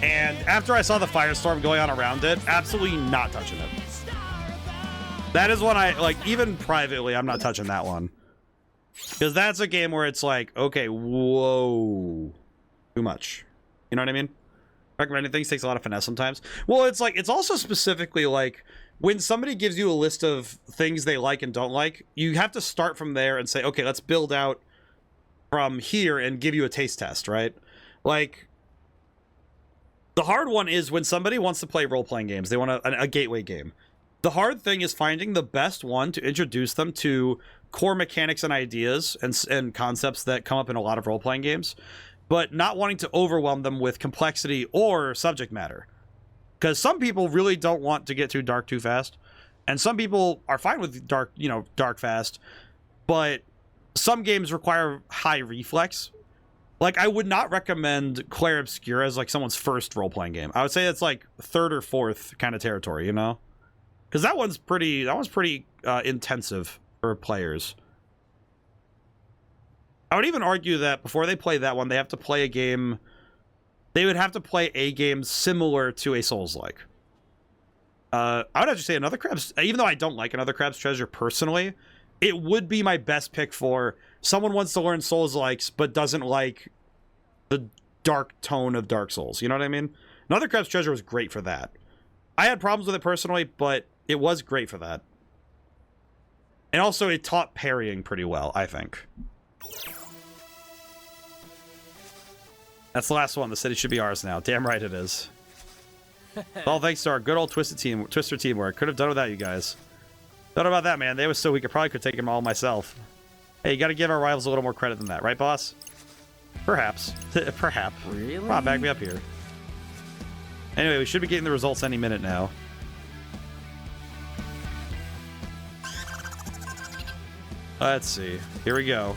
and after I saw the firestorm going on around it, absolutely not touching it. That is one I like. Even privately, I'm not touching that one, because that's a game where it's like, okay, whoa, too much. You know what I mean? Recommending things takes a lot of finesse sometimes. Well, it's like, it's also specifically like, when somebody gives you a list of things they like and don't like, you have to start from there and say, okay, let's build out from here and give you a taste test, right? Like, the hard one is when somebody wants to play role-playing games, they want a gateway game. The hard thing is finding the best one to introduce them to core mechanics and ideas and concepts that come up in a lot of role-playing games, but not wanting to overwhelm them with complexity or subject matter. Because some people really don't want to get too dark too fast, and some people are fine with dark, you know, dark fast, but some games require high reflex. Like, I would not recommend Clair Obscura as like someone's first role-playing game. I would say it's like 3rd or 4th kind of territory, you know, because that one's pretty intensive for players. I would even argue that before they play that one, they have to play a game. They would have to play a game similar to a Souls-like. I would actually say Another Crab's, even though I don't like Another Crab's Treasure personally, it would be my best pick for someone wants to learn Souls-likes but doesn't like the dark tone of Dark Souls. You know what I mean? Another Crab's Treasure was great for that. I had problems with it personally, but It was great for that. And also, it taught parrying pretty well, I think. That's the last one. The city should be ours now. Damn right it is. All thanks to our good old Twister teamwork. Could have done without you guys. Thought about that, man. They was so weak. I probably could take them all myself. Hey, you got to give our rivals a little more credit than that, right, boss? Perhaps. Perhaps. Really? Come on, back me up here. Anyway, we should be getting the results any minute now. Let's see. Here we go.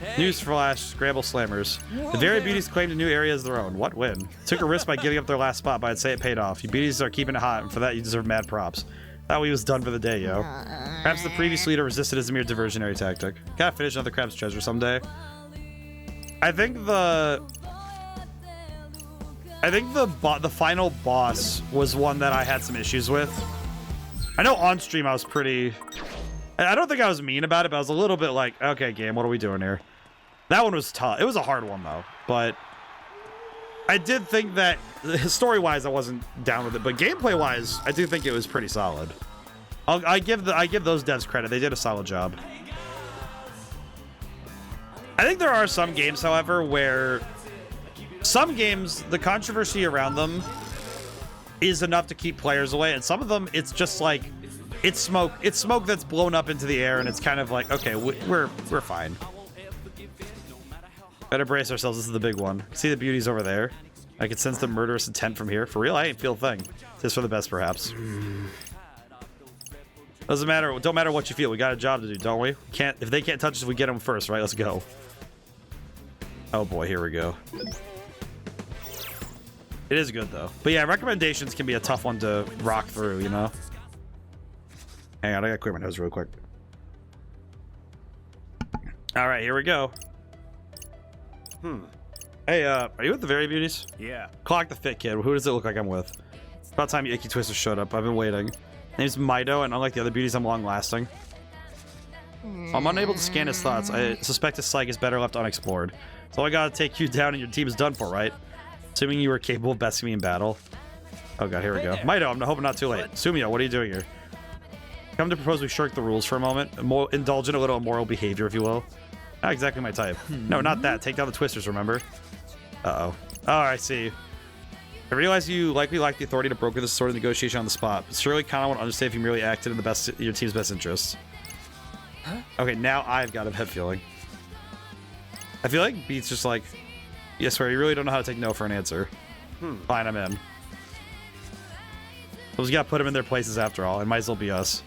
Hey. News flash, Scramble Slammers. The Very Beauties claimed a new area as their own. What win? Took a risk by giving up their last spot, but I'd say it paid off. You beauties are keeping it hot, and for that you deserve mad props. That way he was done for the day, yo. Perhaps the previous leader resisted as a mere diversionary tactic. Gotta finish another Crab's Treasure someday. I think the final boss was one that I had some issues with. I know on stream I was pretty... I don't think I was mean about it, but I was a little bit like, okay, game, what are we doing here? That one was tough. It was a hard one, though. But I did think that, story-wise, I wasn't down with it. But gameplay-wise, I do think it was pretty solid. I give those devs credit. They did a solid job. I think there are some games, however, where some games, the controversy around them is enough to keep players away. And some of them, it's just like... It's smoke that's blown up into the air, and it's kind of like, okay, we're fine. Better brace ourselves. This is the big one. See the beauties over there? I can sense the murderous intent from here. For real, I ain't feel a thing. Just for the best, perhaps. Doesn't matter. Don't matter what you feel. We got a job to do, don't we? Can't. If they can't touch us, we get them first, right? Let's go. Oh boy, here we go. It is good though. But yeah, recommendations can be a tough one to rock through, you know. Hang on, I gotta clear my nose real quick. All right, here we go. Hey, are you with the Very Beauties? Yeah. Clock the fit kid. Who does it look like I'm with? It's about time Icky Twister showed up. I've been waiting. Name's Mido, and unlike the other beauties, I'm long-lasting. I'm unable to scan his thoughts. I suspect his psyche is better left unexplored. So I gotta take you down, and your team is done for, right? Assuming you were capable of besting me in battle. Oh god, here we go. Mido, I'm hoping not too late. Sumio, what are you doing here? Come to propose we shirk the rules for a moment. Indulge in a little immoral behavior, if you will. Not exactly my type. No, not that. Take down the twisters, remember? Uh-oh. Oh, I see. I realize you likely lack the authority to broker this sort of negotiation on the spot, but surely kind of want to understand if you merely acted in your team's best interests. Huh? Okay, now I've got a bad feeling. I feel like Beat's just like, yeah, swear, you really don't know how to take no for an answer. Fine, I'm in. We gotta put them in their places after all. It might as well be us.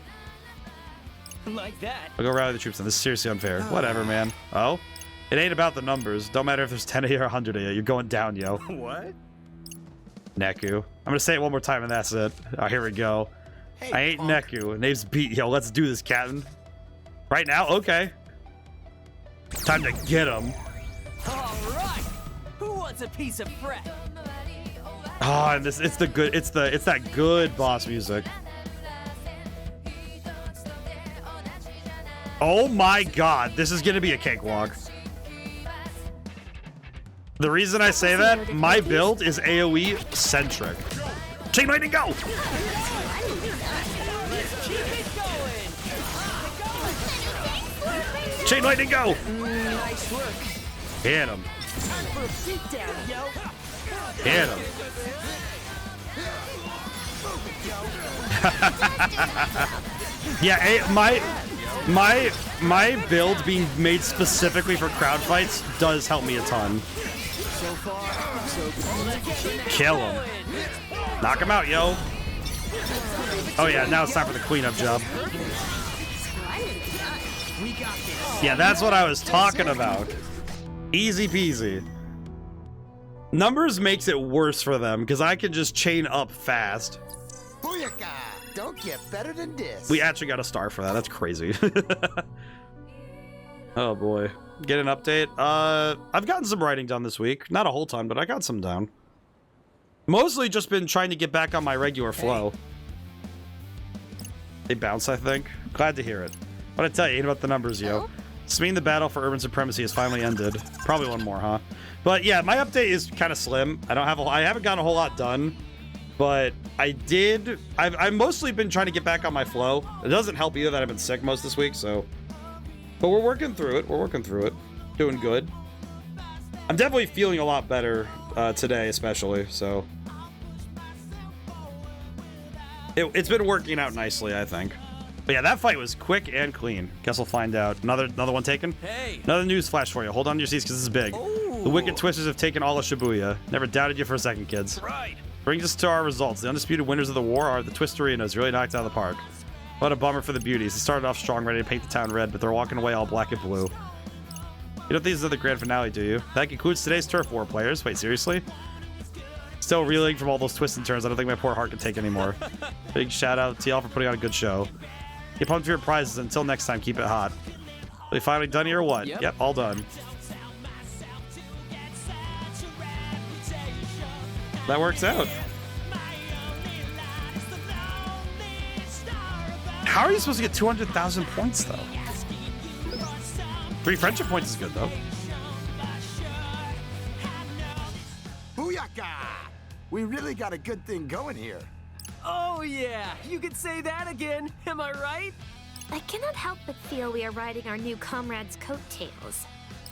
Like that. I'll go rally the troops then. This is seriously unfair. Whatever, man. Oh? It ain't about the numbers. Don't matter if there's 10 of you or 100 of you. You're going down, yo. What? Neku. I'm gonna say it one more time and that's it. Oh, here we go. Hey, I ain't punk. Neku. Name's Beat. Yo, let's do this, Captain. Right now? Okay. Time to get him. All right. Who wants a piece of bread? Oh, and it's that good boss music. Oh my god, this is gonna be a cakewalk. The reason I say that, my build is AoE centric. Chain lightning, go! Let's keep it going. Chain lightning, go! Nice work. Hit him. Time for a beatdown, yo. Hit him. Yeah, my build being made specifically for crowd fights does help me a ton. So far, so good. Kill him. Knock him out, yo. Oh yeah, now it's time for the cleanup job. We got this. Yeah, that's what I was talking about. Easy peasy. Numbers makes it worse for them because I can just chain up fast. Booyaka! Don't get better than this. We actually got a star for that. That's crazy. Oh boy. Get an update. I've gotten some writing done this week. Not a whole ton, but I got some down. Mostly just been trying to get back on my regular flow. They bounce, I think. Glad to hear it. What I tell you, ain't about the numbers, yo. This means the battle for urban supremacy has finally ended. Probably one more, huh? But yeah, my update is kind of slim. I haven't gotten a whole lot done, but I've mostly been trying to get back on my flow. It doesn't help either that I've been sick most this week, so. But we're working through it. Doing good. I'm definitely feeling a lot better today, especially, so. It's been working out nicely, I think. But yeah, that fight was quick and clean. Guess we'll find out. Another one taken? Hey. Another news flash for you. Hold on to your seats because this is big. Ooh. The Wicked Twisters have taken all of Shibuya. Never doubted you for a second, kids. Right. Brings us to our results. The undisputed winners of the war are the Twisterinos, really knocked out of the park. What a bummer for the beauties. They started off strong, ready to paint the town red, but they're walking away all black and blue. You don't think this is the grand finale, do you? That concludes today's Turf War, players. Wait, seriously? Still reeling from all those twists and turns. I don't think my poor heart can take anymore. Big shout out to y'all for putting on a good show. Get pumped for your prizes. Until next time, keep it hot. Are we finally done here or what? Yep, all done. That works out. How are you supposed to get 200,000 points, though? 3 friendship points is good, though. Booyaka! We really got a good thing going here. Oh yeah, you could say that again. Am I right? I cannot help but feel we are riding our new comrade's coattails.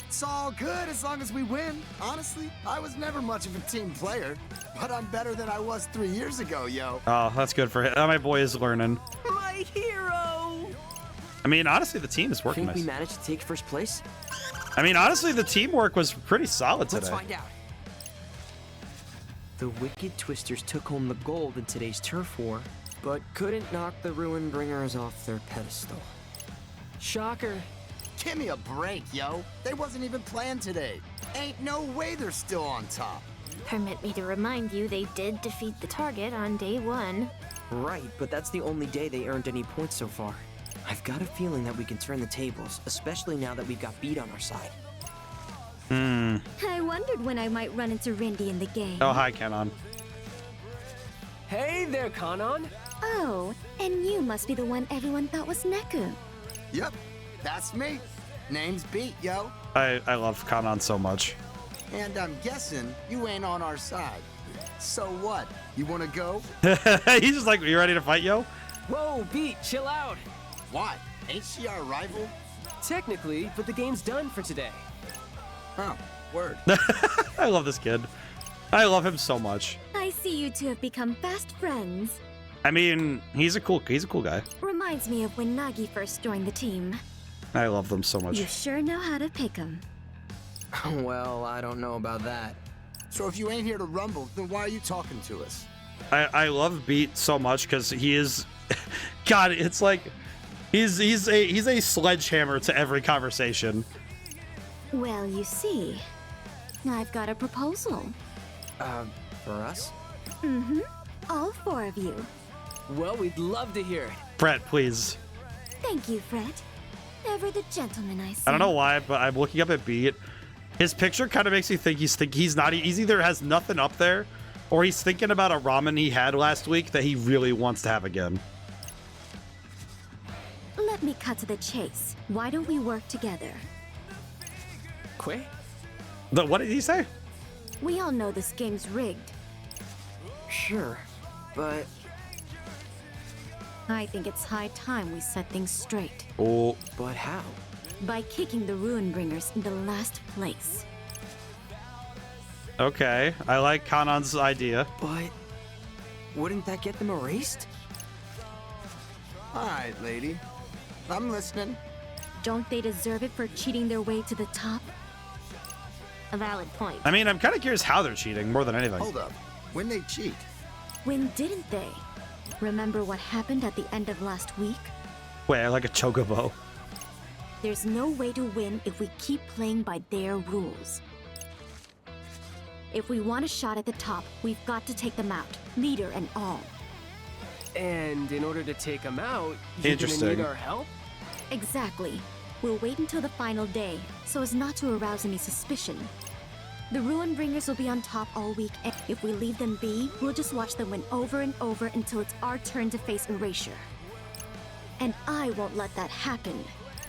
It's all good as long as we win. Honestly, I was never much of a team player, but I'm better than I was 3 years ago, yo. Oh, that's good for him. My boy is learning. My hero. I mean, honestly, the team is working Think nice. we managed to take first place? I mean, honestly, the teamwork was pretty solid today. Let's find out. The Wicked Twisters took home the gold in today's turf war, but couldn't knock the Ruin Bringers off their pedestal. Shocker. Give me a break, yo. They wasn't even playing today. Ain't no way they're still on top. Permit me to remind you they did defeat the target on day 1. Right, but that's the only day they earned any points so far. I've got a feeling that we can turn the tables, especially now that we've got beat on our side. I wondered when I might run into Rindy in the game. Oh, hi, Kenon. Hey there, Kanon. Oh, and you must be the one everyone thought was Neku. Yep, that's me. Name's Beat, yo. I love Kenon so much. And I'm guessing you ain't on our side. So what? You wanna go? He's just like, you ready to fight, yo? Whoa, Beat, chill out. Why? Ain't she our rival? Technically, but the game's done for today. Oh, word. I love this kid. I love him so much. I see you two have become fast friends. I mean, he's a cool guy. Reminds me of when Nagi first joined the team. I love them so much. You sure know how to pick 'em. Well, I don't know about that. So if you ain't here to rumble, then why are you talking to us? I love Beat so much because he is, God, it's like he's a sledgehammer to every conversation. Well, you see, I've got a proposal. For us? Mm-hmm. All 4 of you. Well, we'd love to hear it. Brett, please. Thank you, Fred. Ever the gentleman, I see. I don't know why, but I'm looking up at Beat. His picture kind of makes me think he's not. He's either has nothing up there, or he's thinking about a ramen he had last week that he really wants to have again. Let me cut to the chase. Why don't we work together? Quay? What did he say? We all know this game's rigged. Sure, but I think it's high time we set things straight. Oh, but how? By kicking the Ruinbringers into last place. okay. I like Kanon's idea. But wouldn't that get them erased? All right, lady. I'm listening. Don't they deserve it for cheating their way to the top? A valid point. I mean, I'm kind of curious how they're cheating more than anything. Hold up. When they cheat? When didn't they? Remember what happened at the end of last week? Wait, I like a chocobo. There's no way to win if we keep playing by their rules. If we want a shot at the top, we've got to take them out, leader and all. And in order to take them out, you're gonna Interesting. need our help? Exactly. We'll wait until the final day, so as not to arouse any suspicion. The Ruinbringers will be on top all week, and if we leave them be, we'll just watch them win over and over until it's our turn to face erasure. And I won't let that happen.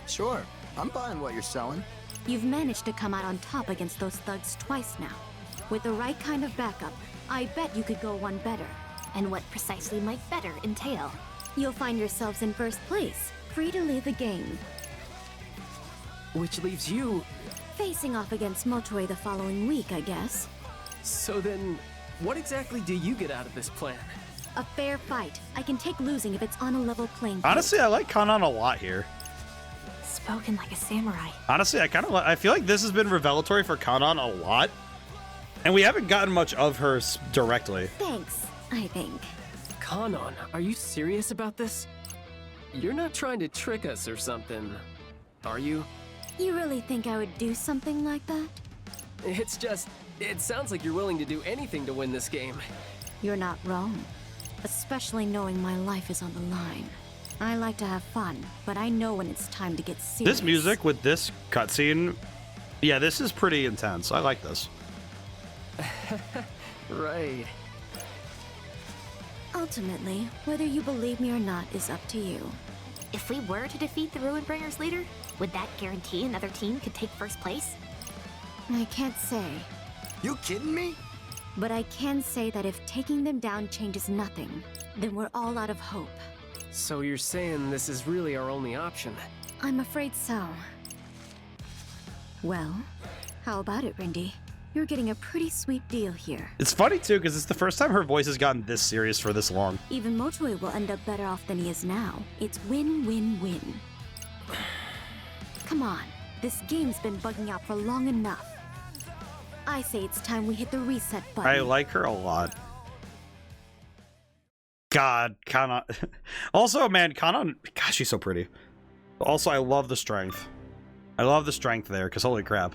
Sure. I'm buying what you're selling. You've managed to come out on top against those thugs twice now. With the right kind of backup, I bet you could go one better. and what precisely might better entail. You'll find yourselves in first place, free to leave the game. Which leaves you... Facing off against Motoe the following week, I guess. So then, what exactly do you get out of this plan? A fair fight. I can take losing if it's on a level playing field. Honestly, I like Kanon a lot here. Spoken like a samurai. Honestly, I feel like this has been revelatory for Kanon a lot. And we haven't gotten much of her directly. Thanks, I think. Kanon, are you serious about this? You're not trying to trick us or something, are you? You really think I would do something like that? It's just, it sounds like you're willing to do anything to win this game. You're not wrong. Especially knowing my life is on the line. I like to have fun, but I know when it's time to get serious. This music with this cutscene, yeah, this is pretty intense. I like this. Right. Ultimately, whether you believe me or not is up to you. If we were to defeat the Ruinbringers later, would that guarantee another team could take first place? I can't say. You kidding me? But I can say that if taking them down changes nothing, then we're all out of hope. So you're saying this is really our only option? I'm afraid so. Well, how about it, Rindy? You're getting a pretty sweet deal here. It's funny, too, because it's the first time her voice has gotten this serious for this long. Even Motoe will end up better off than he is now. It's win-win-win. Come on, this game's been bugging out for long enough. I say it's time we hit the reset button. I like her a lot. God, Kanon. Also, man, Kanon, gosh, she's so pretty. Also, I love the strength. I love the strength there, because holy crap.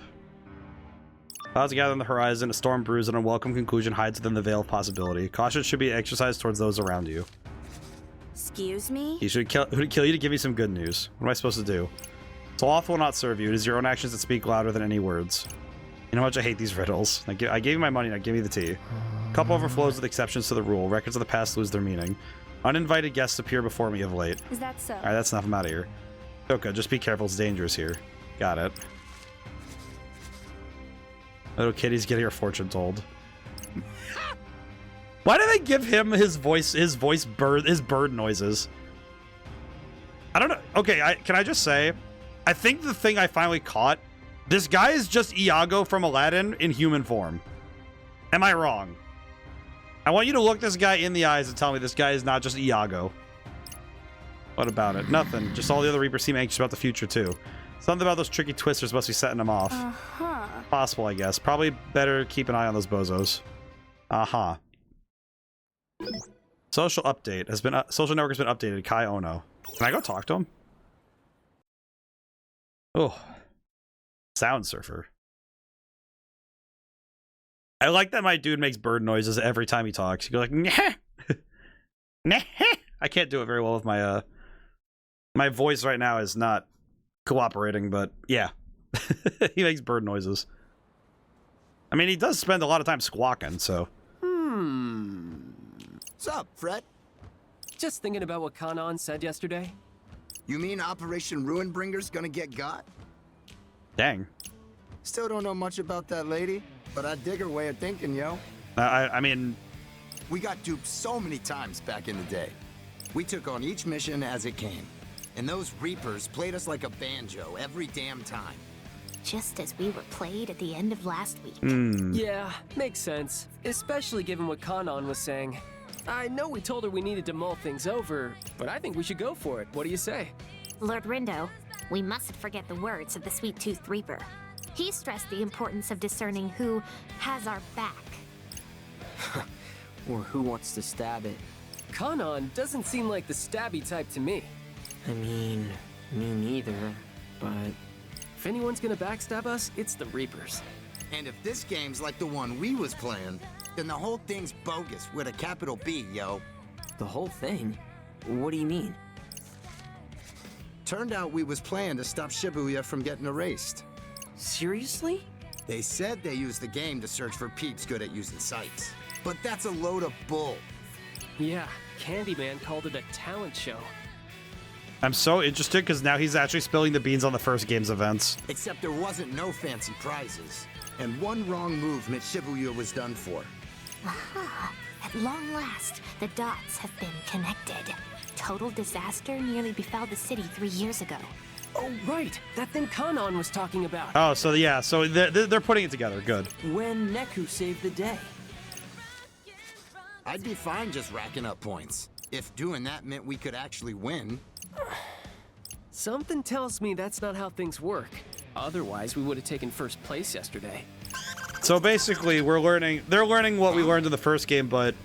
Clouds gather on the horizon, a storm brews, and an unwelcome conclusion hides within the veil of possibility. Caution should be exercised towards those around you. Excuse me? He should kill you to give me some good news. What am I supposed to do? So awful will not serve you. It is your own actions that speak louder than any words. You know how much I hate these riddles. I gave you my money, now give me the tea. Cup overflows with exceptions to the rule. Records of the past lose their meaning. Uninvited guests appear before me of late. Is that so? Alright, that's enough. I'm out of here. Toka, just be careful. It's dangerous here. Got it. Little kitty's getting her fortune told. Why do they give him his bird noises? I don't know. Okay, can I just say, I think the thing I finally caught, this guy is just Iago from Aladdin in human form. Am I wrong? I want you to look this guy in the eyes and tell me this guy is not just Iago. What about it? Nothing. Just all the other Reapers seem anxious about the future, too. Something about those tricky twisters must be setting them off. Uh-huh. Possible, I guess. Probably better keep an eye on those bozos. Uh-huh. Social update has been... social network has been updated. Kai Ono. Can I go talk to him? Oh. Sound surfer. I like that my dude makes bird noises every time he talks. He goes like, nah. Nah. I can't do it very well with my, my voice right now is not cooperating, but yeah. He makes bird noises. I mean, he does spend a lot of time squawking, so. What's up, Fred? Just thinking about what Kanon said yesterday. You mean Operation Ruinbringer's gonna get got? Dang. Still don't know much about that lady, but I dig her way of thinking, yo. I mean... We got duped so many times back in the day. We took on each mission as it came. And those Reapers played us like a banjo every damn time. Just as we were played at the end of last week. Yeah, makes sense. Especially given what Kanon was saying. I know we told her we needed to mull things over, but I think we should go for it. What do you say? Lord Rindo, we mustn't forget the words of the Sweet-Toothed Reaper. He stressed the importance of discerning who has our back. Or who wants to stab it. Kanon doesn't seem like the stabby type to me. I mean, me neither, but... If anyone's gonna backstab us, it's the Reapers. And if this game's like the one we was playing, then the whole thing's bogus with a capital B, yo. The whole thing? What do you mean? Turned out we was playing to stop Shibuya from getting erased. Seriously? They said they used the game to search for peeps good at using sites. But that's a load of bull. Yeah, Candyman called it a talent show. I'm so interested because now he's actually spilling the beans on the first game's events. Except there wasn't no fancy prizes. And one wrong move meant Shibuya was done for. Aha, At long last, the dots have been connected. Total disaster nearly befell the city 3 years ago. Oh, right. That thing Kanon was talking about. Oh, so yeah, so they're putting it together. Good. When Neku saved the day. I'd be fine just racking up points. If doing that meant we could actually win. Something tells me that's not how things work. Otherwise, we would have taken first place yesterday. So basically, they're learning what we learned in the first game, but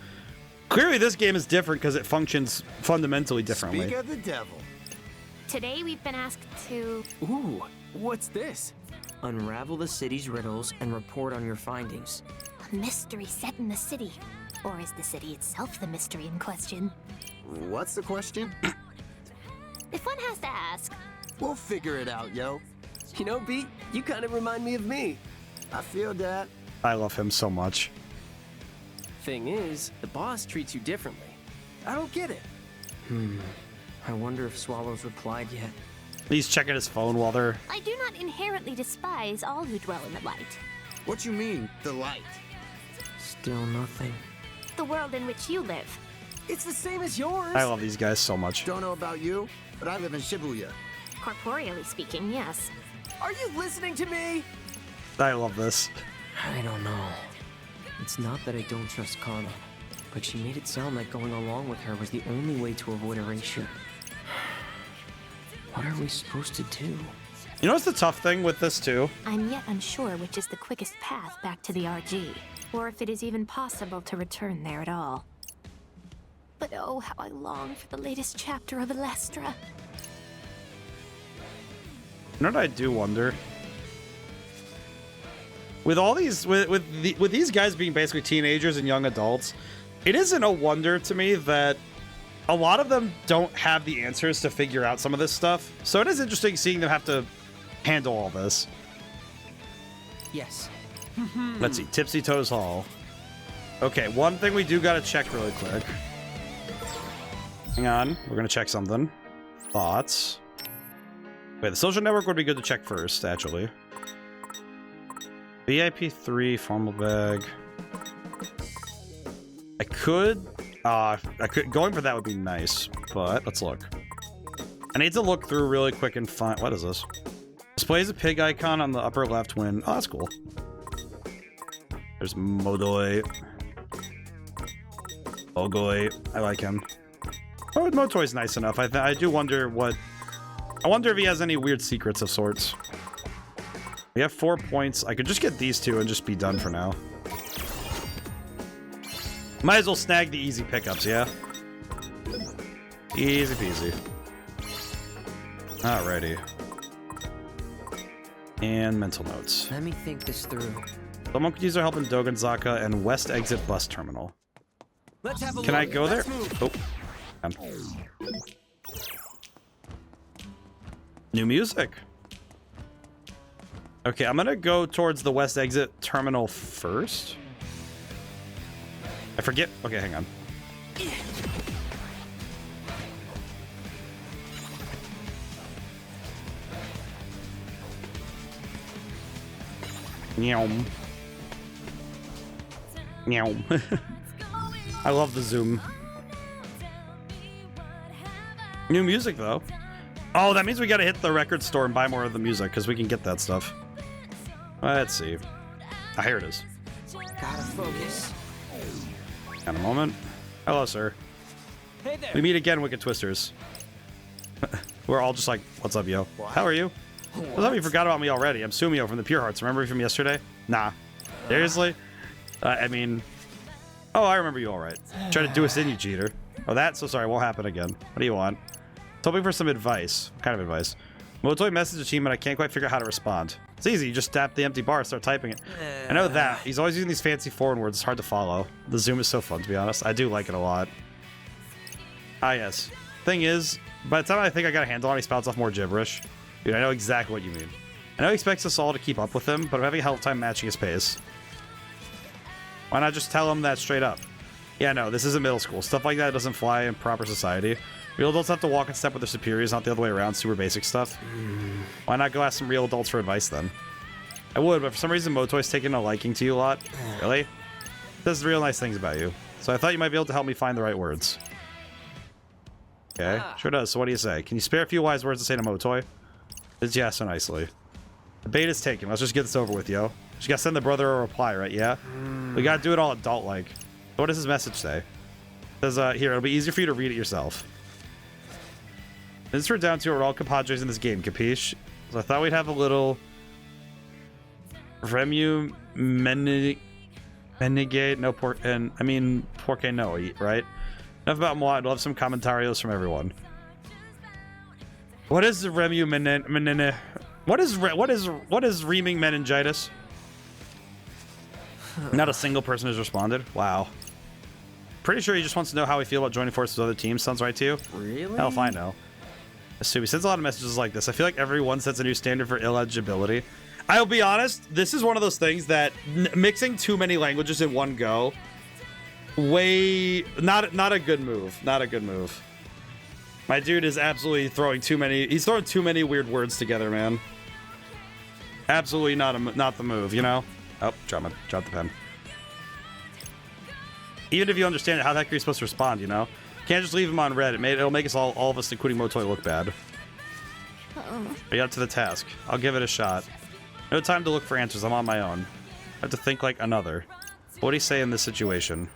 clearly this game is different because it functions fundamentally differently. Speak of the devil. Today we've been asked to... Ooh, what's this? Unravel the city's riddles and report on your findings. A mystery set in the city. Or is the city itself the mystery in question? What's the question? If one has to ask. We'll figure it out, yo. You know, Beat, you kind of remind me of me. I feel that. I love him so much. Thing is, the boss treats you differently. I don't get it. I wonder if Swallow's replied yet. He's checking his phone while they're... I do not inherently despise all who dwell in the light. What you mean, the light? Still nothing. The world in which you live. It's the same as yours. I love these guys so much. Don't know about you, but I live in Shibuya. Corporeally speaking, yes. Are you listening to me? I love this. I don't know. It's not that I don't trust Kana, but she made it sound like going along with her was the only way to avoid erasure. What are we supposed to do? You know what's the tough thing with this too? I'm yet unsure which is the quickest path back to the RG, or if it is even possible to return there at all. But oh, how I long for the latest chapter of Elestra. You know what I do wonder? With all these, with these guys being basically teenagers and young adults, it isn't a wonder to me that a lot of them don't have the answers to figure out some of this stuff. So it is interesting seeing them have to handle all this. Yes. Let's see, Tipsy Toes Hall. Okay, one thing we do gotta check really quick. Hang on, we're gonna check something. Thoughts. Wait, the social network would be good to check first, actually. VIP 3, formal bag. I could, going for that would be nice, but let's look. I need to look through really quick and find, what is this? Displays a pig icon on the upper left when, oh, that's cool. There's Modoi. Ogoi, I like him. Oh, Motoi's nice enough. I do wonder what, I wonder if he has any weird secrets of sorts. We have 4 points. I could just get these two and just be done for now. Might as well snag the easy pickups, yeah? Easy peasy. Alrighty. And mental notes. Let me think this through. The monkeys are helping Dogonzaka and West Exit Bus Terminal. Let's have a Can look. I go there? Let's move. Oh. New music. Okay, I'm gonna go towards the West Exit Terminal first. I forget. Okay, hang on. Meow. Meow. I love the zoom. New music, though. Oh, that means we gotta hit the record store and buy more of the music, because we can get that stuff. Let's see. Ah, here it is. Gotta focus. Got a moment. Hello, sir. Hey there. We meet again, Wicked Twisters. We're all just like, what's up, yo? How are you? What's up? You forgot about me already. I'm Sumio from the Pure Hearts. Remember me from yesterday? Nah. Seriously? I mean... Oh, I remember you all right. Try to do us in, you cheater. Oh, that's so sorry. Won't happen again. What do you want? Hoping for some advice. What kind of advice? Motoi messaged the team, and I can't quite figure out how to respond. It's easy. You just tap the empty bar and start typing it. I know that. He's always using these fancy foreign words. It's hard to follow. The zoom is so fun, to be honest. I do like it a lot. Ah, yes. Thing is, by the time I think I got a handle on it, he spouts off more gibberish. Dude, I know exactly what you mean. I know he expects us all to keep up with him, but I'm having a hell of a time matching his pace. Why not just tell him that straight up? Yeah, no, this isn't middle school. Stuff like that doesn't fly in proper society. Real adults have to walk in step with their superiors, not the other way around. Super basic stuff. Why not go ask some real adults for advice then? I would, but for some reason Motoi's taking a liking to you a lot. Really? Says real nice things about you. So I thought you might be able to help me find the right words. Okay, sure does. So what do you say? Can you spare a few wise words to say to Motoi? It's yes so nicely. The bait is taken. Let's just get this over with, yo. Just gotta send the brother a reply, right? Yeah? We gotta do it all adult-like. What does his message say? It says, here, it'll be easier for you to read it yourself. Since we're down to, we're all compadres in this game, capiche? So I thought we'd have a little... Remu Menigate, no pork, and I mean, porque no, right? Enough about moi, I'd love some commentarios from everyone. What is the Remu Menene? What is reaming meningitis? Not a single person has responded. Wow. Pretty sure he just wants to know how we feel about joining forces with other teams. Sounds right to you? Really? Hell if I know. So he sends a lot of messages like this. I feel like everyone sets a new standard for illegibility. I'll be honest, this is one of those things that mixing too many languages in one go, not a good move. Not a good move. My dude is absolutely throwing too many weird words together, man. Absolutely not the move, you know? Oh, drop the pen. Even if you understand it, how the heck are you supposed to respond, you know? Can't just leave him on red. It'll make us all of us, including Motoi, look bad. But up to the task. I'll give it a shot. No time to look for answers. I'm on my own. I have to think like another. What do you say in this situation?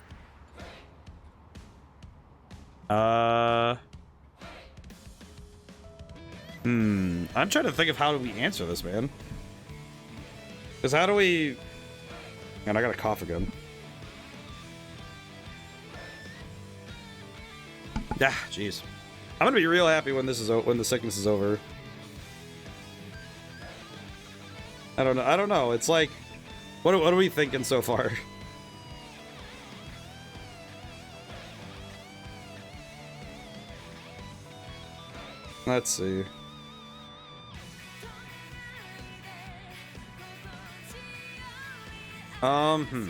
I'm trying to think of how do we answer this, man. Because how do we... Man, I gotta cough again. Yeah, jeez. I'm gonna be real happy when the sickness is over. I don't know. It's like, what are we thinking so far? Let's see. Because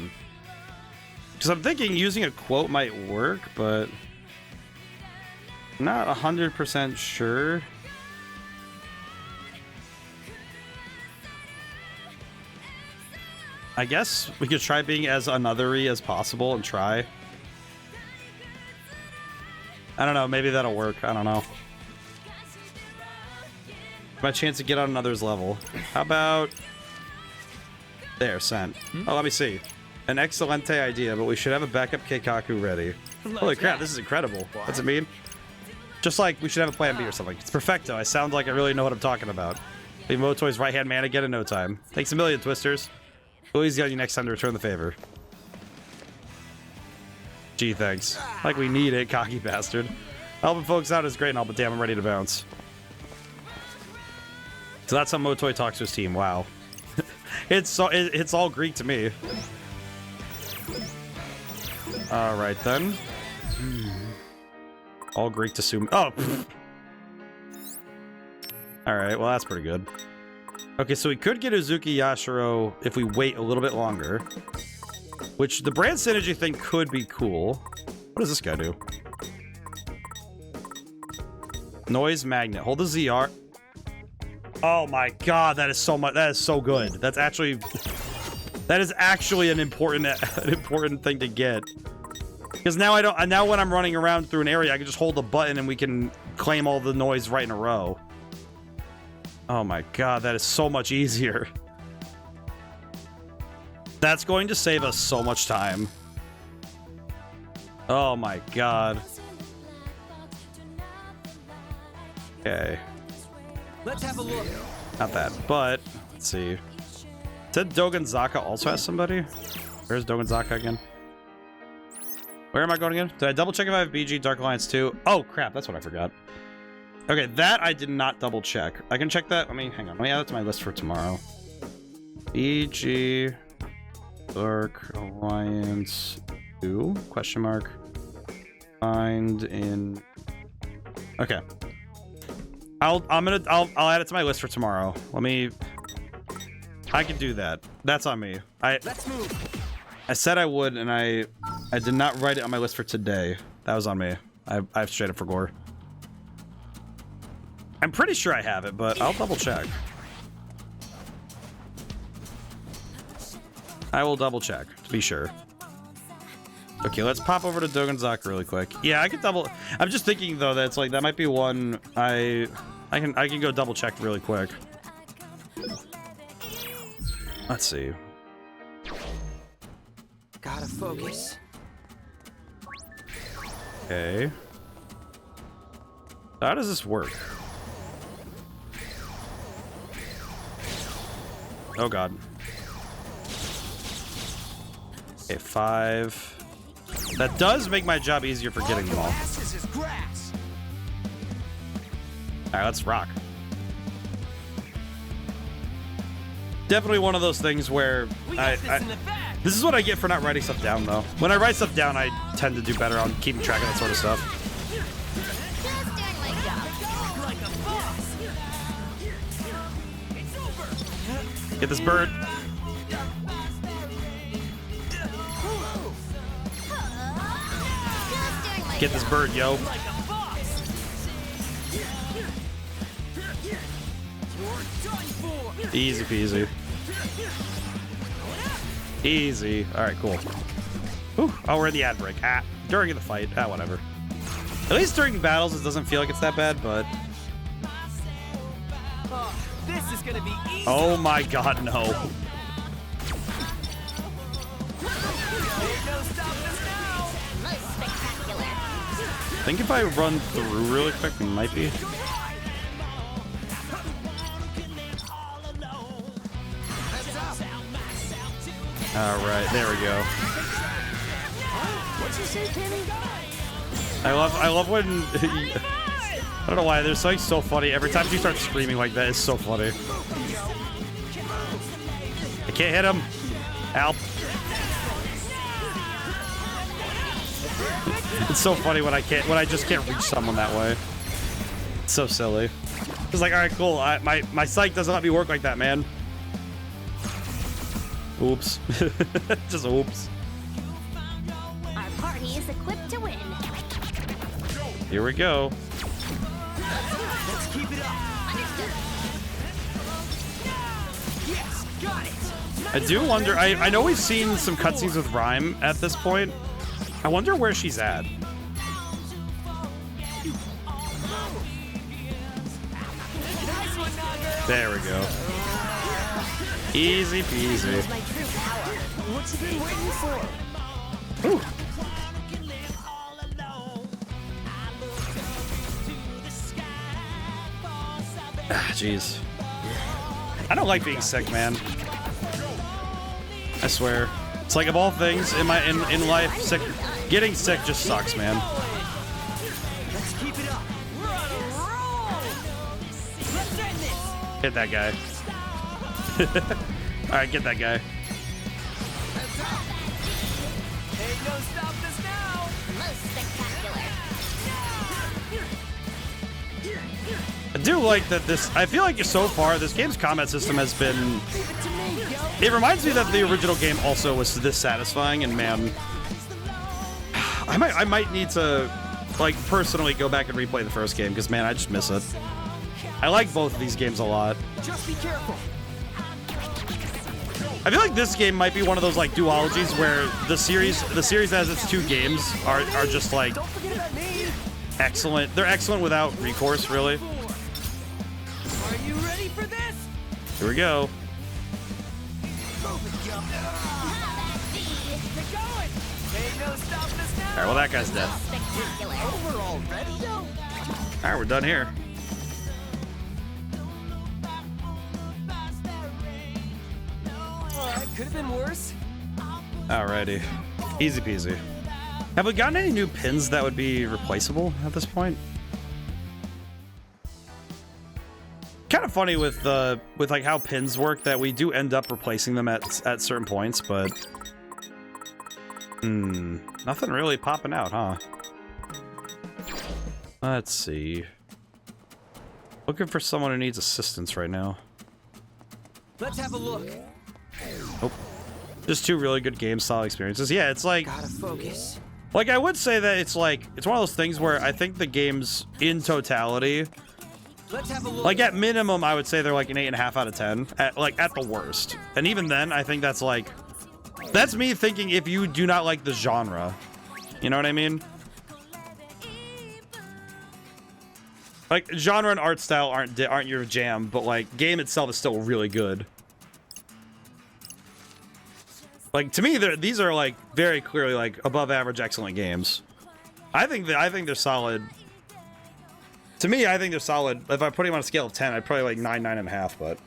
I'm thinking using a quote might work, but I'm not 100% sure. I guess we could try being as anothery as possible and try. I don't know, maybe that'll work. I don't know. My chance to get on another's level. How about... There, sent. Oh, let me see. An excelente idea, but we should have a backup Keikaku ready. Holy crap, this is incredible. What's it mean? Just like we should have a plan B or something. It's perfecto. I sound like I really know what I'm talking about. Be Motoi's right-hand man again in no time. Thanks a million, Twisters. We'll easy on you next time to return the favor. Gee, thanks. Like we need it, cocky bastard. Helping folks out is great and all, but damn, I'm ready to bounce. So that's how Motoi talks to his team. Wow. It's all Greek to me. All right then. All Greek to Sumi. Oh. All right. Well, that's pretty good. Okay, so we could get Uzuki Yashiro if we wait a little bit longer. Which the brand synergy thing could be cool. What does this guy do? Noise magnet. Hold the ZR. Oh my god, that is so much. That is so good. That is actually an important thing to get. Because now now when I'm running around through an area, I can just hold the button and we can claim all the noise right in a row. Oh my god, that is so much easier. That's going to save us so much time. Oh my god. Okay. Let's have a look. Not that, but let's see. Said Dogonzaka also has somebody? Where's Dogonzaka again? Where am I going again? Did I double check if I have BG Dark Alliance 2? Oh crap, that's what I forgot. Okay, that I did not double check. I can check that. Hang on. Let me add that to my list for tomorrow. BG Dark Alliance 2? Question mark. Find in. Okay. I'll add it to my list for tomorrow. I can do that. That's on me. Let's move. I said I would, and I did not write it on my list for today. That was on me. I straight up forgot. I'm pretty sure I have it, but I'll double check. I will double check to be sure. Okay, let's pop over to Dogonzak really quick. Yeah, I can double. I'm just thinking though that it's like that might be one I can go double check really quick. Let's see. Gotta focus. Okay. How does this work? Oh god. Okay, 5. That does make my job easier for getting them all. Alright, let's rock. Definitely one of those things where this is what I get for not writing stuff down, though. When I write stuff down, I tend to do better on keeping track of that sort of stuff. Get this bird. Get this bird, yo. Easy peasy. Easy. Alright, cool. Whew. Oh, we're in the ad break. During the fight. Whatever. At least during battles, it doesn't feel like it's that bad, but... This is gonna be easy. Oh my god, no. I think if I run through really quick, it might be. Alright, there we go. What'd you say, Penny? I love when I don't know why, there's something so funny. Every time she starts screaming like that, it's so funny. I can't hit him. Help. It's so funny when I just can't reach someone that way. It's so silly. It's like, alright, cool. My psych doesn't let me work like that, man. Oops. Just oops. Our party is equipped to win. Here we go. Let's keep it up. Understood. Yes, got it. I do wonder, I know we've seen some cutscenes with Rhyme at this point. I wonder where she's at. There we go. Easy peasy. What you been waiting for? Ooh. Jeez. I don't like being sick, man. I swear. It's like of all things in life, getting sick just sucks, man. Let's keep it up. We're on a roll. Let's end this. Hit that guy. Alright, get that guy. Ain't no stopping us now. Most spectacular. I do like that I feel like so far, this game's combat system has been... It reminds me that the original game also was this satisfying, and man... I might need to, like, personally go back and replay the first game, because man, I just miss it. I like both of these games a lot. Just be careful. I feel like this game might be one of those, like, duologies where the series as its 2 games are just, like, Don't forget about me. excellent. They're excellent without recourse, really. Are you ready for this? Here we go. Ain't no stopping us now. Alright, well, that guy's dead. Spectacular. We're all ready, though. Alright, we're done here. Could have been worse. Alrighty. Easy peasy. Have we gotten any new pins that would be replaceable at this point? Kind of funny with like how pins work that we do end up replacing them at certain points, but nothing really popping out, huh? Let's see. Looking for someone who needs assistance right now. Let's have a look. Oh, just 2 really good game style experiences. Yeah, it's like, Gotta focus. like I would say that it's like, it's one of those things where I think the games in totality, Let's have a look. like at minimum, I would say they're like an 8.5 out of 10. At the worst, and even then, I think that's like, that's me thinking if you do not like the genre, You know what I mean? Like, genre and art style aren't your jam, but like, game itself is still really good. Like, to me, these are like very clearly like above average excellent games. I think they're solid. To me, I think they're solid. If I put them on a scale of 10, I'd probably like 9, 9.5, but.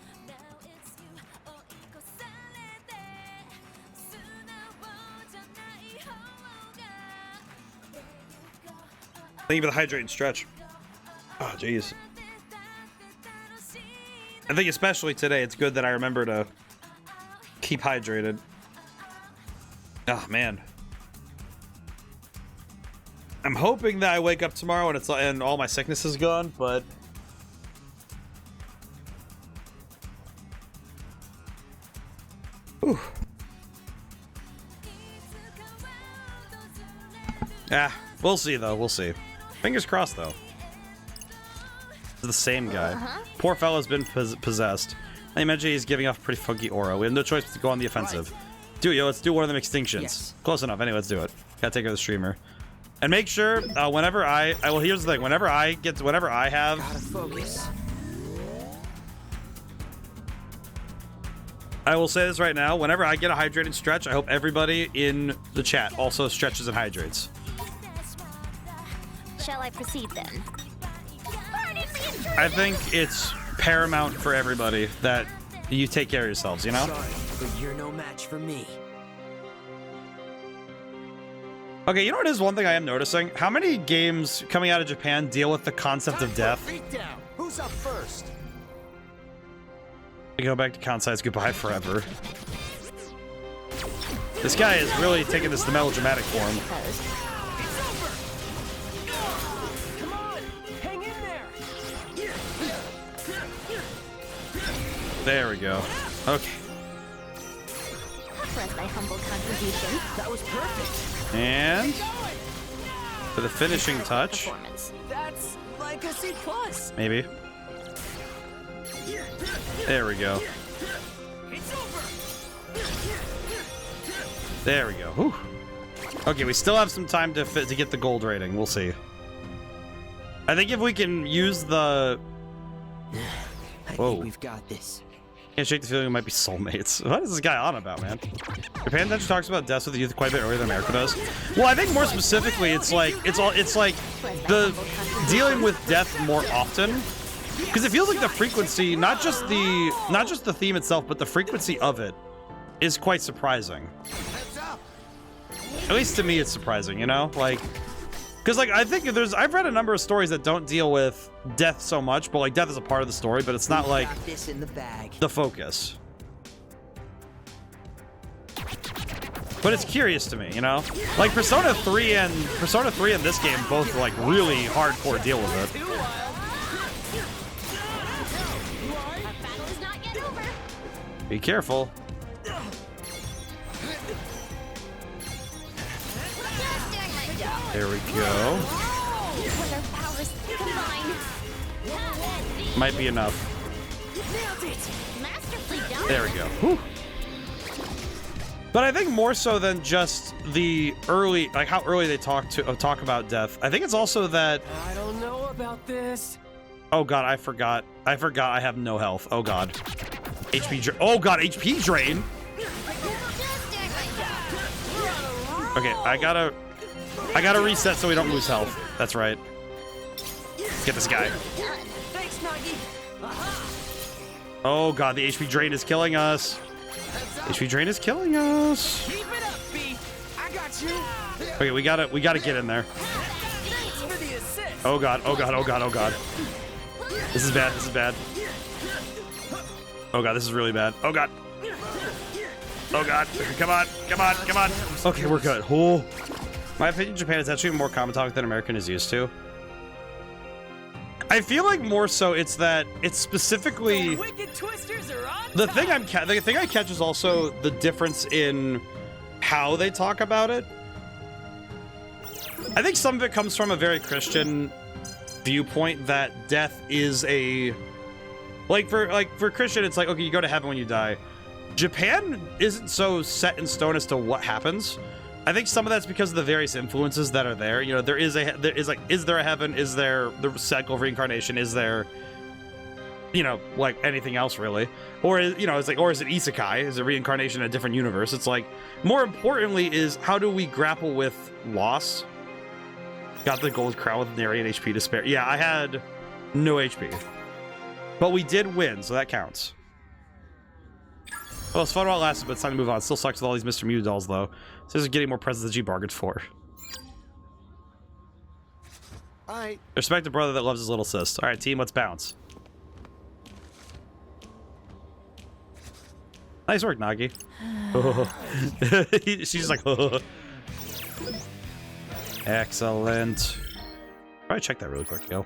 Thank you for the hydrate and stretch. Oh, jeez. I think especially today, it's good that I remember to keep hydrated. Oh, man. I'm hoping that I wake up tomorrow and all my sickness is gone, but... Whew. Yeah, we'll see, though. We'll see. Fingers crossed, though. The same guy. Poor fellow's been possessed. I imagine he's giving off a pretty funky aura. We have no choice but to go on the offensive. Do it, yo. Let's do one of them extinctions. Yes. Close enough. Anyway, let's do it. Gotta take care of the streamer. And make sure, whenever well, here's the thing. Whenever I have... Gotta focus. I will say this right now. Whenever I get a hydrated stretch, I hope everybody in the chat also stretches and hydrates. Shall I proceed then? I think it's paramount for everybody that you take care of yourselves, you know? Sorry, but you're no match for me. Okay, you know what is one thing I am noticing? How many games coming out of Japan deal with the concept of death? Who's up first? I go back to Kansai's goodbye forever. This guy is really taking this to melodramatic form. There we go. Okay. Press my humble contribution. That was perfect. And for the finishing touch. That's like a C+. Maybe. There we go. There we go. Whew. Okay, we still have some time to get the gold rating. We'll see. I think if we can use the... I Whoa. think we've got this. Can't shake the feeling we might be soulmates. What is this guy on about, man? Japan actually talks about deaths with the youth quite a bit earlier than America does. Well, I think more specifically, it's like the dealing with death more often, because it feels like the frequency, not just the theme itself, but the frequency of it is quite surprising. At least to me, it's surprising, you know, like. Because, like, I think I've read a number of stories that don't deal with death so much, but, like, death is a part of the story, but it's not, like, this in the bag. the focus. But it's curious to me, you know? Like, Persona 3 and this game both, like, really hardcore deal with it. Be careful. There we go. Might be enough. There we go. Whew. But I think more so than just the early, like how early they talk about death. I think it's also that. I don't know about this. Oh god, I forgot. I have no health. Oh god. HP drain. Oh god, HP drain. Okay, I gotta reset so we don't lose health. That's right. Let's get this guy. Oh god, the HP drain is killing us. HP drain is killing us. Keep it up, B. I got you. Okay, we gotta get in there. Oh god, oh god, oh god, oh god. This is bad, this is bad. Oh god, this is really bad. Oh god. Oh god, come on, come on, come on. Okay, we're good. Oh. My opinion, Japan is actually more common topic than American is used to. I feel like more so it's that it's specifically the thing I catch is also the difference in how they talk about it. I think some of it comes from a very Christian viewpoint that death is a for Christian it's like, okay, you go to heaven when you die. Japan isn't so set in stone as to what happens. I think some of that's because of the various influences that are there. You know, is there a heaven? Is there the cycle of reincarnation? Is there, you know, like anything else really? Or, you know, it's like, or is it isekai? Is it reincarnation in a different universe? It's like, more importantly is how do we grapple with loss? Got the gold crown with near 8 HP to spare. Yeah, I had no HP. But we did win, so that counts. Well, it's fun while it lasted, but it's time to move on. Still sucks with all these Mr. Mew dolls, though. So this is getting more presents than G bargained for. Alright. Respect a brother that loves his little sis. Alright, team, let's bounce. Nice work, Nagi. She's like, excellent. Probably check that really quick, yo.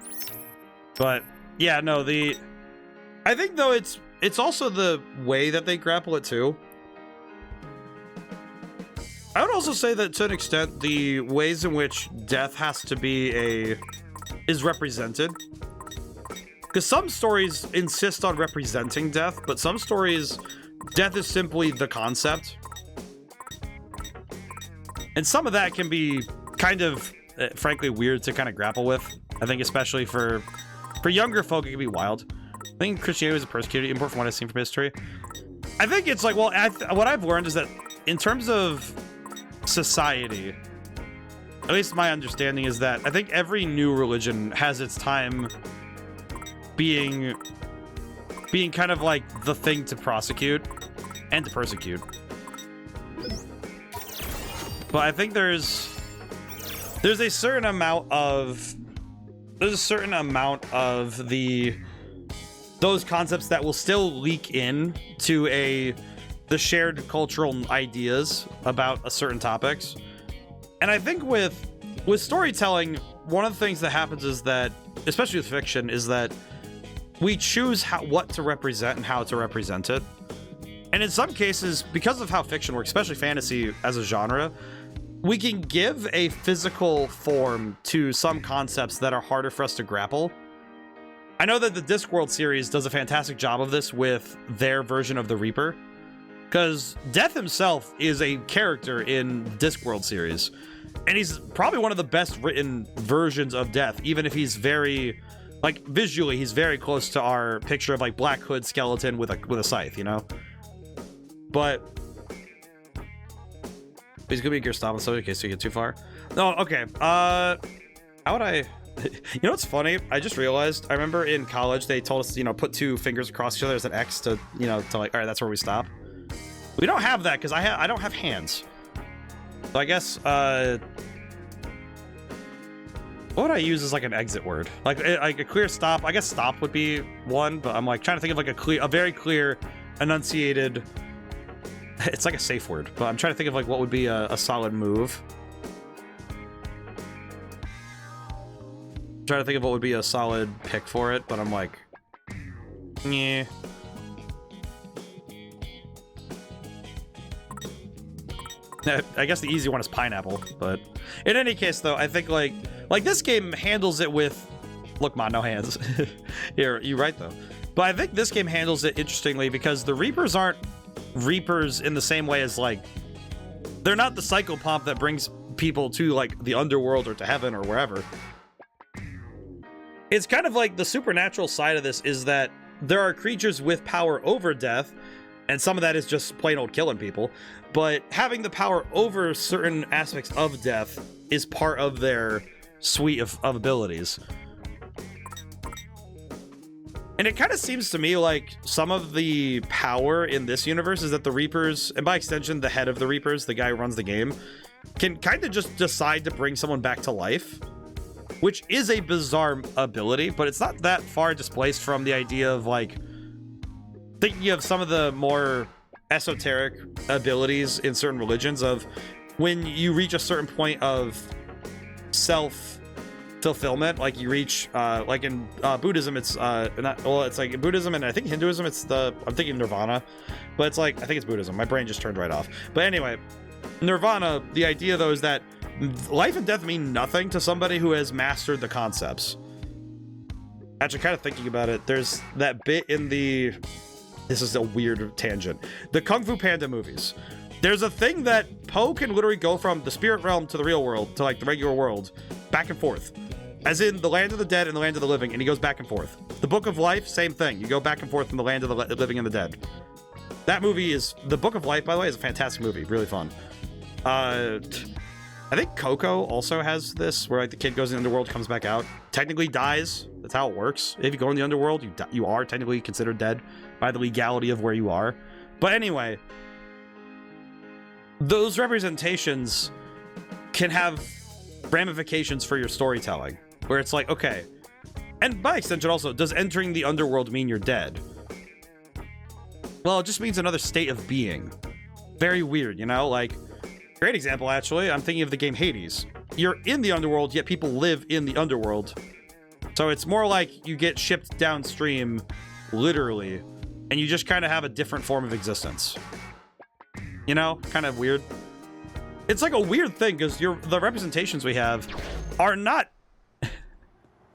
But yeah, no, I think though it's also the way that they grapple it too. I would also say that to an extent, the ways in which death has to be is represented. Because some stories insist on representing death, but some stories, death is simply the concept. And some of that can be kind of, frankly, weird to kind of grapple with. I think especially for younger folk, it can be wild. I think Christianity was a persecuted import from what I've seen from history. I think it's like, well, what I've learned is that in terms of society, at least my understanding is that I think every new religion has its time being kind of like the thing to prosecute and to persecute. But I think there's a certain amount of those concepts that will still leak in to the shared cultural ideas about a certain topics. And I think with storytelling, one of the things that happens is that, especially with fiction, is that we choose what to represent and how to represent it. And in some cases, because of how fiction works, especially fantasy as a genre, we can give a physical form to some concepts that are harder for us to grapple. I know that the Discworld series does a fantastic job of this with their version of the Reaper, because Death himself is a character in Discworld series, and he's probably one of the best written versions of Death, even if he's very, like, visually, he's very close to our picture of, like, Black Hood skeleton with a scythe, you know? But he's gonna be a gear stop on so in case you get too far. No, okay. How would I? You know what's funny? I just realized. I remember in college they told us, you know, put two fingers across each other as an X to, you know, to like, all right, that's where we stop. We don't have that because I don't have hands. So I guess what would I use as like an exit word? Like a clear stop. I guess stop would be one, but I'm like trying to think of like a very clear, enunciated. It's like a safe word, but I'm trying to think of like what would be a solid move. I'm trying to think of what would be a solid pick for it, but I'm like, yeah. I guess the easy one is pineapple, but in any case, though, I think like this game handles it with, look, man, no hands. Here, you're right though, but I think this game handles it interestingly because the Reapers aren't Reapers in the same way as like they're not the psychopomp that brings people to like the underworld or to heaven or wherever. It's kind of like the supernatural side of this is that there are creatures with power over death, and some of that is just plain old killing people, but having the power over certain aspects of death is part of their suite of abilities. And it kind of seems to me like some of the power in this universe is that the Reapers, and by extension, the head of the Reapers, the guy who runs the game, can kind of just decide to bring someone back to life, which is a bizarre ability, but it's not that far displaced from the idea of like thinking of some of the more esoteric abilities in certain religions of when you reach a certain point of self-fulfillment, like you reach like in Buddhism, it's it's like in Buddhism and I think Hinduism, I'm thinking Nirvana, but it's like I think it's Buddhism, my brain just turned right off. But anyway, Nirvana, the idea though is that life and death mean nothing to somebody who has mastered the concepts. Actually, kind of thinking about it, there's that bit in this is a weird tangent, the Kung Fu Panda movies. There's a thing that Poe can literally go from the spirit realm to the real world to like the regular world, back and forth. As in the land of the dead and the land of the living, and he goes back and forth. The Book of Life, same thing. You go back and forth from the land of the living and the dead. That movie is... The Book of Life, by the way, is a fantastic movie. Really fun. I think Coco also has this, where like the kid goes in the underworld, comes back out. Technically dies. That's how it works. If you go in the underworld, you are technically considered dead by the legality of where you are. But anyway, those representations can have ramifications for your storytelling. Where it's like, okay, and by extension also, does entering the underworld mean you're dead? Well, it just means another state of being. Very weird, you know? Like, great example, actually. I'm thinking of the game Hades. You're in the underworld, yet people live in the underworld. So it's more like you get shipped downstream, literally, and you just kind of have a different form of existence. You know? Kind of weird. It's like a weird thing, because the representations we have are not...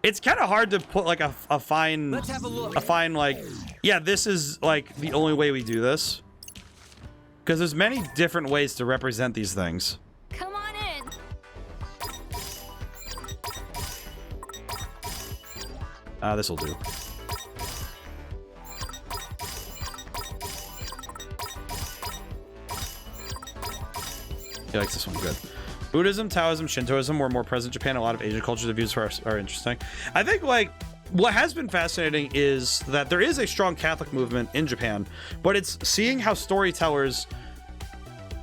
It's kind of hard to put like a fine, like, yeah, this is like the only way we do this. Because there's many different ways to represent these things. Come on in. This will do. He likes this one, good. Buddhism, Taoism, Shintoism were more present in Japan. A lot of Asian cultures, the views are interesting. I think, like, what has been fascinating is that there is a strong Catholic movement in Japan, but it's seeing how storytellers,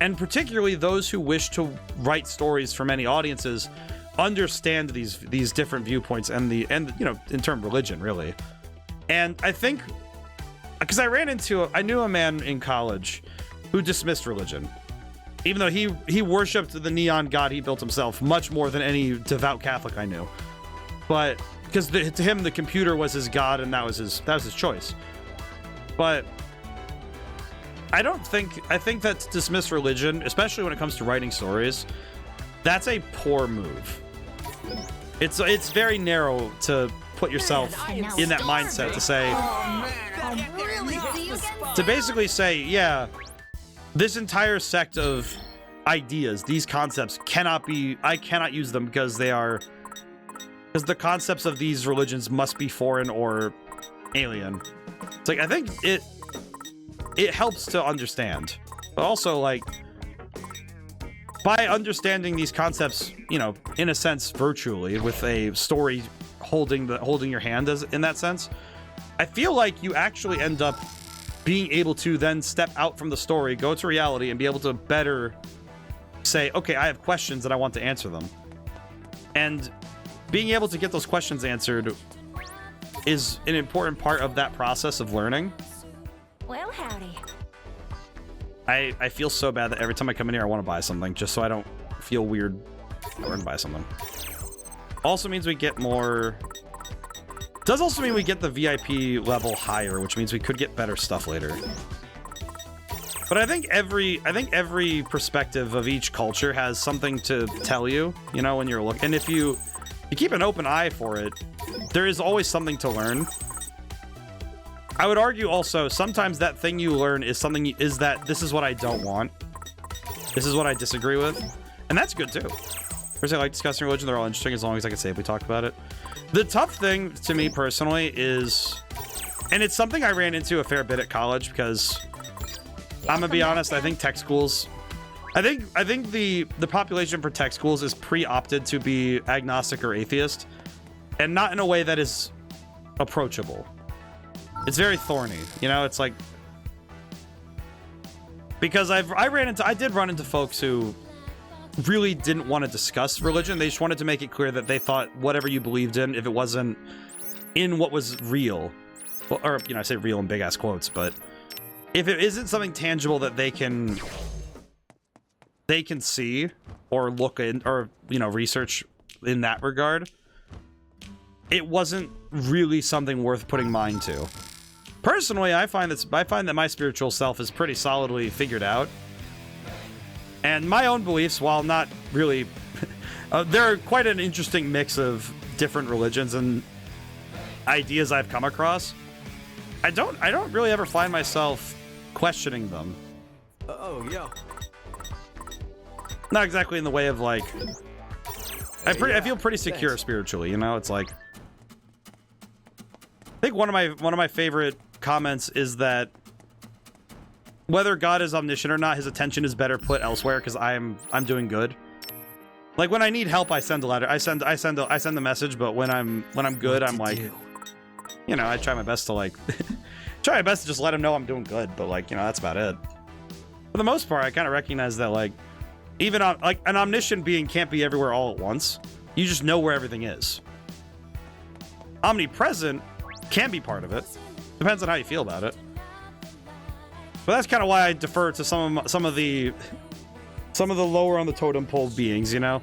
and particularly those who wish to write stories for many audiences, understand these different viewpoints and you know, in terms of religion, really. And I think, because I knew a man in college who dismissed religion. Even though he worshipped the neon god he built himself much more than any devout Catholic I knew. But because to him the computer was his god and that was his choice. But I think that to dismiss religion, especially when it comes to writing stories, that's a poor move. It's very narrow to put yourself in that mindset to say, to basically say, yeah, this entire sect of ideas, these concepts I cannot use them because the concepts of these religions must be foreign or alien. It's like, I think it helps to understand, but also like by understanding these concepts, you know, in a sense, virtually with a story holding your hand in that sense, I feel like you actually end up being able to then step out from the story, go to reality, and be able to better say, okay, I have questions and I want to answer them. And being able to get those questions answered is an important part of that process of learning. Well, howdy. I feel so bad that every time I come in here, I want to buy something, just so I don't feel weird or buy something. Also means we get more... Does also mean we get the VIP level higher, which means we could get better stuff later. But I think every perspective of each culture has something to tell you, you know, when you're looking. And if you keep an open eye for it, there is always something to learn. I would argue also, sometimes that thing you learn is that this is what I don't want. This is what I disagree with. And that's good too. First, I like discussing religion. They're all interesting as long as I can safely talk about it. The tough thing to me personally is, and it's something I ran into a fair bit at college because I'm gonna be honest, I think tech schools, I think the population for tech schools is pre-opted to be agnostic or atheist, and not in a way that is approachable. It's very thorny, you know. It's like, because I did run into folks who really didn't want to discuss religion. They just wanted to make it clear that they thought whatever you believed in, if it wasn't in what was real, well, or, you know, I say real in big ass quotes, but if it isn't something tangible that they can see or look in, or, you know, research in that regard, it wasn't really something worth putting mind to. Personally, I find that my spiritual self is pretty solidly figured out. And my own beliefs, while not really... they're quite an interesting mix of different religions and ideas I've come across. I don't really ever find myself questioning them. Oh, yo. Not exactly in the way of like, I feel pretty secure spiritually, you know? It's like, I think one of my favorite comments is that whether God is omniscient or not, his attention is better put elsewhere because I'm doing good. Like when I need help, I send a letter. I send a message, but when I'm good, I'm like, you know, I try my best to like try my best to just let him know I'm doing good, but like, you know, that's about it. For the most part, I kind of recognize that like even like an omniscient being can't be everywhere all at once. You just know where everything is. Omnipresent can be part of it. Depends on how you feel about it. But that's kind of why I defer to some of the lower on the totem pole beings, you know?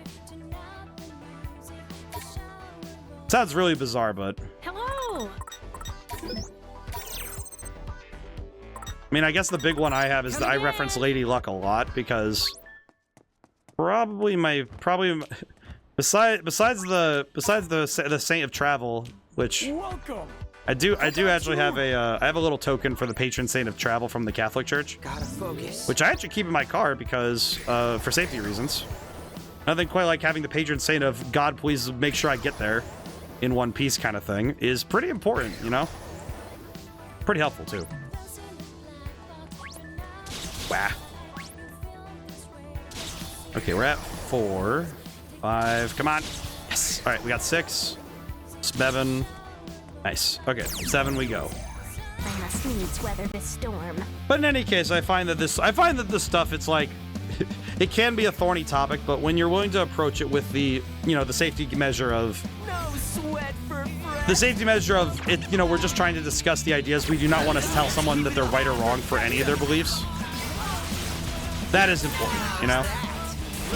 Sounds really bizarre, but Hello. I mean, I guess the big one I have is that I reference Lady Luck a lot because probably besides the Saint of Travel, which I do actually have I have a little token for the patron saint of travel from the Catholic Church, which I actually keep in my car because for safety reasons. Nothing quite like having the patron saint of God, please make sure I get there in one piece kind of thing is pretty important, you know? Pretty helpful too. Wow. Okay, we're at 4, 5. Come on. Yes. All right, we got 6, 7. Nice. Okay, 7 we go. I must needs weather this storm. But in any case, I find that this stuff, it's like it can be a thorny topic, but when you're willing to approach it with the, you know, the safety measure of it, you know, we're just trying to discuss the ideas. We do not want to tell someone that they're right or wrong for any of their beliefs. That is important, you know?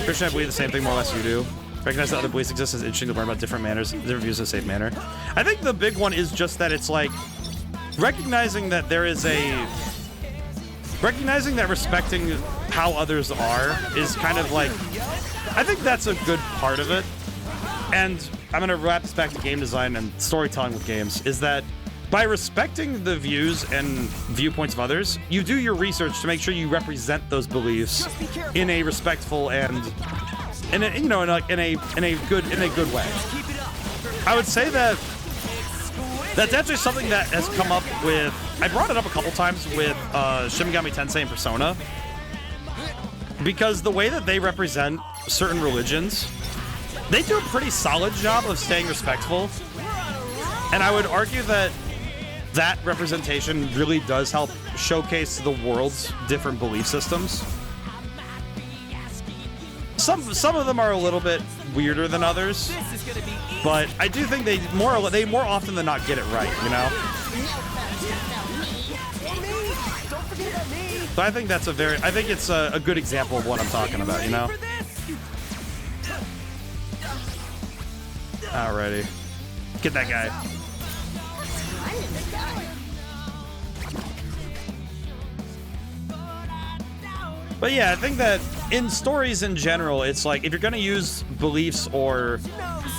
Christian, I believe the same thing more or less you do. Recognize that other beliefs exist is interesting to learn about different manners, different views in a safe manner. I think the big one is just that it's like recognizing that respecting how others are is kind of like, I think that's a good part of it. And I'm gonna wrap this back to game design and storytelling with games, is that by respecting the views and viewpoints of others, you do your research to make sure you represent those beliefs in a respectful and in a good way. I would say that that's actually something that has come up with. I brought it up a couple times with Shin Megami Tensei and Persona, because the way that they represent certain religions, they do a pretty solid job of staying respectful. And I would argue that that representation really does help showcase the world's different belief systems. Some of them are a little bit weirder than others, but I do think they more often than not get it right, you know? So I think it's a good example of what I'm talking about, you know? Alrighty. Get that guy. But yeah, I think that in stories in general, it's like if you're gonna use beliefs or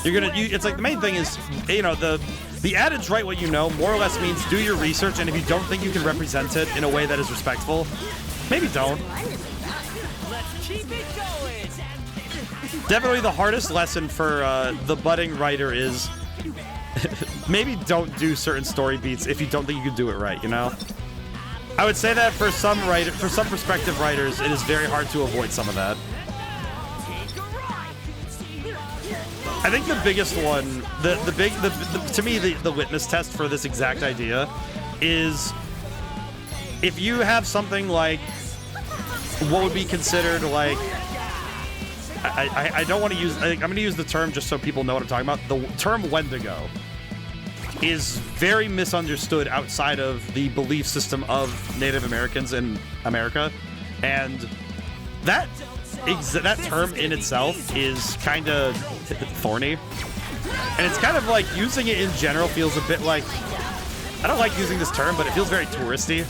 it's like the main thing is, you know, the adage "write what you know" more or less means do your research, and if you don't think you can represent it in a way that is respectful, maybe don't. Definitely the hardest lesson for the budding writer is maybe don't do certain story beats if you don't think you can do it right, you know? I would say that for some prospective writers, it is very hard to avoid some of that. I think the biggest one, to me, the litmus test for this exact idea is if you have something like what would be considered like, I don't want to use, I'm going to use the term just so people know what I'm talking about. The term Wendigo is very misunderstood outside of the belief system of Native Americans in America, and that term in itself is kind of thorny, and it's kind of like using it in general feels a bit like, I don't like using this term, but it feels very touristy,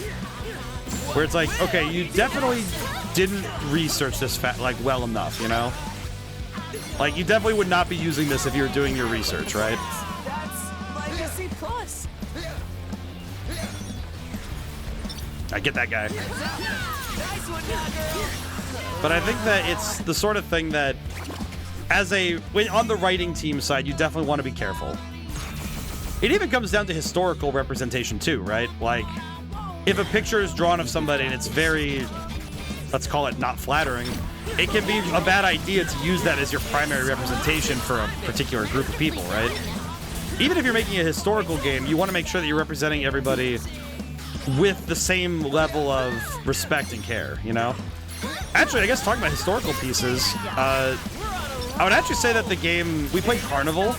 where it's like, okay, you definitely didn't research this well enough, you know? Like, you definitely would not be using this if you were doing your research, right? I get that guy. but I think that it's the sort of thing that, on the writing team side, you definitely want to be careful. It even comes down to historical representation too, right? Like, if a picture is drawn of somebody and it's very, let's call it not flattering, it can be a bad idea to use that as your primary representation for a particular group of people, right? Even if you're making a historical game, you want to make sure that you're representing everybody with the same level of respect and care, you know? Actually, I guess talking about historical pieces, I would actually say that the game, we played Carnival.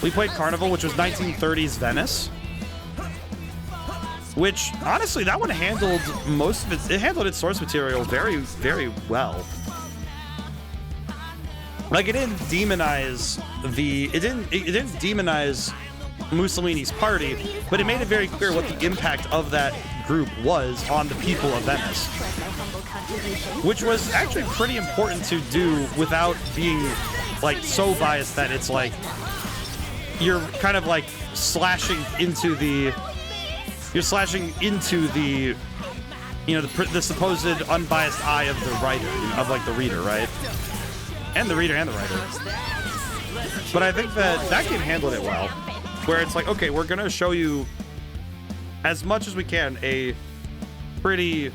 We played Carnival, which was 1930s Venice. Which, honestly, that one handled most of it handled its source material very, very well. Like, it didn't demonize it didn't demonize Mussolini's party, but it made it very clear what the impact of that group was on the people of Venice. Which was actually pretty important to do without being, like, so biased that it's like you're kind of like slashing into the you know, the supposed unbiased eye of the writer, of like the reader, right? And the reader and the writer. But I think that game handled it well, where it's like, okay, we're gonna show you as much as we can a pretty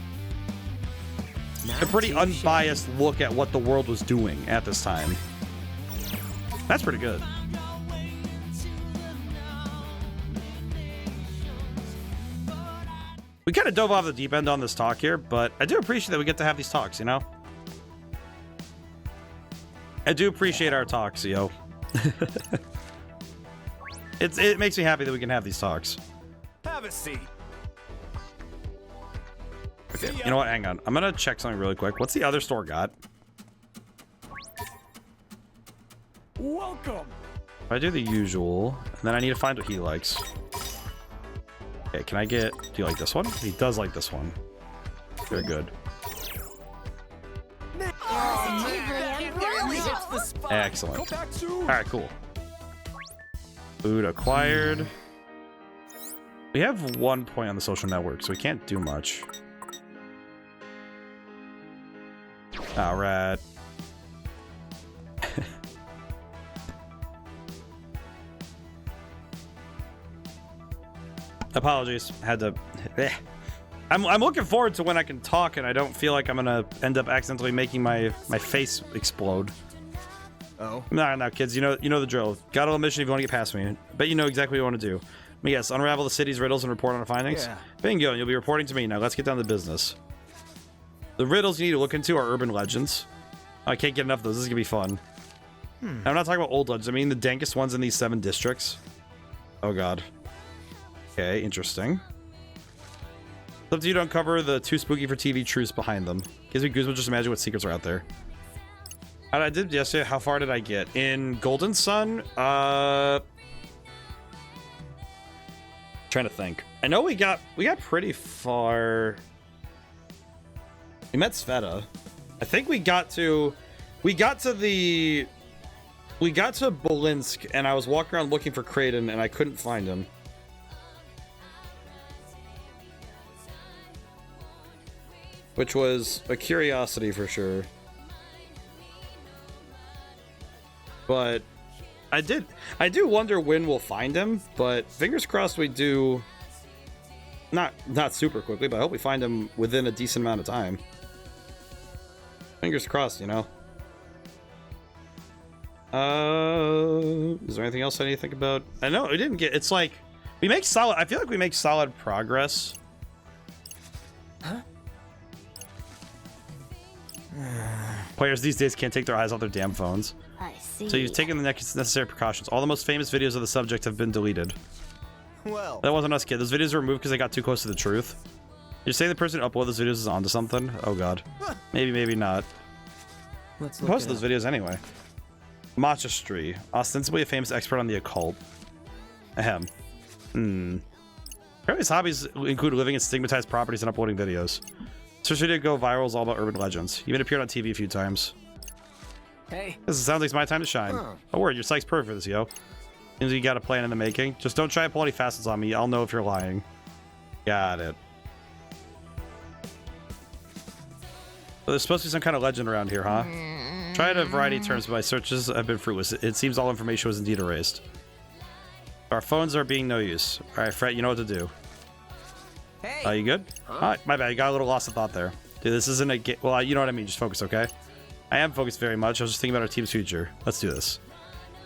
unbiased look at what the world was doing at this time. That's pretty good. We kind of dove off the deep end on this talk here, but I do appreciate that we get to have these talks, you know? I do appreciate our talks, yo. It makes me happy that we can have these talks. Have a seat. Okay, you know what? Hang on. I'm gonna check something really quick. What's the other store got? Welcome. If I do the usual, and then I need to find what he likes. Okay, can I get... Do you like this one? He does like this one. Very good. Excellent. Alright, cool. Food acquired. We have 1 point on the social network, so we can't do much. Alright. Apologies. Had to... I'm looking forward to when I can talk and I don't feel like I'm gonna end up accidentally making my face explode. Oh? No, kids. You know the drill. Got a little mission if you want to get past me. Bet you know exactly what you want to do. But yes, unravel the city's riddles and report on our findings. Yeah. Bingo, and you'll be reporting to me. Now let's get down to business. The riddles you need to look into are urban legends. I can't get enough of those. This is gonna be fun. I'm not talking about old legends. I mean the dankest ones in these 7 districts. Oh god. Okay, interesting. It's up to you to uncover the too spooky for TV truths behind them. Gives me goosebumps just imagine what secrets are out there. I did yesterday. How far did I get? In Golden Sun? Trying to think. I know we got pretty far. We met Sveta. I think we got to Bolinsk, and I was walking around looking for Kraden, and I couldn't find him. Which was a curiosity for sure. But I do wonder when we'll find him, but fingers crossed we do. Not super quickly, but I hope we find him within a decent amount of time. Fingers crossed, you know. Is there anything else I need to think about? I know we didn't get. It's like we make solid. I feel like we make solid progress. Huh? Players these days can't take their eyes off their damn phones. I see. So you've taken the necessary precautions. All the most famous videos of the subject have been deleted. Well, That wasn't us, kid. Those videos were removed because they got too close to the truth. You're saying the person who uploaded those videos is onto something? Oh god. Maybe not. Let's Who look posted it those up. videos anyway? Machistry, ostensibly a famous expert on the occult. Ahem. Apparently his hobbies include living in stigmatized properties and uploading videos. Search video go viral is all about urban legends. He even appeared on TV a few times. Hey, This sounds like it's my time to shine. Oh word, your psych's perfect for this, yo. Seems you got a plan in the making. Just don't try to pull any facets on me. I'll know if you're lying. Got it. So there's supposed to be some kind of legend around here, huh? Tried a variety of terms, but my searches have been fruitless. It seems all information was indeed erased. Our phones are being no use. Alright, Fret, you know what to do. Hey. You good? Huh? My bad, you got a little lost of thought there. Dude, this isn't a game. Well, you know what I mean. Just focus, okay? I am focused very much. I was just thinking about our team's future. Let's do this.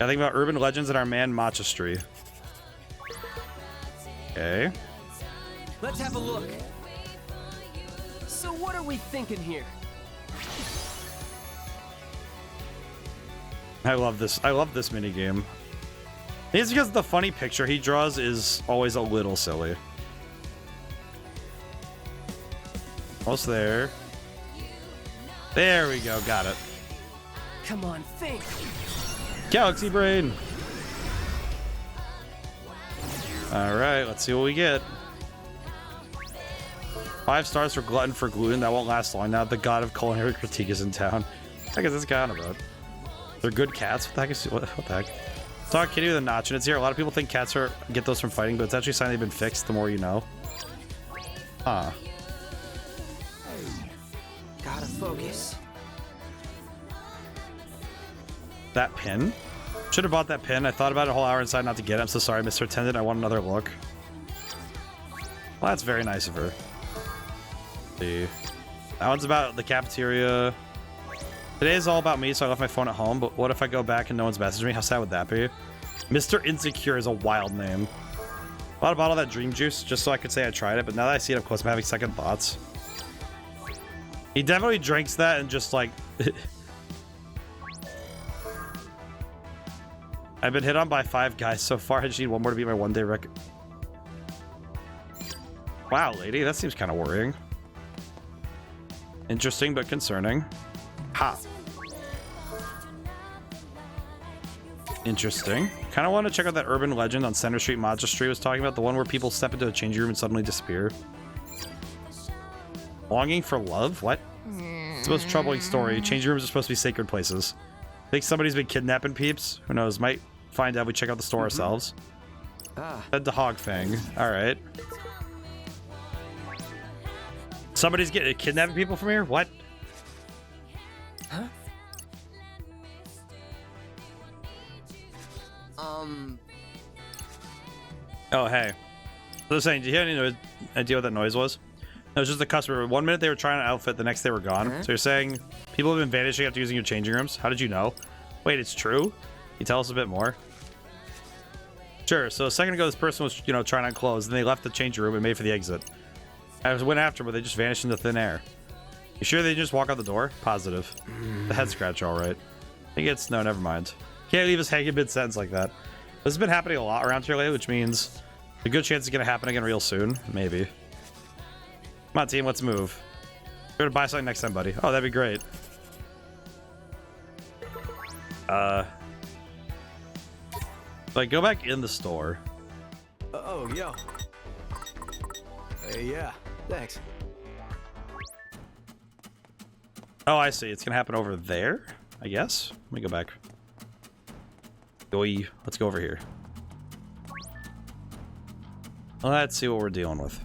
I think about urban legends and our man Machistry. Okay. Let's have a look. So what are we thinking here? I love this. I love this mini game. It's because the funny picture he draws is always a little silly. Almost there. There we go. Got it. Come on, think. Galaxy Brain. All right, let's see what we get. 5 stars for Glutton for Gluten. That won't last long now. The god of culinary critique is in town. What the heck is this guy on about? They're good cats. What the heck is what the heck? Saw a kitty with a notch and it's here. A lot of people think cats get those from fighting, but it's actually a sign they've been fixed. The more you know. Huh. Gotta focus. That pin? Should have bought that pin. I thought about it a whole hour inside not to get it. I'm so sorry, Mr. Attendant. I want another look. Well, that's very nice of her. Let's see. That one's about the cafeteria. Today is all about me, so I left my phone at home. But what if I go back and no one's messaged me? How sad would that be? Mr. Insecure is a wild name. I bought a bottle of that dream juice just so I could say I tried it, but now that I see it up close, I'm having second thoughts. He definitely drinks that and just like... I've been hit on by 5 guys so far. I just need one more to beat my one-day record. Wow, lady, that seems kind of worrying. Interesting, but concerning. Ha. Interesting. Kind of want to check out that urban legend on Center Street Machistry was talking about. The one where people step into a changing room and suddenly disappear. Longing for love? What? It's the most troubling story. Changing rooms are supposed to be sacred places. Think somebody's been kidnapping peeps? Who knows? Might find out if we check out the store ourselves. Head to Hogfang. Alright. Somebody's getting kidnapping people from here? What? Huh? Oh, hey. So they're saying, do you have any idea what that noise was? No, it was just the customer. 1 minute they were trying an outfit, the next they were gone. So you're saying people have been vanishing after using your changing rooms? How did you know? Wait, it's true? Can you tell us a bit more? Sure, so a second ago this person was, trying on clothes, then they left the changing room and made for the exit. I went after them, but they just vanished into thin air. You sure they didn't just walk out the door? Positive. The head scratch, alright. I think it's... No, never mind. Can't leave us hanging mid-sentence like that. This has been happening a lot around here lately, which means a good chance it's going to happen again real soon. Maybe. Come on, team, let's move. We're going to buy something next time, buddy. Oh, that'd be great. Like, go back in the store. Oh, yo. Yeah, thanks. Oh, I see. It's going to happen over there, I guess. Let me go back. Oi, let's go over here. Let's see what we're dealing with.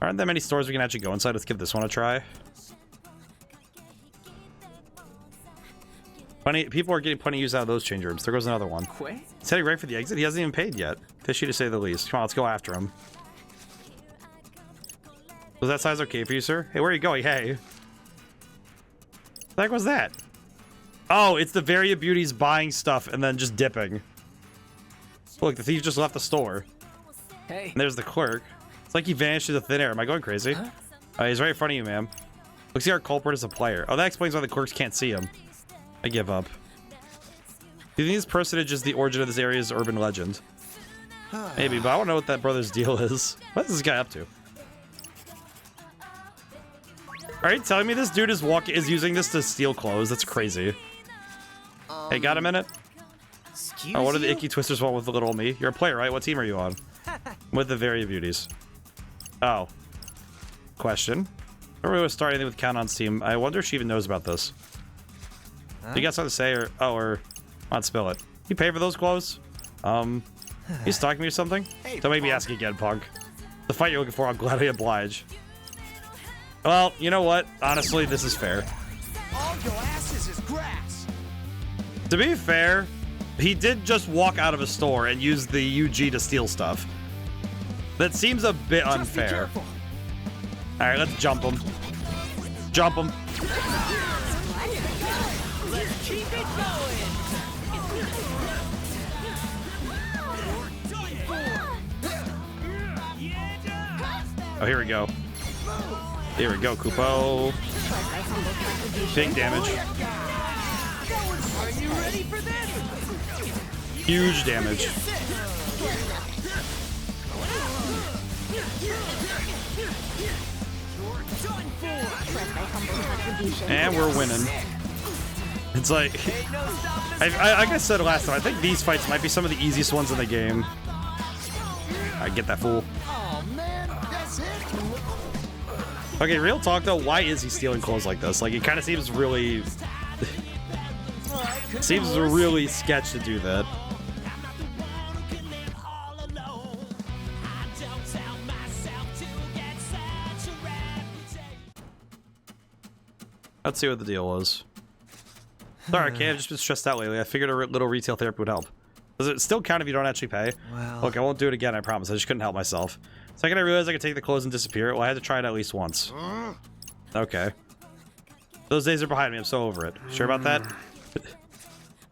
Aren't there many stores we can actually go inside? Let's give this one a try. Funny, people are getting plenty of use out of those change rooms. There goes another one. He's heading right for the exit. He hasn't even paid yet. Fishy to say the least. Come on, let's go after him. Was that size okay for you, sir? Hey, where are you going? Hey. What the heck was that? Oh, it's the Varia Beauties buying stuff and then just dipping. Look, the thief just left the store. Hey. And there's the clerk. It's like he vanished into thin air. Am I going crazy? Huh? He's right in front of you, ma'am. Looks like our culprit is a player. Oh, that explains why the clerks can't see him. I give up. Do you think this personage is the origin of this area's urban legend? Maybe, but I don't know what that brother's deal is. What is this guy up to? Alright, telling me this dude is using this to steal clothes. That's crazy. Hey, got a minute? Oh, what do the icky twisters want with the little old me? You're a player, right? What team are you on? I'm with the Varia Beauties. Oh. Question. I don't really want to start anything with Count-On's team. I wonder if she even knows about this. You got something to say, or not spill it. You pay for those clothes? You stalking me or something? Don't make me ask again, punk. The fight you're looking for, I'm gladly oblige. Well, you know what? Honestly, this is fair. All your asses is grass. To be fair, he did just walk out of a store and use the UG to steal stuff. That seems a bit unfair. Alright, let's jump him. Jump him. Let's keep it going. Oh, here we go. Here we go, Kupo. Big damage. Are you ready for this? Huge damage. And we're winning. It's like, like I said last time, I think these fights might be some of the easiest ones in the game. I get that fool. Oh man, that's it. Okay, real talk though, why is he stealing clothes like this? Like, it kind of seems really... seems really sketch to do that. Let's see what the deal was. Sorry, okay, I've just been stressed out lately. I figured a little retail therapy would help. Does it still count if you don't actually pay? Well... Look, I won't do it again, I promise. I just couldn't help myself. Second, I realized I could take the clothes and disappear. Well, I had to try it at least once. Okay. Those days are behind me. I'm so over it. Sure about that?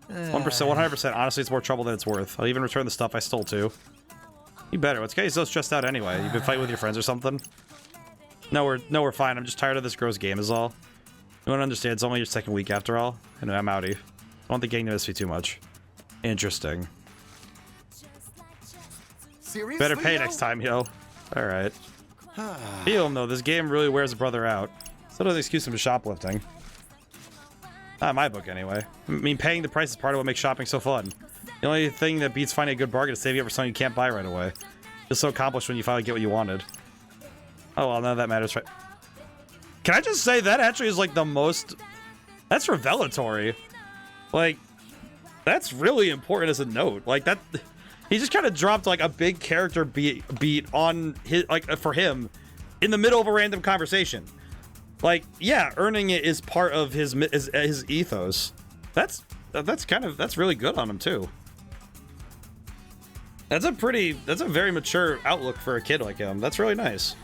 1%, 100%. Honestly, it's more trouble than it's worth. I'll even return the stuff I stole, too. You better. What's got you so stressed out anyway? You've been fighting with your friends or something? No, we're fine. I'm just tired of this gross game is all. You won't understand. It's only your second week after all. Anyway, I'm outie. I want the gang to miss me too much. Interesting. Seriously, Better pay next time, yo. Alright. Feel him, though. This game really wears a brother out. So does excuse him for shoplifting. Not in my book, anyway. I mean, paying the price is part of what makes shopping so fun. The only thing that beats finding a good bargain is saving up for something you can't buy right away. Just so accomplished when you finally get what you wanted. Oh, well, none of that matters, right? Can I just say that actually is, like, the most... That's revelatory. Like, that's really important as a note. Like, that... He just kind of dropped, like, a big character beat on his... Like, for him in the middle of a random conversation. Like, yeah, earning it is part of his ethos. That's really good on him, too. That's a very mature outlook for a kid like him. That's really nice.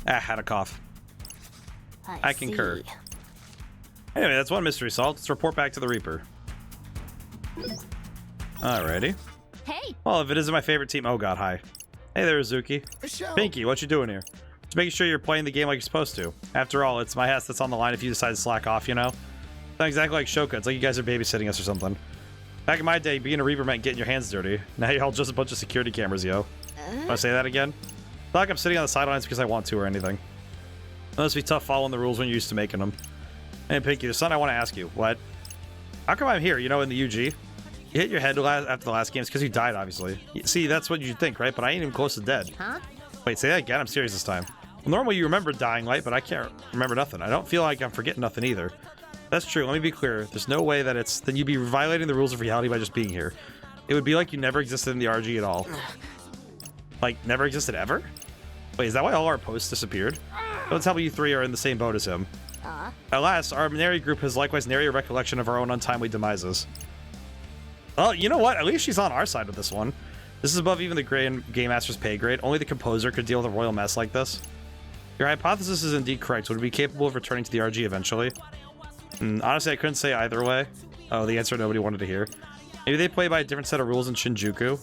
Had a cough. I concur. Anyway, that's one mystery solved. Let's report back to the Reaper. Alrighty. Hey! Well, if it isn't my favorite team... Oh god, hi. Hey there, Azuki. Pinky, what you doing here? Just making sure you're playing the game like you're supposed to. After all, it's my ass that's on the line if you decide to slack off, you know? It's not exactly like Shoka. It's like you guys are babysitting us or something. Back in my day, being a Reaper meant getting your hands dirty. Now you're all just a bunch of security cameras, yo. Want to say that again? It's not like I'm sitting on the sidelines because I want to or anything. It must be tough following the rules when you're used to making them. Hey, Pinky, there's something I want to ask you. What? How come I'm here, you know, in the UG? You hit your head after the last game. It's because you died, obviously. See, that's what you'd think, right? But I ain't even close to dead. Huh? Wait, say that again? I'm serious this time. Well, normally you remember dying, right? But I can't remember nothing. I don't feel like I'm forgetting nothing either. That's true. Let me be clear. There's no way that it's... Then you'd be violating the rules of reality by just being here. It would be like you never existed in the RG at all. Like, never existed ever? Wait, is that why all our posts disappeared? Don't tell me you three are in the same boat as him. Alas, our Neri group has likewise nary a recollection of our own untimely demises. Well, you know what? At least she's on our side with this one. This is above even the Game Master's pay grade. Only the composer could deal with a royal mess like this. Your hypothesis is indeed correct. Would it be capable of returning to the RG eventually? Honestly, I couldn't say either way. Oh, the answer nobody wanted to hear. Maybe they play by a different set of rules in Shinjuku.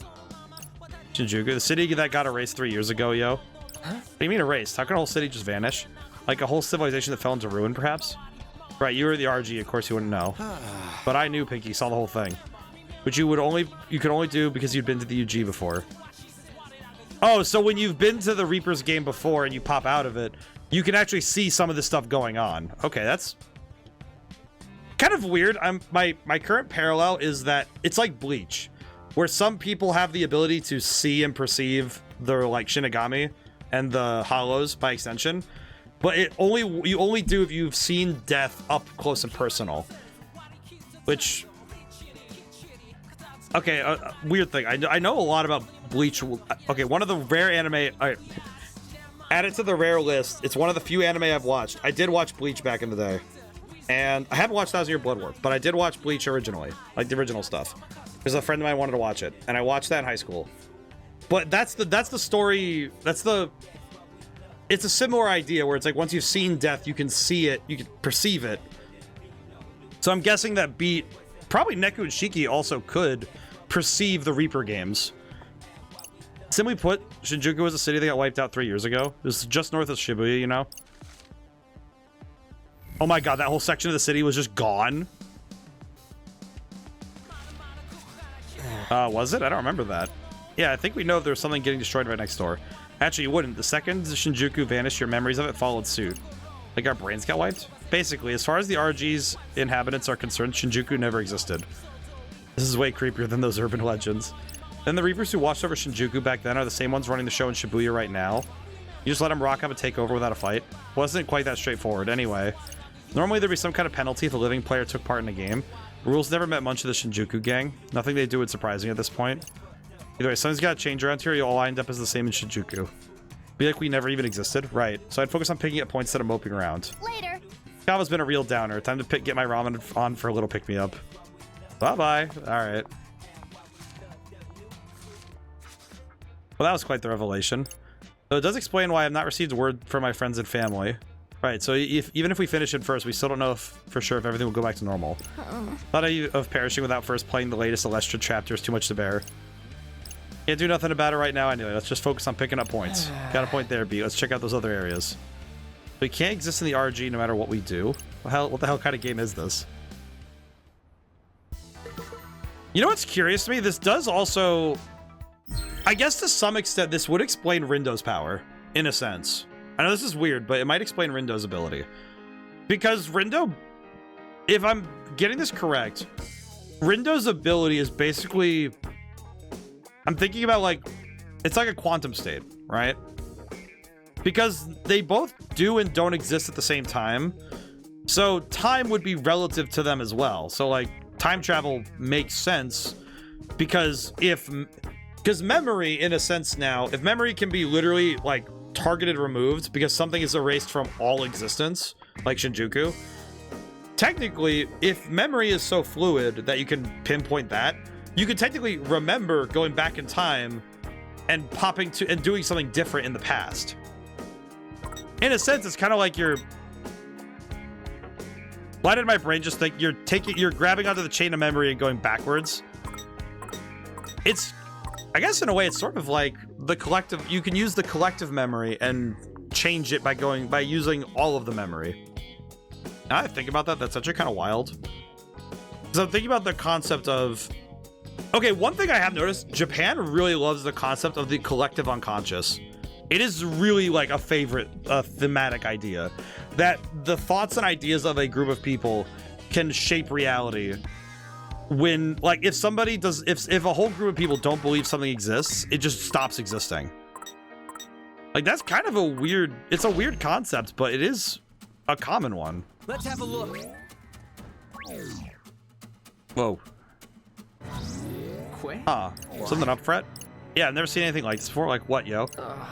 The city that got erased 3 years ago, yo. What do you mean erased? How can a whole city just vanish? Like a whole civilization that fell into ruin, perhaps? Right, you were the RG, of course you wouldn't know. But I knew, Pinky, saw the whole thing. Which you could only do because you'd been to the UG before. Oh, so when you've been to the Reaper's game before and you pop out of it, you can actually see some of the stuff going on. Okay, that's kind of weird. My current parallel is that it's like Bleach, where some people have the ability to see and perceive their like Shinigami and the hollows by extension. but you only do if you've seen death up close and personal. Which, okay, weird thing. I know a lot about Bleach. Okay, one of the rare anime. Add it to the rare list. It's one of the few anime I've watched. I did watch Bleach back in the day, and I haven't watched 1,000 Year Blood War, but I did watch Bleach originally, like the original stuff. Because a friend of mine wanted to watch it, and I watched that in high school. But that's the story. It's a similar idea where it's like once you've seen death, you can see it, you can perceive it. So I'm guessing that Beat, probably Neku and Shiki also could perceive the Reaper games. Simply put, Shinjuku was a city that got wiped out 3 years ago. It was just north of Shibuya, you know? Oh my god, that whole section of the city was just gone. Was it? I don't remember that. Yeah, I think we know there's something getting destroyed right next door. Actually, you wouldn't. The second Shinjuku vanished, your memories of it followed suit. Like our brains got wiped? Basically, as far as the RG's inhabitants are concerned, Shinjuku never existed. This is way creepier than those urban legends. Then the Reapers who watched over Shinjuku back then are the same ones running the show in Shibuya right now. You just let them rock up and take over without a fight. Wasn't quite that straightforward anyway. Normally there'd be some kind of penalty if a living player took part in a game. The rules never met much of the Shinjuku gang. Nothing they do would surprise me at this point. Either way, something's got to change around here, you'll all end up as the same in Shinjuku. Be like we never even existed? Right. So I'd focus on picking up points instead of moping around. Later. Kava's been a real downer. Time to get my ramen on for a little pick-me-up. Bye-bye. Alright. Well, that was quite the revelation. So it does explain why I've not received word from my friends and family. Right, so even if we finish it first, we still don't know for sure if everything will go back to normal. Thought of perishing without first playing the latest Celestia chapter is too much to bear. Can't do nothing about it right now anyway. Let's just focus on picking up points. Got a point there, B. Let's check out those other areas. We can't exist in the RG no matter what we do. What the hell kind of game is this? You know what's curious to me? This does also... I guess to some extent, this would explain Rindo's power, in a sense. I know this is weird, but it might explain Rindo's ability. Because Rindo, if I'm getting this correct, Rindo's ability is basically... I'm thinking about, like, it's like a quantum state, right? Because they both do and don't exist at the same time. So time would be relative to them as well. So, like, time travel makes sense because because memory, in a sense now, if memory can be literally, like, targeted removed because something is erased from all existence, like Shinjuku, technically, if memory is so fluid that you can pinpoint that, you could technically remember going back in time and popping to and doing something different in the past. In a sense, it's kind of like why did my brain just think you're grabbing onto the chain of memory and going backwards? It's, I guess in a way, it's sort of like the collective. You can use the collective memory and change it by using all of the memory. Now I think about that, that's actually kind of wild. So I'm thinking about the concept of... Okay, one thing I have noticed, Japan really loves the concept of the collective unconscious. It is really like a favorite thematic idea. That the thoughts and ideas of a group of people can shape reality. When, like, if somebody does, if a whole group of people don't believe something exists, it just stops existing. Like, that's kind of a weird, it's a weird concept, but it is a common one. Let's have a look. Whoa. Something up, Fret? Yeah, I've never seen anything like this before. Like, what, yo?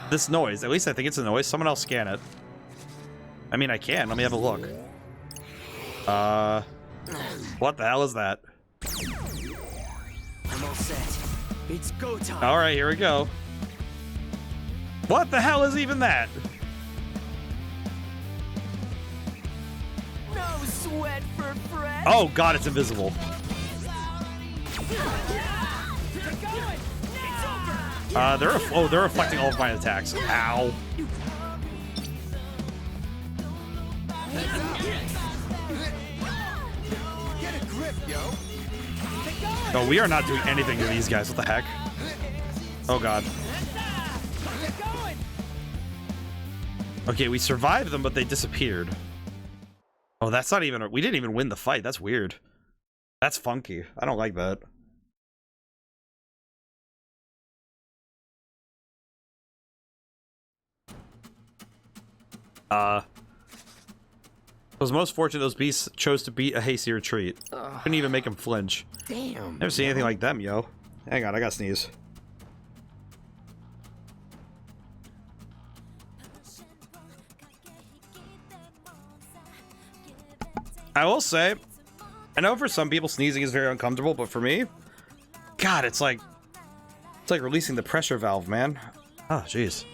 This noise. At least I think it's a noise. Someone else scan it. I mean, I can. Let me have a look. What the hell is that? I'm all set. It's go time. All right, here we go. What the hell is even that? No sweat for Fred. Oh god, it's invisible. They're reflecting all of my attacks. Ow. Get a grip, yo. No, we are not doing anything to these guys. What the heck? Oh god. Okay, we survived them, but they disappeared. Oh, that's not even... We didn't even win the fight. That's weird. That's funky. I don't like that. was most fortunate those beasts chose to beat a hasty retreat. Couldn't even make him flinch. Damn. Never seen anything like them, yo. Hang on, I gotta sneeze. I will say, I know for some people sneezing is very uncomfortable, but for me, God, it's like releasing the pressure valve, man. Oh, jeez.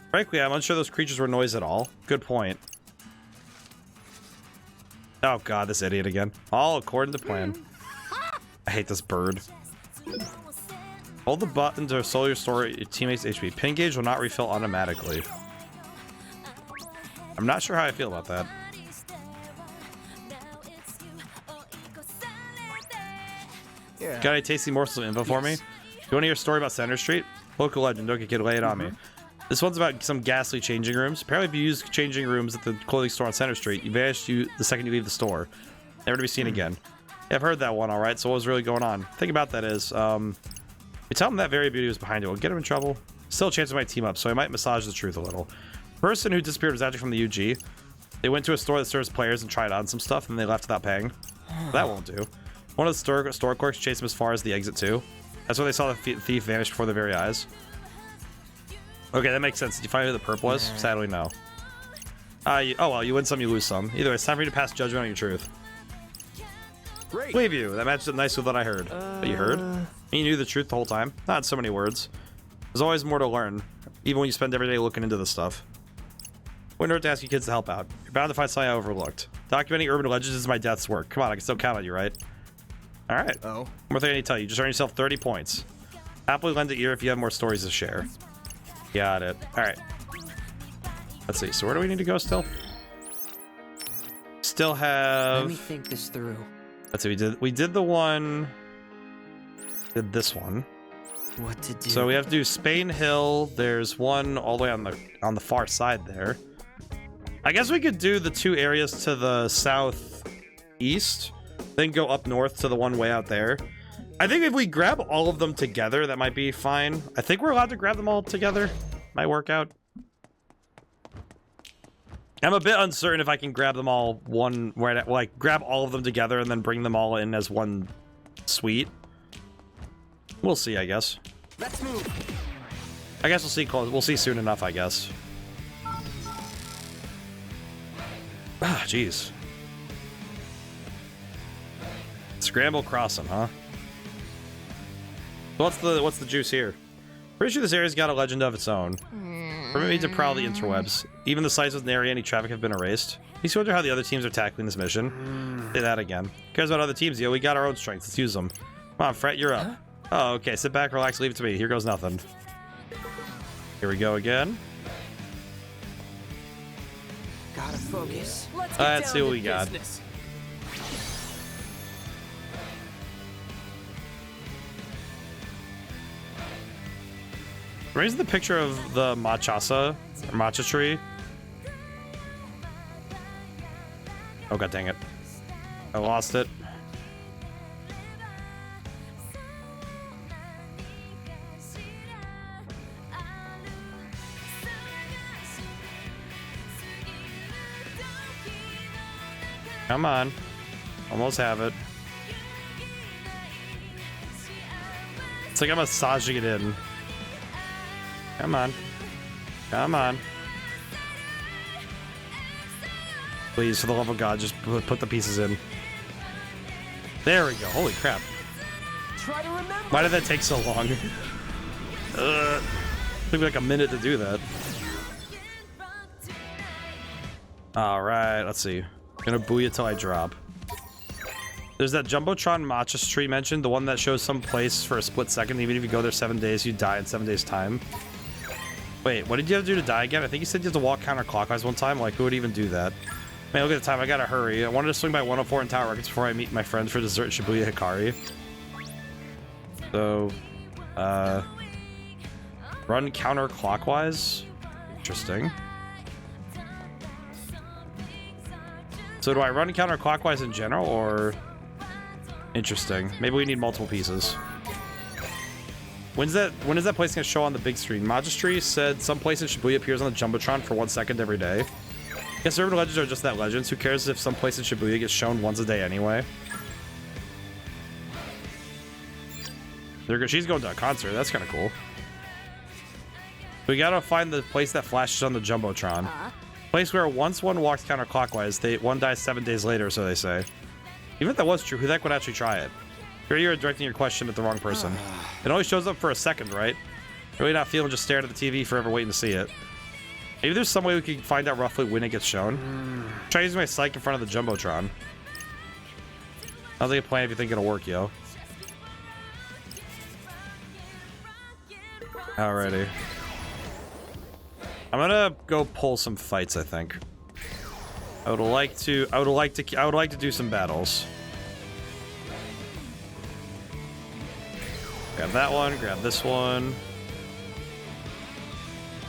Frankly, I'm unsure those creatures were noise at all. Good point. Oh God, this idiot again. All according to plan. I hate this bird. Hold the button to slowly restore your teammate's HP. Pin gauge will not refill automatically. I'm not sure how I feel about that. Yeah. Got any tasty morsels of info for me? You want to hear a story about Center Street? Local legend, don't get kid, lay it on me. This one's about some ghastly changing rooms. Apparently if you use changing rooms at the clothing store on Center Street, you vanish the second you leave the store. Never to be seen again. Yeah, I've heard that one, alright, so what was really going on? The thing about that is, we tell him that very beauty was behind it. We'll get him in trouble. Still a chance we might team up, so I might massage the truth a little. The person who disappeared was actually from the UG. They went to a store that serves players and tried on some stuff, and they left without paying. That won't do. One of the store clerks chased him as far as the exit too. That's where they saw the thief vanish before their very eyes. Okay, that makes sense. Did you find who the perp was? Sadly, no. Oh well, you win some, you lose some. Either way, it's time for you to pass judgment on your truth. Great. Believe you. That matches up nicely with what I heard. But you heard? And you knew the truth the whole time? Not so many words. There's always more to learn, even when you spend every day looking into this stuff. Wouldn't hurt to ask you kids to help out. You're bound to find something I overlooked. Documenting urban legends is my death's work. Come on, I can still count on you, right? Alright. Oh. One more thing I need to tell you. Just earn yourself 30 points. Happily lend an ear if you have more stories to share. Got it. Alright. Let's see. So where do we need to go still? Still have... Let me think this through. Let's see. We did the one... Did this one. What to do? So we have to do Spain Hill. There's one all the way on the far side there. I guess we could do the two areas to the southeast, then go up north to the one way out there. I think if we grab all of them together, that might be fine. I think we're allowed to grab them all together. Might work out. I'm a bit uncertain if I can grab them all like grab all of them together and then bring them all in as one suite. We'll see, I guess. Let's move. I guess we'll see. We'll see soon enough, I guess. Ah, jeez. Scramble Crossing, huh? What's the juice here? Pretty sure this area's got a legend of its own. Permit me to prowl the interwebs. Even the sites with nary any traffic have been erased. You see wonder how the other teams are tackling this mission? Say that again. Who cares about other teams, yo? We got our own strengths. Let's use them. Come on, Fret, you're up. Oh, okay. Sit back, relax, leave it to me. Here goes nothing. Here we go again. Gotta focus. Let's see what we got. Raise the picture of the matcha tree. Oh god dang it. I lost it. Come on. Almost have it. It's like I'm massaging it in. Come on. Come on. Please, for the love of God, just put the pieces in. There we go. Holy crap. Try to remember. Why did that take so long? Took me like a minute to do that. Alright, let's see. Gonna booyah till I drop. There's that Jumbotron matcha tree mentioned, the one that shows some place for a split second. Even if you go there 7 days, you die in 7 days' time. Wait, what did you have to do to die again? I think you said you have to walk counterclockwise one time. Like, who would even do that? Man, look at the time. I gotta hurry. I wanted to swing by 104 in Tower Records before I meet my friends for dessert at Shibuya Hikari. So, run counterclockwise? Interesting. So do I run counterclockwise in general, or... Interesting. Maybe we need multiple pieces. When is that place gonna show on the big screen? Majestry said some place in Shibuya appears on the Jumbotron for 1 second every day. Guess urban legends are just that, legends. Who cares if some place in Shibuya gets shown once a day anyway? She's going to a concert. That's kind of cool. We gotta find the place that flashes on the Jumbotron. Place where once one walks counterclockwise, one dies 7 days later, so they say. Even if that was true, who the heck would actually try it? Here you're directing your question at the wrong person. It only shows up for a second, right? Really not feeling just staring at the TV forever waiting to see it. Maybe there's some way we can find out roughly when it gets shown. Try using my psych in front of the Jumbotron. Sounds like a plan if you think it'll work, yo. Alrighty. I'm gonna go pull some fights, I think. I would like to do some battles. Grab that one, grab this one.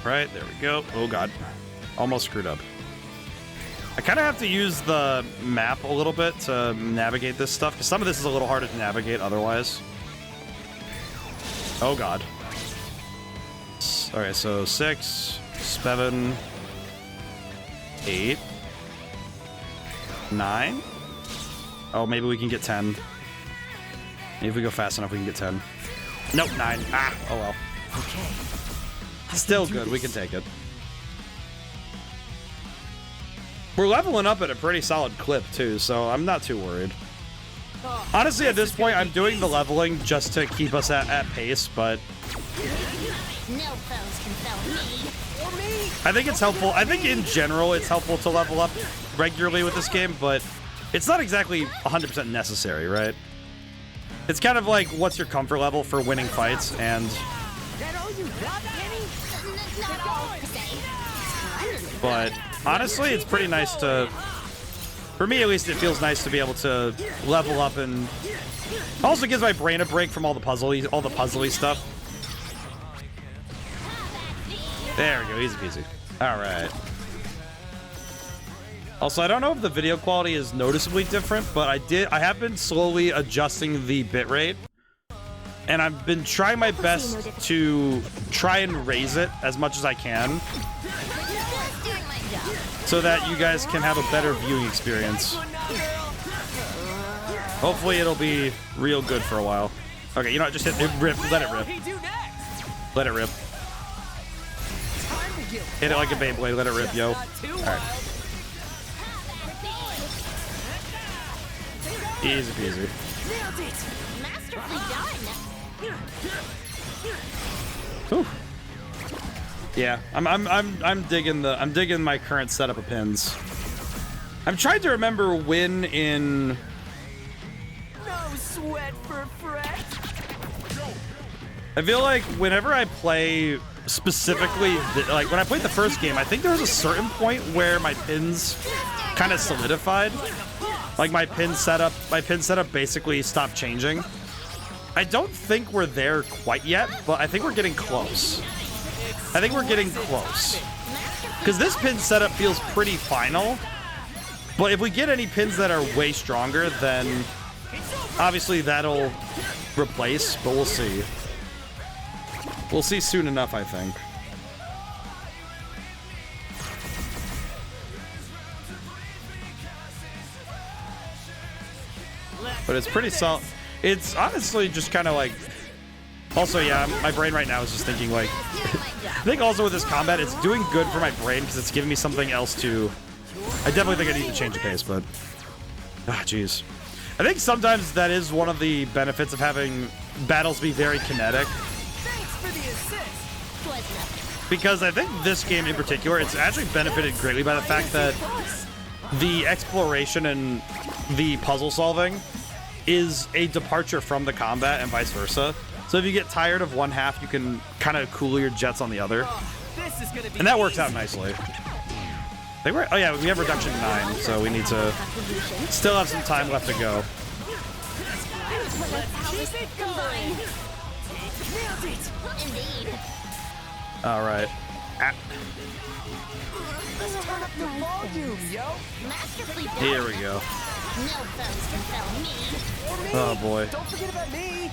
Right, there we go. Oh god. Almost screwed up. I kind of have to use the map a little bit to navigate this stuff, because some of this is a little harder to navigate otherwise. Oh god. Alright, so 6, 7, 8, 9. Oh, maybe we can get 10. Maybe if we go fast enough, we can get 10. Nope, 9. Ah, oh well. Okay. Still good, we can take it. We're leveling up at a pretty solid clip, too, so I'm not too worried. Honestly, at this point, I'm doing the leveling just to keep us at pace, but... No foes can fell me. Or me. I think it's helpful. I think in general, it's helpful to level up regularly with this game, but it's not exactly 100% necessary, right? It's kind of like, what's your comfort level for winning fights, and... But honestly, it's pretty nice to... For me, at least, it feels nice to be able to level up, and also gives my brain a break from all the puzzly stuff. There we go, easy peasy. All right. Also, I don't know if the video quality is noticeably different, but I have been slowly adjusting the bitrate, and I've been trying my best to try and raise it as much as I can, so that you guys can have a better viewing experience. Hopefully, it'll be real good for a while. Okay, you know what? Just hit it, rip. Let it rip. Let it rip. Hit it like a Beyblade. Let it rip, yo. All right. Easy peasy. Whew. Yeah, I'm digging my current setup of pins. I'm trying to remember when in. No sweat for Fred. I feel like whenever I play specifically, like when I played the first game, I think there was a certain point where my pins kind of solidified. Like my pin setup basically stopped changing. I don't think we're there quite yet, but I think we're getting close. I think we're getting close. Because this pin setup feels pretty final. But if we get any pins that are way stronger, then obviously that'll replace, but we'll see. We'll see soon enough, I think. But it's pretty solid. It's honestly just kind of like... Also, yeah, my brain right now is just thinking, like... I think also with this combat, it's doing good for my brain because it's giving me something else to... I definitely think I need to change the pace, but... Ah, jeez. I think sometimes that is one of the benefits of having battles be very kinetic. Because I think this game in particular, it's actually benefited greatly by the fact that the exploration and the puzzle solving is a departure from the combat and vice versa. So if you get tired of one half, you can kind of cool your jets on the other. And that works out nicely. Oh yeah, we have reduction 9, so we need to still have some time left to go. All right. Here we go. Oh boy.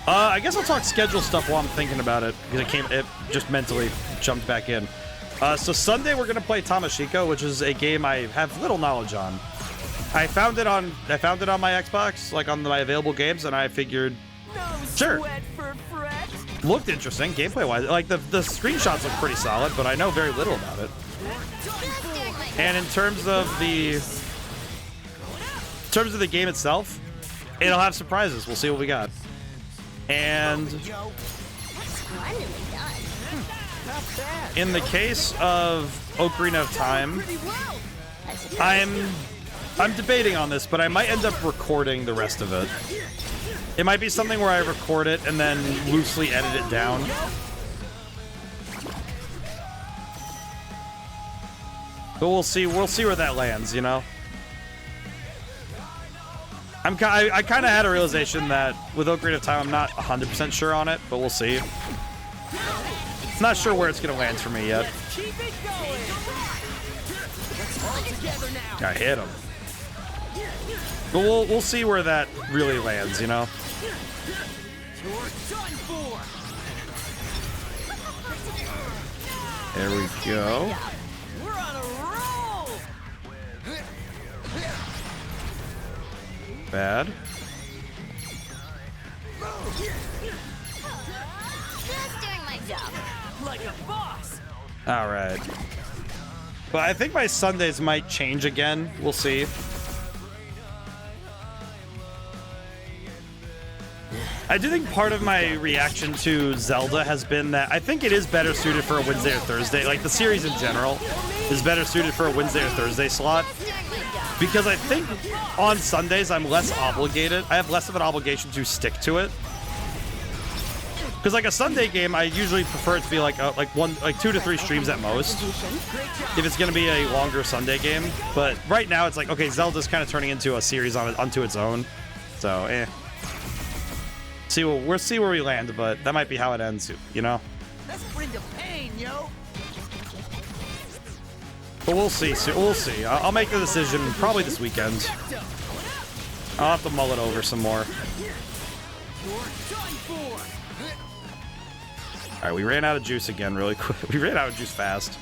I guess I'll talk schedule stuff while I'm thinking about it because it just mentally jumped back in. So Sunday we're gonna play Tamashiko, which is a game I have little knowledge on. I found it on my Xbox, like on my available games, and I figured, sure. Looked interesting, gameplay-wise. Like the screenshots look pretty solid, but I know very little about it. And in terms of the game itself, it'll have surprises. We'll see what we got. And in the case of Ocarina of Time, I'm debating on this, but I might end up recording the rest of it. It might be something where I record it and then loosely edit it down. But we'll see where that lands, you know? I kind of had a realization that with Ocarina of Time, I'm not 100% sure on it, but we'll see. Not sure where it's going to land for me yet. I hit him. But we'll see where that really lands, you know? There we go. We're on a roll. Bad. Just doing my job. Like a boss. All right. But I think my Sundays might change again. We'll see. I do think part of my reaction to Zelda has been that I think it is better suited for a Wednesday or Thursday. Like, the series in general is better suited for a Wednesday or Thursday slot. Because I think on Sundays, I'm less obligated. I have less of an obligation to stick to it. Because, like, a Sunday game, I usually prefer it to be like 2 to 3 streams at most, if it's going to be a longer Sunday game. But right now, it's like, okay, Zelda's kind of turning into a series onto its own. So, eh. We'll see where we land, but that might be how it ends, you know? Let's bring the pain, yo. But we'll see. We'll see. I'll make the decision probably this weekend. I'll have to mull it over some more. All right, we ran out of juice again really quick. We ran out of juice fast.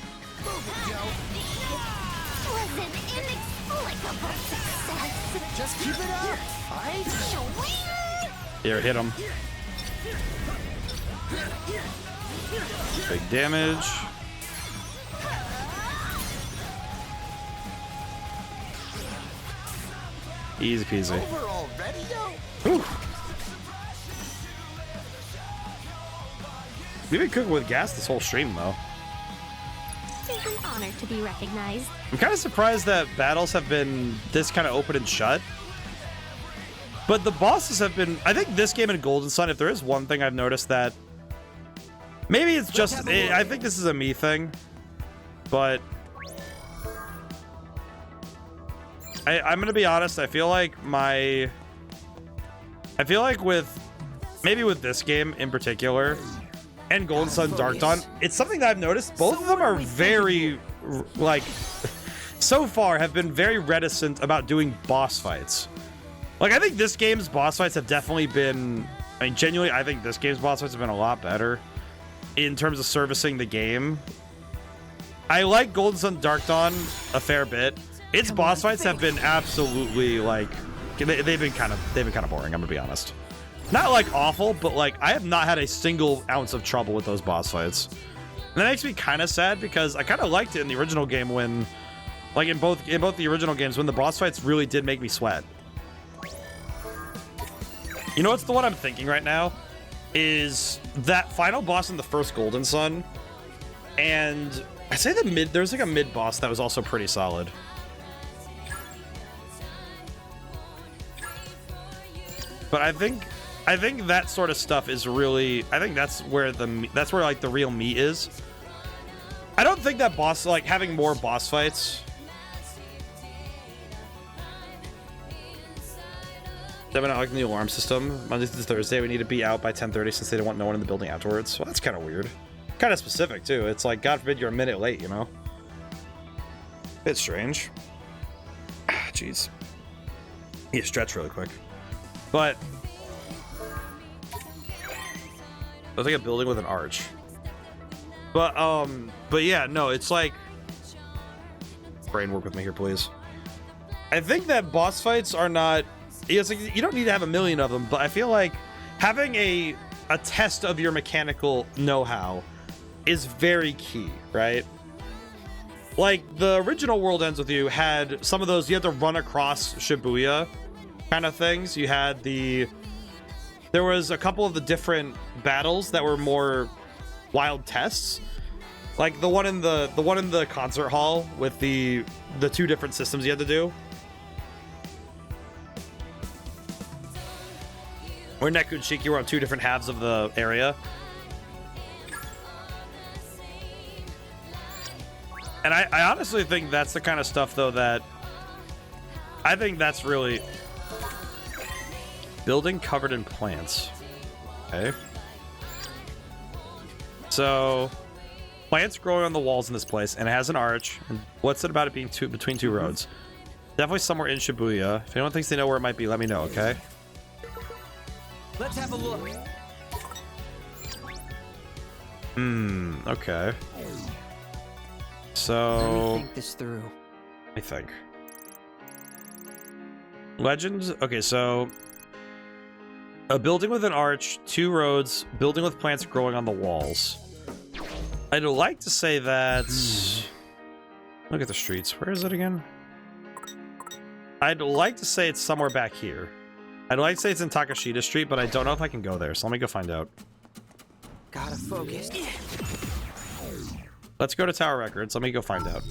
Just keep it up. Here, hit him. Big damage. Easy peasy. Whew. We've been cooking with gas this whole stream, though. It's an honor to be recognized. I'm kind of surprised that battles have been this kind of open and shut. But the bosses have been... I think this game in Golden Sun, if there is one thing I've noticed that... Maybe it's just... I think this is a me thing. But... I'm going to be honest, I feel like with... Maybe with this game in particular, and Golden Sun Dark Dawn, it's something that I've noticed. Both of them are very... Like... So far, have been very reticent about doing boss fights. Like, I think this game's boss fights have definitely been... I mean, genuinely, I think this game's boss fights have been a lot better in terms of servicing the game. I like Golden Sun Dark Dawn a fair bit. Its boss fights have been absolutely, like... They've been kind of boring, I'm gonna be honest. Not, like, awful, but, like, I have not had a single ounce of trouble with those boss fights. And that makes me kind of sad, because I kind of liked it in the original game when... Like, in both the original games, when the boss fights really did make me sweat. You know what's the one I'm thinking right now? Is that final boss in the first Golden Sun. And I'd say there's like a mid boss that was also pretty solid. But I think that sort of stuff is really... I think that's where like the real meat is. I don't think that boss... Like, having more boss fights... They've been not liking the alarm system. Monday through Thursday, we need to be out by 10:30 since they don't want no one in the building afterwards. Well, that's kind of weird. Kind of specific, too. It's like, God forbid you're a minute late, you know? Bit strange. Ah, jeez. Need to stretch really quick. But... There's like a building with an arch. But yeah, no, it's like, brain work with me here, please. I think that boss fights are not, it's like, you don't need to have a million of them, but I feel like having a test of your mechanical know-how is very key, right? Like, the original World Ends With You had some of those, you had to run across Shibuya kind of things. You had there was a couple of the different battles that were more wild tests. Like the one in the concert hall with the two different systems you had to do. Where Neku and Shiki were on two different halves of the area. And I honestly think that's the kind of stuff, though, that I think that's really... Building covered in plants. Okay. So, plants growing on the walls in this place, and it has an arch. And what's it about it being between two roads? Definitely somewhere in Shibuya. If anyone thinks they know where it might be, let me know, okay? Let's have a look. Okay. So... Let me think this through. Let me think. Legends? Okay, so... A building with an arch, two roads, building with plants growing on the walls. I'd like to say that... Look at the streets. Where is it again? I'd like to say it's somewhere back here. I'd like to say it's in Takashita Street, but I don't know if I can go there, so let me go find out. Gotta focus. Let's go to Tower Records. Let me go find out.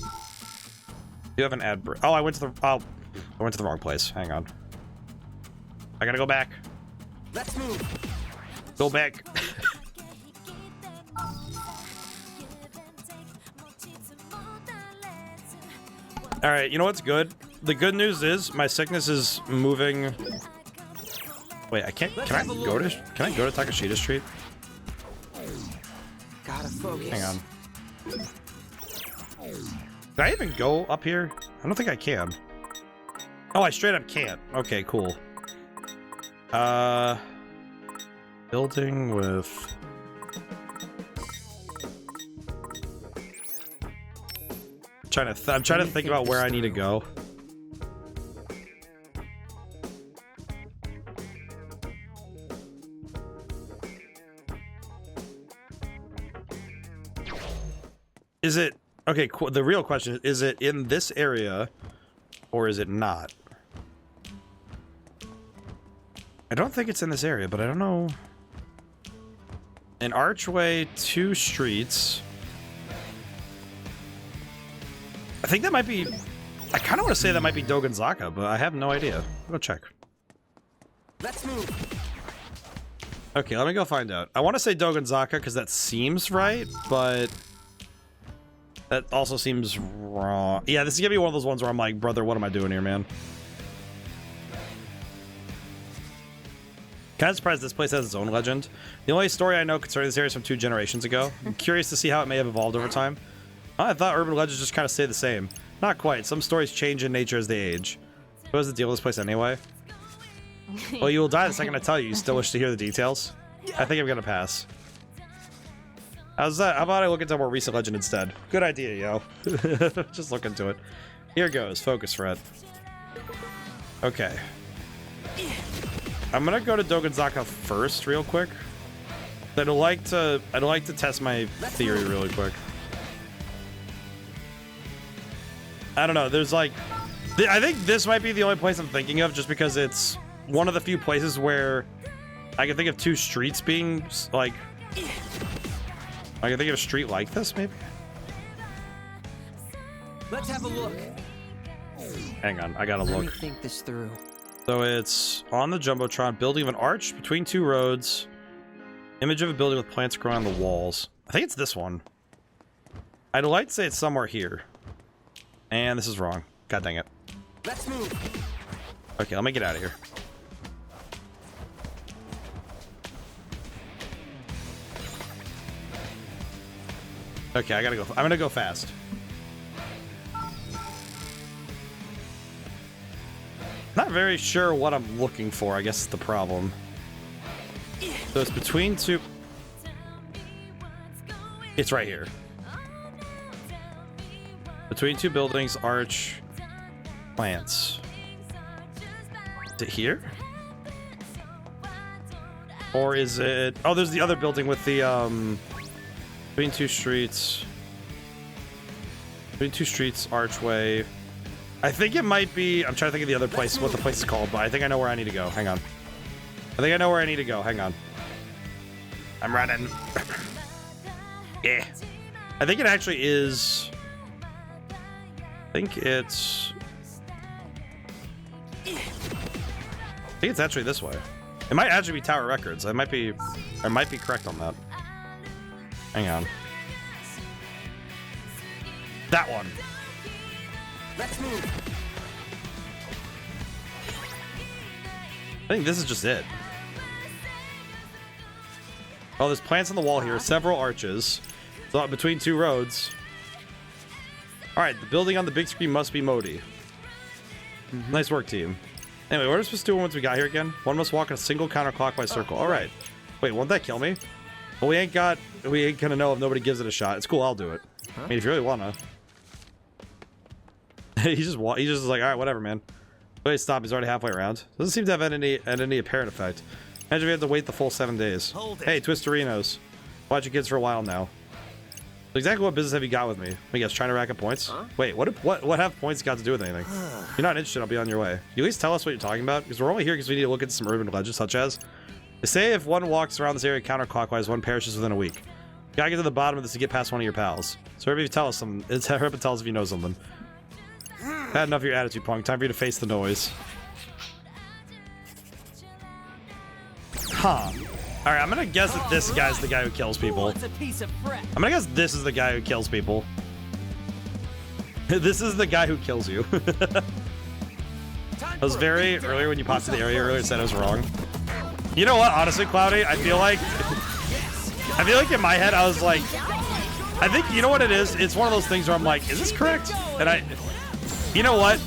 You have an ad break. Oh, I went to the wrong place. Hang on. I gotta go back. Let's move. Go back. All right, you know what's good? The good news is my sickness is moving. Wait, I can't. Can I go to Takashita Street? Gotta focus. Hang on. Can I even go up here? I don't think I can. Oh, I straight up can't. Okay, cool. Building with... I'm trying to think about where I need to go. Is it... Okay, the real question is it in this area or is it not? I don't think it's in this area, but I don't know. An archway, two streets. I think that might be... I kind of want to say that might be Dogonzaka, but I have no idea. I'll go check. Let's move. Okay, let me go find out. I want to say Dogonzaka because that seems right, but... That also seems wrong. Yeah, this is gonna be one of those ones where I'm like, brother, what am I doing here, man? Kind of surprised this place has its own legend. The only story I know concerning this area is from 2 generations ago. I'm curious to see how it may have evolved over time. I thought urban legends just kind of stay the same. Not quite. Some stories change in nature as they age. What was the deal with this place anyway? Well, you will die the second I tell you. You still wish to hear the details? I think I'm gonna pass. How's that? How about I look into a more recent legend instead? Good idea, yo. Just look into it. Here goes. Focus, Fred. Okay. I'm gonna go to Dogonzaka first, real quick. I'd like to test my theory really quick. I don't know. There's like, I think this might be the only place I'm thinking of, just because it's one of the few places where I can think of 2 streets being like. I can think of a street like this, maybe. Let's have a look. Hang on, I gotta look. Let me think this through. So it's on the Jumbotron, building of an arch between 2 roads. Image of a building with plants growing on the walls. I think it's this one. I'd like to say it's somewhere here. And this is wrong. God dang it. Let's move. Okay, let me get out of here. Okay, I gotta go. I'm gonna go fast. Not very sure what I'm looking for, I guess is the problem. So it's between 2... It's right here. Between two buildings, arch, plants. Is it here? Or is it... Oh, there's the other building with the, between two streets. Between two streets, archway. I think it might be... I'm trying to think of the other place, what the place is called, but I think I know where I need to go. Hang on. I think I know where I need to go. Hang on. I'm running. Yeah. I think it actually is... I think it's actually this way. It might actually be Tower Records. I might be correct on that. Hang on. That one. Let's move. I think this is just it. Oh, there's plants on the wall here. Several arches. So between two roads. Alright, the building on the big screen must be Modi. Nice work, team. Anyway, what are we supposed to do once we got here again? One must walk in a single counterclockwise circle. Alright. Wait, won't that kill me? Well, we ain't gonna know if nobody gives it a shot. It's cool, I'll do it. I mean, if you really wanna. He's just like, alright, whatever, man. Wait, stop, he's already halfway around. Doesn't seem to have any apparent effect. Imagine we have to wait the full 7 days. Hey, Twisterinos. Watch your kids for a while now. So exactly what business have you got with me? I guess trying to rack up points? Wait, what have points got to do with anything? If you're not interested, I'll be on your way. You at least tell us what you're talking about? Because we're only here because we need to look at some urban legends, such as... They say if one walks around this area counterclockwise, one perishes within a week. You gotta get to the bottom of this to get past one of your pals. So hurry up, tell us something. Hurry up and tell us if you know something. Had enough of your attitude, punk. Time for you to face the noise. Huh. Alright, I'm gonna guess that this guy's the guy who kills people. I'm gonna guess this is the guy who kills people. This is the guy who kills you. I was very... Earlier when you popped to the area earlier, it said I was wrong. You know what? Honestly, Cloudy, I feel like in my head, I was like... I think, you know what it is? It's one of those things where I'm like, is this correct? And you know what?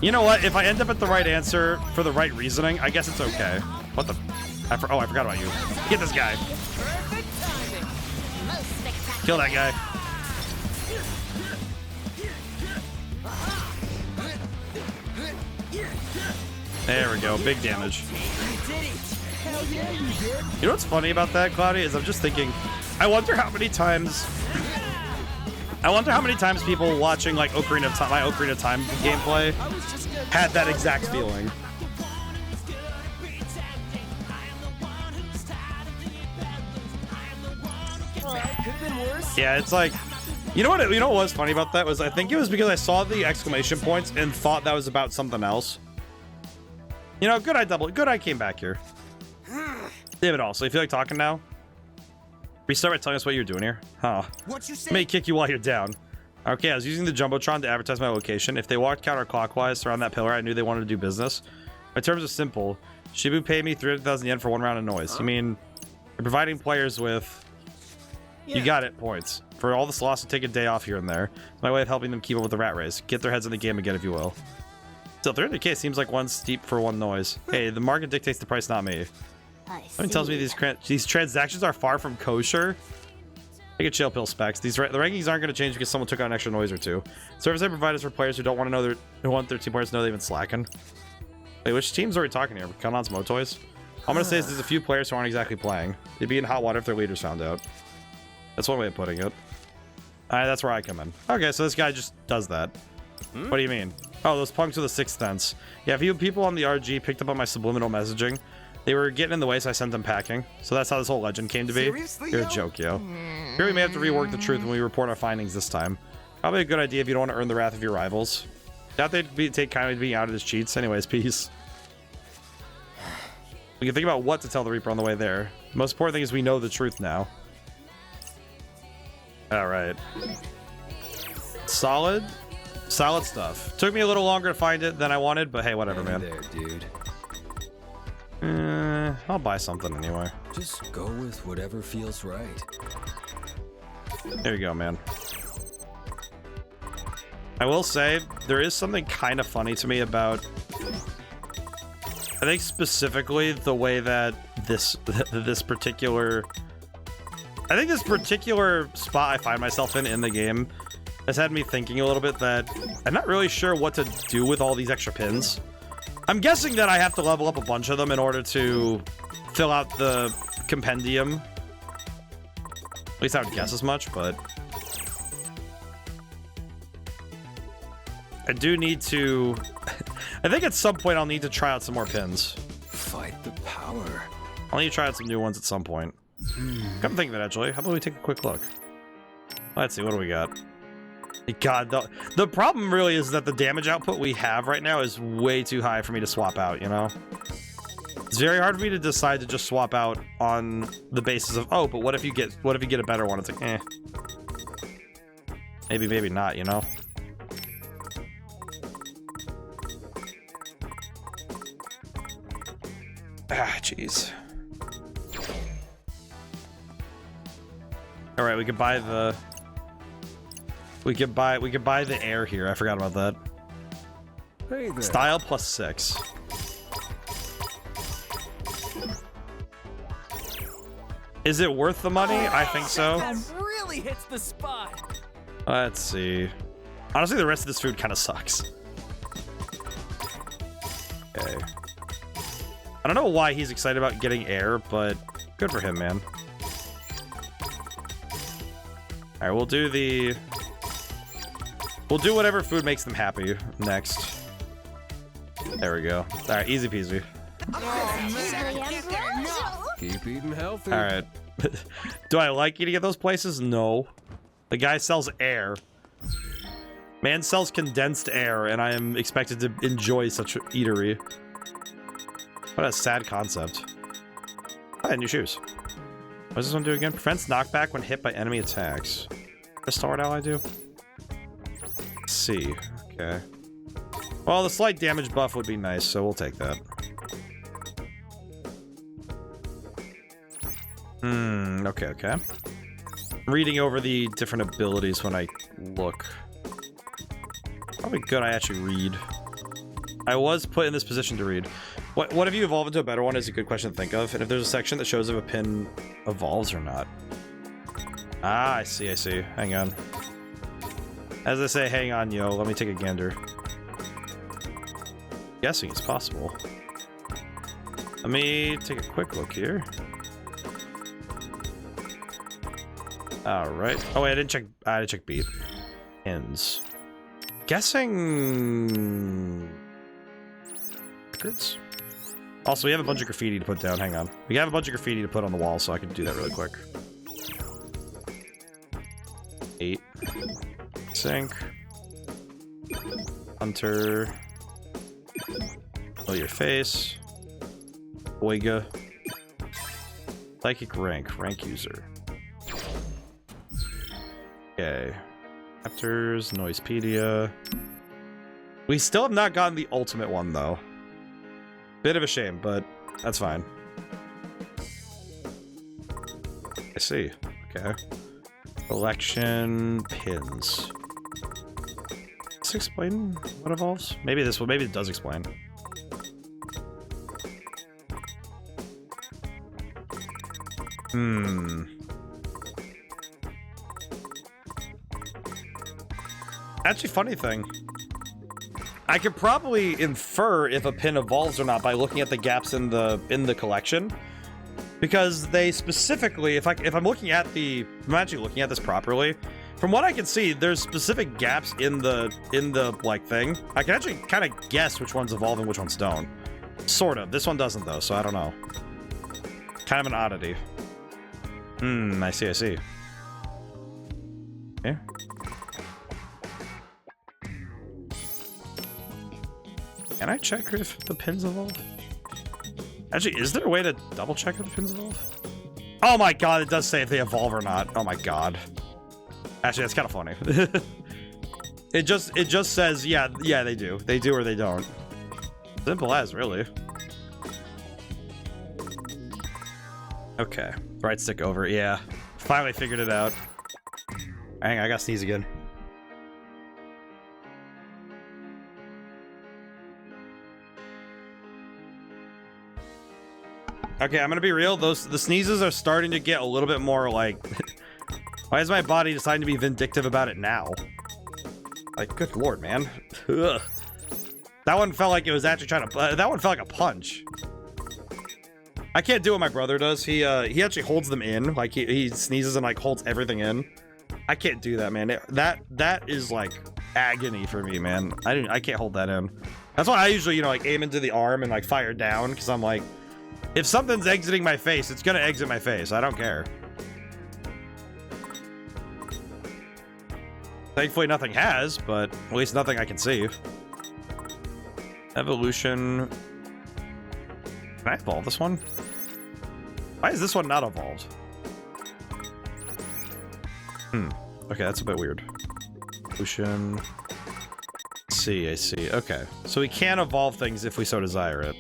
You know what? If I end up at the right answer for the right reasoning, I guess it's okay. What the... I forgot about you. Get this guy. Kill that guy. There we go. Big damage. You know what's funny about that, Cloudy, is I'm just thinking, I wonder how many times people watching like Ocarina of Time, my Ocarina of Time gameplay had that exact feeling. Yeah, it's like, you know what was funny about that was I think it was because I saw the exclamation points and thought that was about something else. You know, good I came back here. Damn it all. So you feel like talking now? Restart by telling us what you're doing here. Huh. What you say? May kick you while you're down. Okay, I was using the Jumbotron to advertise my location. If they walked counterclockwise around that pillar, I knew they wanted to do business. My terms are simple. Shibu paid me 300,000 yen for one round of noise. You mean, you're providing players with... You got it, points. For all the slots to take a day off here and there. It's my way of helping them keep up with the rat race. Get their heads in the game again, if you will. Still, 300k seems like one steep for one noise. Hey, the market dictates the price, not me. Someone tells me these transactions are far from kosher. Take a chill pill, Specs. The rankings aren't going to change because someone took out an extra noise or two. Service I provide is for players who don't want to know who want their team players to know they've been slacking. Wait, which teams are we talking here? Kanon's Motoys? All I'm going to say is there's a few players who aren't exactly playing. They'd be in hot water if their leaders found out. That's one way of putting it. That's where I come in. Okay, so this guy just does that. What do you mean? Oh, those punks with the sixth sense. Yeah, a few people on the RG picked up on my subliminal messaging. They were getting in the way, so I sent them packing. So that's how this whole legend came to be. Seriously, You're a joke, yo. Here we may have to rework the truth when we report our findings this time. Probably a good idea if you don't want to earn the wrath of your rivals. Doubt they'd take kindly to being outed as cheats. Anyways, peace. We can think about what to tell the Reaper on the way there. The most important thing is we know the truth now. Alright. Solid stuff. Took me a little longer to find it than I wanted, but hey, whatever, man. There, dude. I'll buy something anyway. Just go with whatever feels right. There you go, man. I will say, there is something kind of funny to me about... I think specifically the way that this particular I think this particular spot I find myself in the game has had me thinking a little bit that I'm not really sure what to do with all these extra pins. I'm guessing that I have to level up a bunch of them in order to fill out the compendium. At least I would guess as much, but I do need to... I think at some point I'll need to try out some more pins. Fight the power. I'll need to try out some new ones at some point. Come think of it, actually. How about we take a quick look? Let's see, what do we got? God, the problem really is that the damage output we have right now is way too high for me to swap out, you know? It's very hard for me to decide to just swap out on the basis of, oh, but what if you get a better one? It's like, eh. Maybe, maybe not, you know? Ah, jeez. All right, we could buy the... We could buy the air here. I forgot about that. Hey there. Style +6. Is it worth the money? I think so. That really hits the spot. Let's see. Honestly, the rest of this food kind of sucks. Okay. I don't know why he's excited about getting air, but good for him, man. All right, we'll do the... We'll do whatever food makes them happy next. There we go. All right, easy peasy. Keep eating healthy. All right. Do I like eating at those places? No. The guy sells air. Man sells condensed air, and I am expected to enjoy such eatery. What a sad concept. Oh, new shoes. What does this one do again? Prevents knockback when hit by enemy attacks. What star ally do? C. Okay. Well, the slight damage buff would be nice, so we'll take that. Okay, okay. Reading over the different abilities when I look. Probably good I actually read. I was put in this position to read. What if you evolve into a better one is a good question to think of, and if there's a section that shows if a pin evolves or not. Ah, I see, I see. Hang on. As I say, hang on, yo, let me take a gander. Guessing it's possible. Let me take a quick look here. Alright. Oh wait, I didn't check beat. Pins. Guessing... records? Also, we have a bunch of graffiti to put down. Hang on. We have a bunch of graffiti to put on the wall, so I can do that really quick. 8. Sync. Hunter. Know your face. Oiga. Psychic rank. Rank user. Okay. Chapters. Noisepedia. We still have not gotten the ultimate one, though. Bit of a shame, but that's fine. I see. Okay. Collection pins. Does this explain what evolves? Maybe this one. Maybe it does explain. Actually, funny thing. I could probably infer if a pin evolves or not by looking at the gaps in the collection, because they specifically, if I'm looking at I'm actually looking at this properly. From what I can see, there's specific gaps in the like thing. I can actually kind of guess which ones evolve and which ones don't. Sort of. This one doesn't though, so I don't know. Kind of an oddity. I see. I see. Okay. Can I check if the pins evolve? Actually, is there a way to double check if the pins evolve? Oh my god, it does say if they evolve or not. Oh my god. Actually, that's kind of funny. It just says, yeah, they do. They do or they don't. Simple as, really. Okay. Right stick over. Yeah. Finally figured it out. Hang on, I gotta sneeze again. Okay, I'm gonna be real. The sneezes are starting to get a little bit more like. Why is my body deciding to be vindictive about it now? Like, good lord, man. Ugh. That one felt like it was actually trying to. That one felt like a punch. I can't do what my brother does. He actually holds them in. Like he sneezes and like holds everything in. I can't do that, man. That is like agony for me, man. I can't hold that in. That's why I usually, you know, like aim into the arm and like fire down, because I'm like, if something's exiting my face, it's gonna exit my face. I don't care. Thankfully nothing has, but at least nothing I can see. Evolution. Can I evolve this one? Why is this one not evolved? Okay, that's a bit weird. Evolution. I see. Okay. So we can evolve things if we so desire it.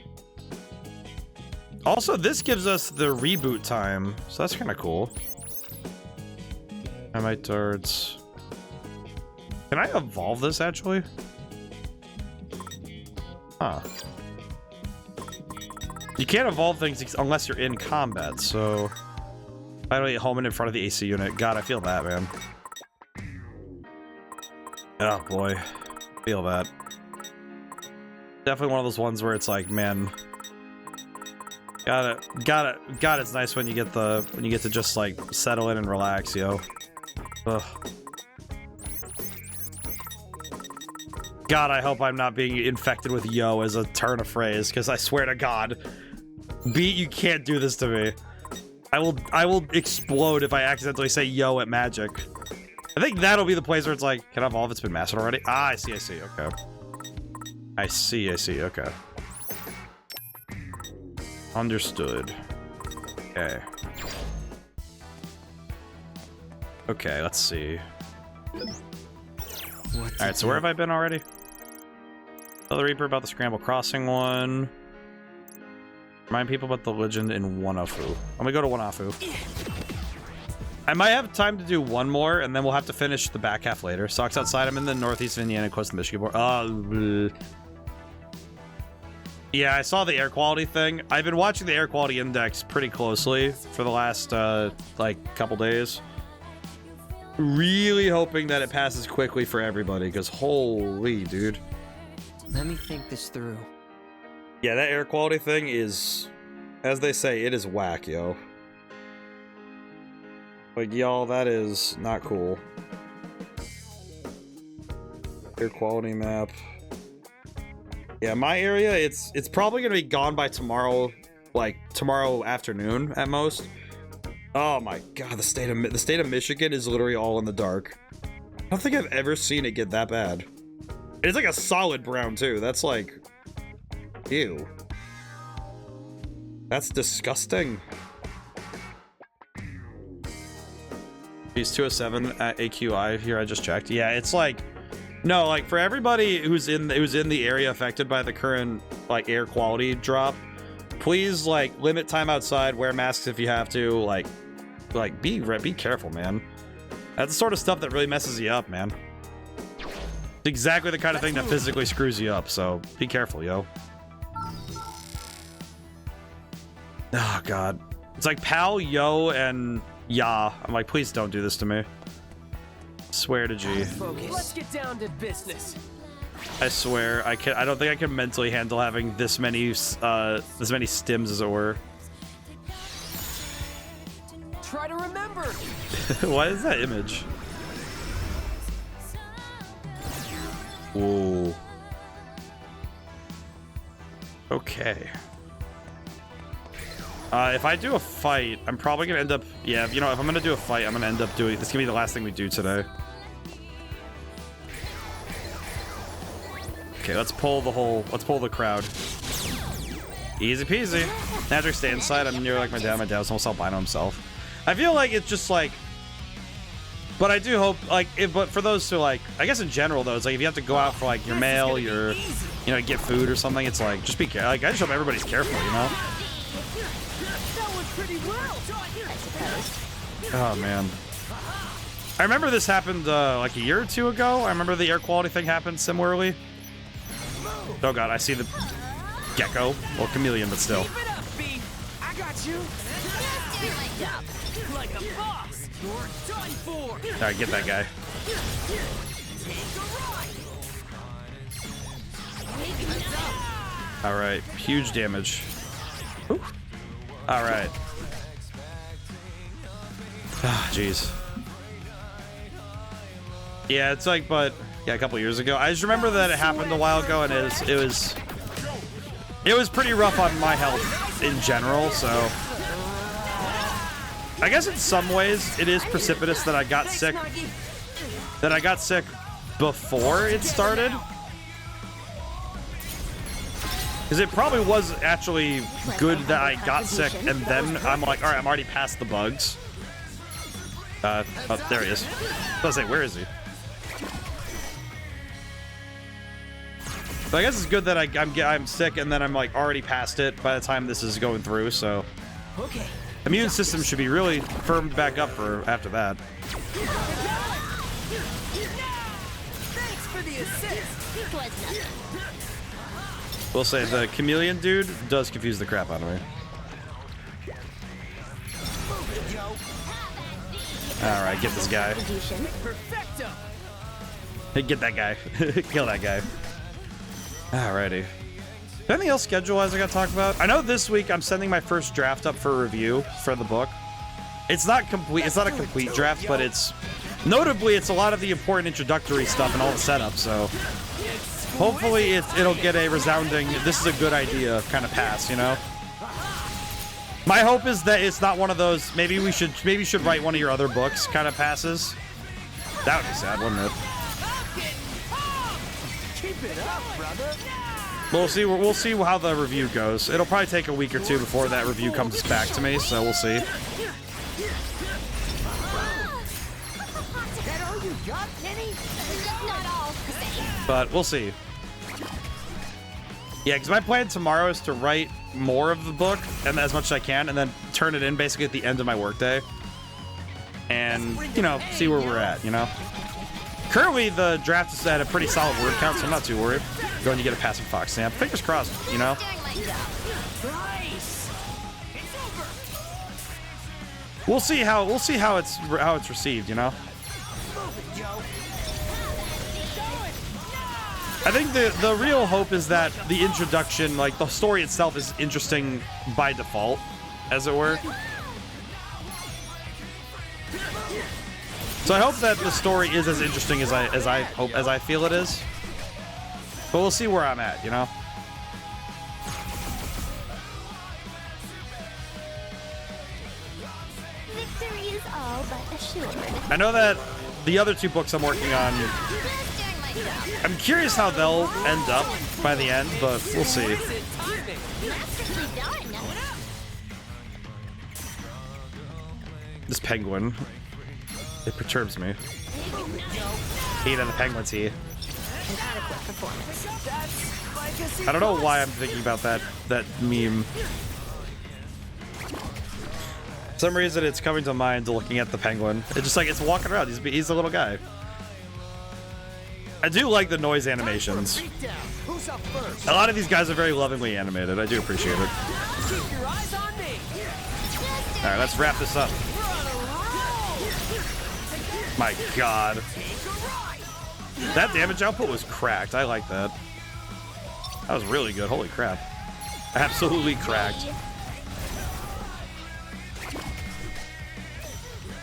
Also, this gives us the reboot time, so that's kind of cool. Dynamite darts. Can I evolve this, actually? Huh. You can't evolve things unless you're in combat, so... Finally, homing in front of the AC unit. God, I feel that, man. Oh, boy. Feel that. Definitely one of those ones where it's like, man... God, it's nice when you get to just, like, settle in and relax, yo. Ugh. God, I hope I'm not being infected with yo as a turn of phrase, because I swear to God, Beat, you can't do this to me. I will explode if I accidentally say yo at magic. I think that'll be the place where it's like, can I evolve? It's been mastered already. Ah, I see. Okay. I see. Okay. Understood. Okay. Okay, let's see. Alright, so where have I been already? Tell the Reaper about the Scramble Crossing one. Remind people about the legend in Wanafu. I'm gonna go to Wanafu. I might have time to do one more, and then we'll have to finish the back half later. Socks outside, I'm in the northeast of Indiana, close to the Michigan border. Yeah, I saw the air quality thing. I've been watching the air quality index pretty closely for the last, like, couple days. Really hoping that it passes quickly for everybody, because holy, dude. Let me think this through. Yeah, that air quality thing is, as they say, it is whack, yo. Like, y'all, that is not cool. Air quality map. Yeah, my area, it's probably gonna be gone by tomorrow, like tomorrow afternoon at most. Oh my God, the state of Michigan is literally all in the dark. I don't think I've ever seen it get that bad. It's like a solid brown too. That's like, ew. That's disgusting. He's 207 at AQI here. I just checked. Yeah, it's like, no, like for everybody who's in the area affected by the current like air quality drop, please like limit time outside, wear masks if you have to, like be careful, man. That's the sort of stuff that really messes you up, man. It's exactly the kind of thing that physically screws you up, so be careful, yo. Oh God, it's like pal, yo, and ya. I'm like, please don't do this to me. Swear to G. Let's get down to business. I swear, I don't think I can mentally handle having this many stims, as it were. Try to remember. What is that image? Whoa. Okay. If I do a fight, I'm probably gonna end up, yeah, you know, if I'm gonna do a fight, I'm gonna end up doing, this is gonna be the last thing we do today. Okay, let's pull the crowd. Easy peasy. Naturally stay inside, I'm near like my dad was almost albino himself. I feel like it's just like, but I do hope, like, but for those who like, I guess in general though, it's like if you have to go out for like your mail, your, you know, get food or something, it's like, just be careful. Like, I just hope everybody's careful, you know? Oh man, I remember this happened like a year or two ago. I remember the air quality thing happened similarly. Oh God, I see the gecko. Well, chameleon, but still. got you. Like a boss. You're done for. All right, get that guy. All right, huge damage. Ooh. All right. Ah, jeez. Yeah, it's like, but yeah, a couple years ago. I just remember that it happened a while ago, and it was pretty rough on my health in general. So I guess in some ways it is precipitous that I got sick. That I got sick before it started. Because it probably was actually good that I got sick, and then I'm like, all right, I'm already past the bugs. Oh, there he is. I was like, where is he? But I guess it's good that I'm sick, and then I'm like already past it by the time this is going through. So, immune system should be really firmed back up for after that. Thanks for the assist. We'll say the chameleon dude does confuse the crap out of me. All right, get this guy. Perfecto. Hey, get that guy. Kill that guy. Alrighty. Anything else schedule-wise I got to talk about? I know this week I'm sending my first draft up for review for the book. It's not complete. It's not a complete draft, but it's notably it's a lot of the important introductory stuff and all the setup. So hopefully it'll get a resounding "this is a good idea" kind of pass. You know. My hope is that it's not one of those maybe you should write one of your other books kind of passes. That would be sad, wouldn't it? Keep it up, brother. We'll see how the review goes. It'll probably take a week or two before that review comes back to me, so we'll see. But we'll see. Yeah, because my plan tomorrow is to write more of the book and as much as I can, and then turn it in basically at the end of my workday. And, you know, see where we're at, you know? Currently, the draft is at a pretty solid word count, so I'm not too worried. Going to get a passive fox stamp. Fingers crossed, you know? We'll see how it's received, you know? I think the real hope is that the introduction, like the story itself, is interesting by default, as it were. So I hope that the story is as interesting as I feel it is. But we'll see where I'm at, you know. Victory is all but assured. I know that the other two books I'm working on, I'm curious how they'll end up by the end, but we'll see. This penguin, it perturbs me. Hate on the penguins here. I don't know why I'm thinking about that meme. For some reason it's coming to mind looking at the penguin. It's just like it's walking around. He's a little guy. I do like the noise animations. A lot of these guys are very lovingly animated. I do appreciate it. Alright, let's wrap this up. My god. That damage output was cracked. I like that. That was really good. Holy crap. Absolutely cracked.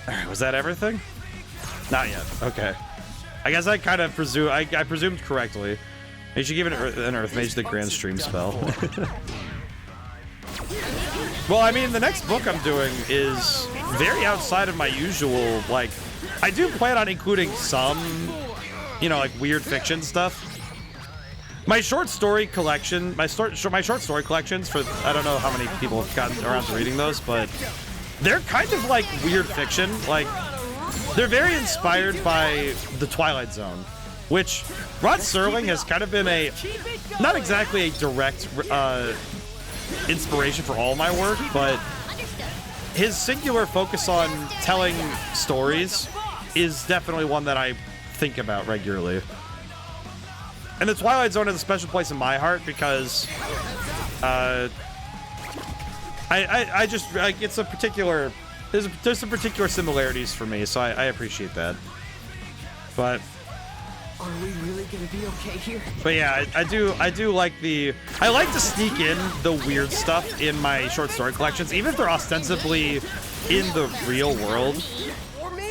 Alright, was that everything? Not yet. Okay. I guess I kind of presume I presumed correctly. You should give an Earth Mage the Grand Stream spell. Well, I mean, the next book I'm doing is very outside of my usual, like, I do plan on including some, you know, like weird fiction stuff. My short story collection, my short story collections for, I don't know how many people have gotten around to reading those, but they're kind of like weird fiction. Like, they're very inspired by the Twilight Zone, which Rod Serling has kind of been a, not exactly a direct inspiration for all my work, but his singular focus on telling stories is definitely one that I think about regularly. And the Twilight Zone has a special place in my heart because I just like it's a particular there's some particular similarities for me, so I appreciate that. But Are we really gonna be okay here? But yeah, I do like I like to sneak in the weird stuff in my short story collections, even if they're ostensibly in the real world.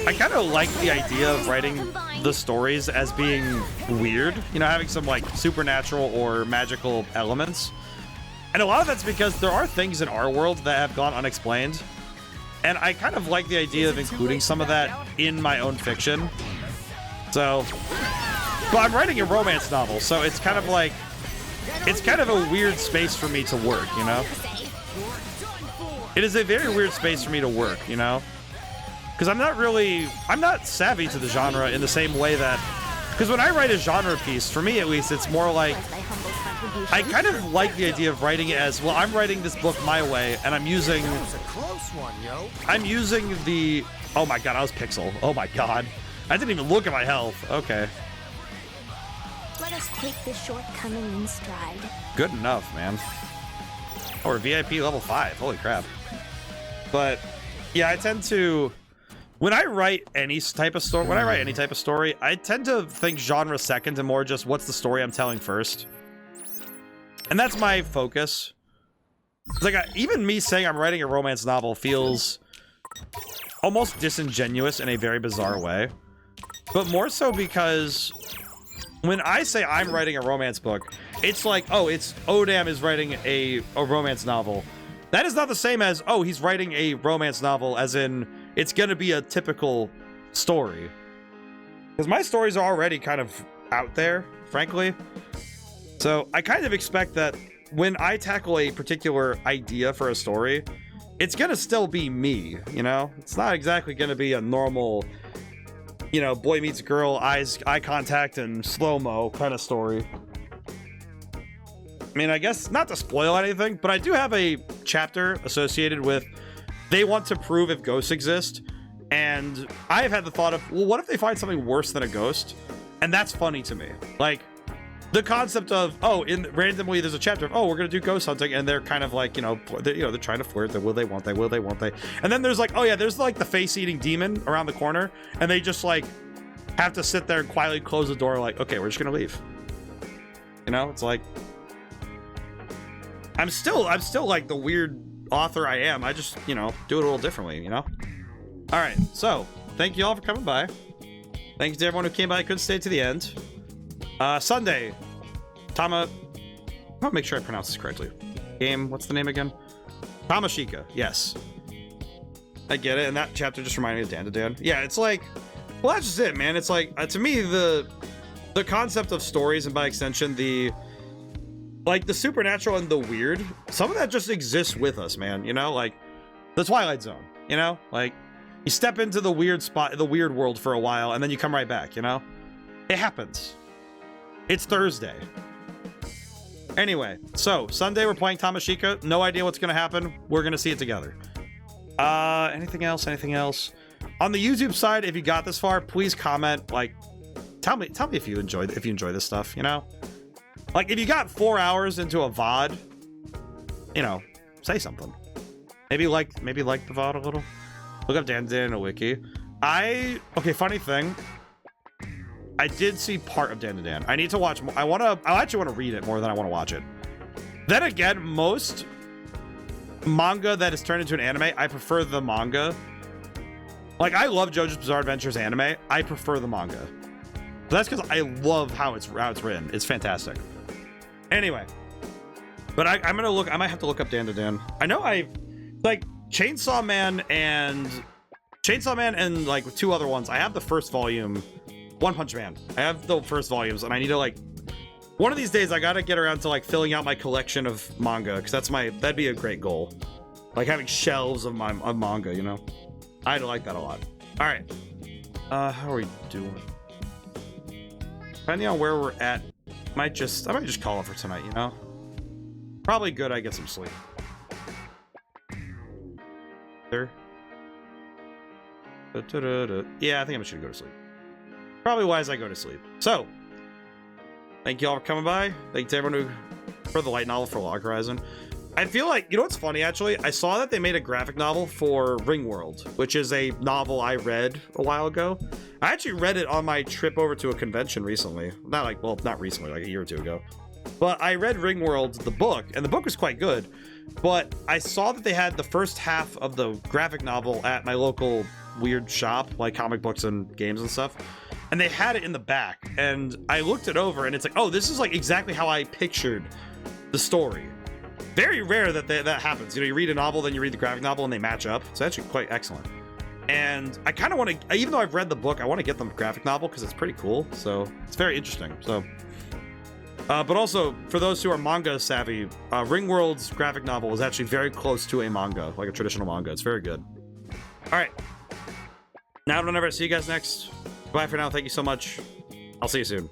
I kind of like the idea of writing the stories as being weird, you know, having some like supernatural or magical elements. And a lot of that's because there are things in our world that have gone unexplained. And I kind of like the idea of including some of that in my own fiction. So, but I'm writing a romance novel, so it's kind of like, it's kind of a weird space for me to work, you know? It is a very weird space for me to work, you know? Because I'm not savvy to the genre in the same way that, because when I write a genre piece, for me at least, it's more like, I kind of like the idea of writing it as, well, I'm writing this book my way, and I'm using the, oh my god, I was Pixel. Oh my god. I didn't even look at my health. Okay. Let us take this shortcoming in stride. Good enough, man. Or VIP level 5. Holy crap. But yeah, I tend to, when I write any type of story, I tend to think genre second and more just what's the story I'm telling first. And that's my focus. It's like even me saying I'm writing a romance novel feels almost disingenuous in a very bizarre way. But more so because when I say I'm writing a romance book, it's like, oh, it's ODaM is writing a romance novel. That is not the same as, oh, he's writing a romance novel, as in it's going to be a typical story. Because my stories are already kind of out there, frankly. So I kind of expect that when I tackle a particular idea for a story, it's going to still be me, you know? It's not exactly going to be a normal, you know, boy meets girl, eye contact and slow-mo kind of story. I mean, I guess not to spoil anything, but I do have a chapter associated with they want to prove if ghosts exist. And I've had the thought of, well, what if they find something worse than a ghost? And that's funny to me. Like, the concept of, oh, randomly there's a chapter of, oh, we're gonna do ghost hunting, and they're kind of like, they're trying to flirt. Will they? Won't they? And then there's like, oh yeah, there's like the face-eating demon around the corner, and they just like have to sit there and quietly close the door, like, okay, we're just gonna leave. You know, it's like, I'm still like the weird author I am. I just, do it a little differently, you know. All right, so thank you all for coming by. Thanks to everyone who came by. Couldn't stay to the end. Sunday, I'll make sure I pronounce this correctly. Game, what's the name again? Tamashika, yes. I get it, and that chapter just reminded me of Dan. Yeah, it's like, well, that's just it, man. It's like, to me, the concept of stories, and by extension, the supernatural and the weird, some of that just exists with us, man, you know? Like, the Twilight Zone, you know? Like, you step into the weird spot, the weird world for a while, and then you come right back, you know? It happens. It's Thursday. Anyway, so Sunday we're playing Tamashika. No idea what's gonna happen. We're gonna see it together. Anything else? On the YouTube side, if you got this far, please comment. Like, tell me if you enjoy this stuff. You know, like if you got 4 hours into a VOD, say something. Maybe like the VOD a little. Look up Dan in a wiki. Funny thing. I did see part of Dan to Dan. I need to watch more. I actually want to read it more than I want to watch it. Then again, most manga that is turned into an anime, I prefer the manga. Like, I love JoJo's Bizarre Adventures anime. I prefer the manga. But that's because I love how it's written. It's fantastic. Anyway, but I might have to look up Dan to Dan. I know Chainsaw Man and like 2 other ones. I have the first volume. One Punch Man. I have the first volumes, and I need to one of these days I gotta get around to filling out my collection of manga, because that'd be a great goal. Like having shelves of manga, you know? I'd like that a lot. All right. How are we doing? Depending on where we're at, I might just call it for tonight, you know? Probably good I get some sleep. There. Yeah, I think I should go to sleep. Probably wise I go to sleep. So, thank you all for coming by. Thank you to everyone for the light novel for Log Horizon. I feel like, you know what's funny, actually? I saw that they made a graphic novel for Ringworld, which is a novel I read a while ago. I actually read it on my trip over to a convention recently. Not like, well, not recently, like a year or two ago. But I read Ringworld, the book, and the book was quite good. But I saw that they had the first half of the graphic novel at my local weird shop, like comic books and games and stuff. And they had it in the back. And I looked it over, and it's like, oh, this is like exactly how I pictured the story. Very rare that that happens. You know, you read a novel, then you read the graphic novel, and they match up. It's actually quite excellent. And I kind of want to, even though I've read the book, I want to get the graphic novel because it's pretty cool. So it's very interesting. So, but also for those who are manga savvy, Ringworld's graphic novel is actually very close to a manga, like a traditional manga. It's very good. All right. Now, whenever I see you guys next. Bye for now. Thank you so much. I'll see you soon.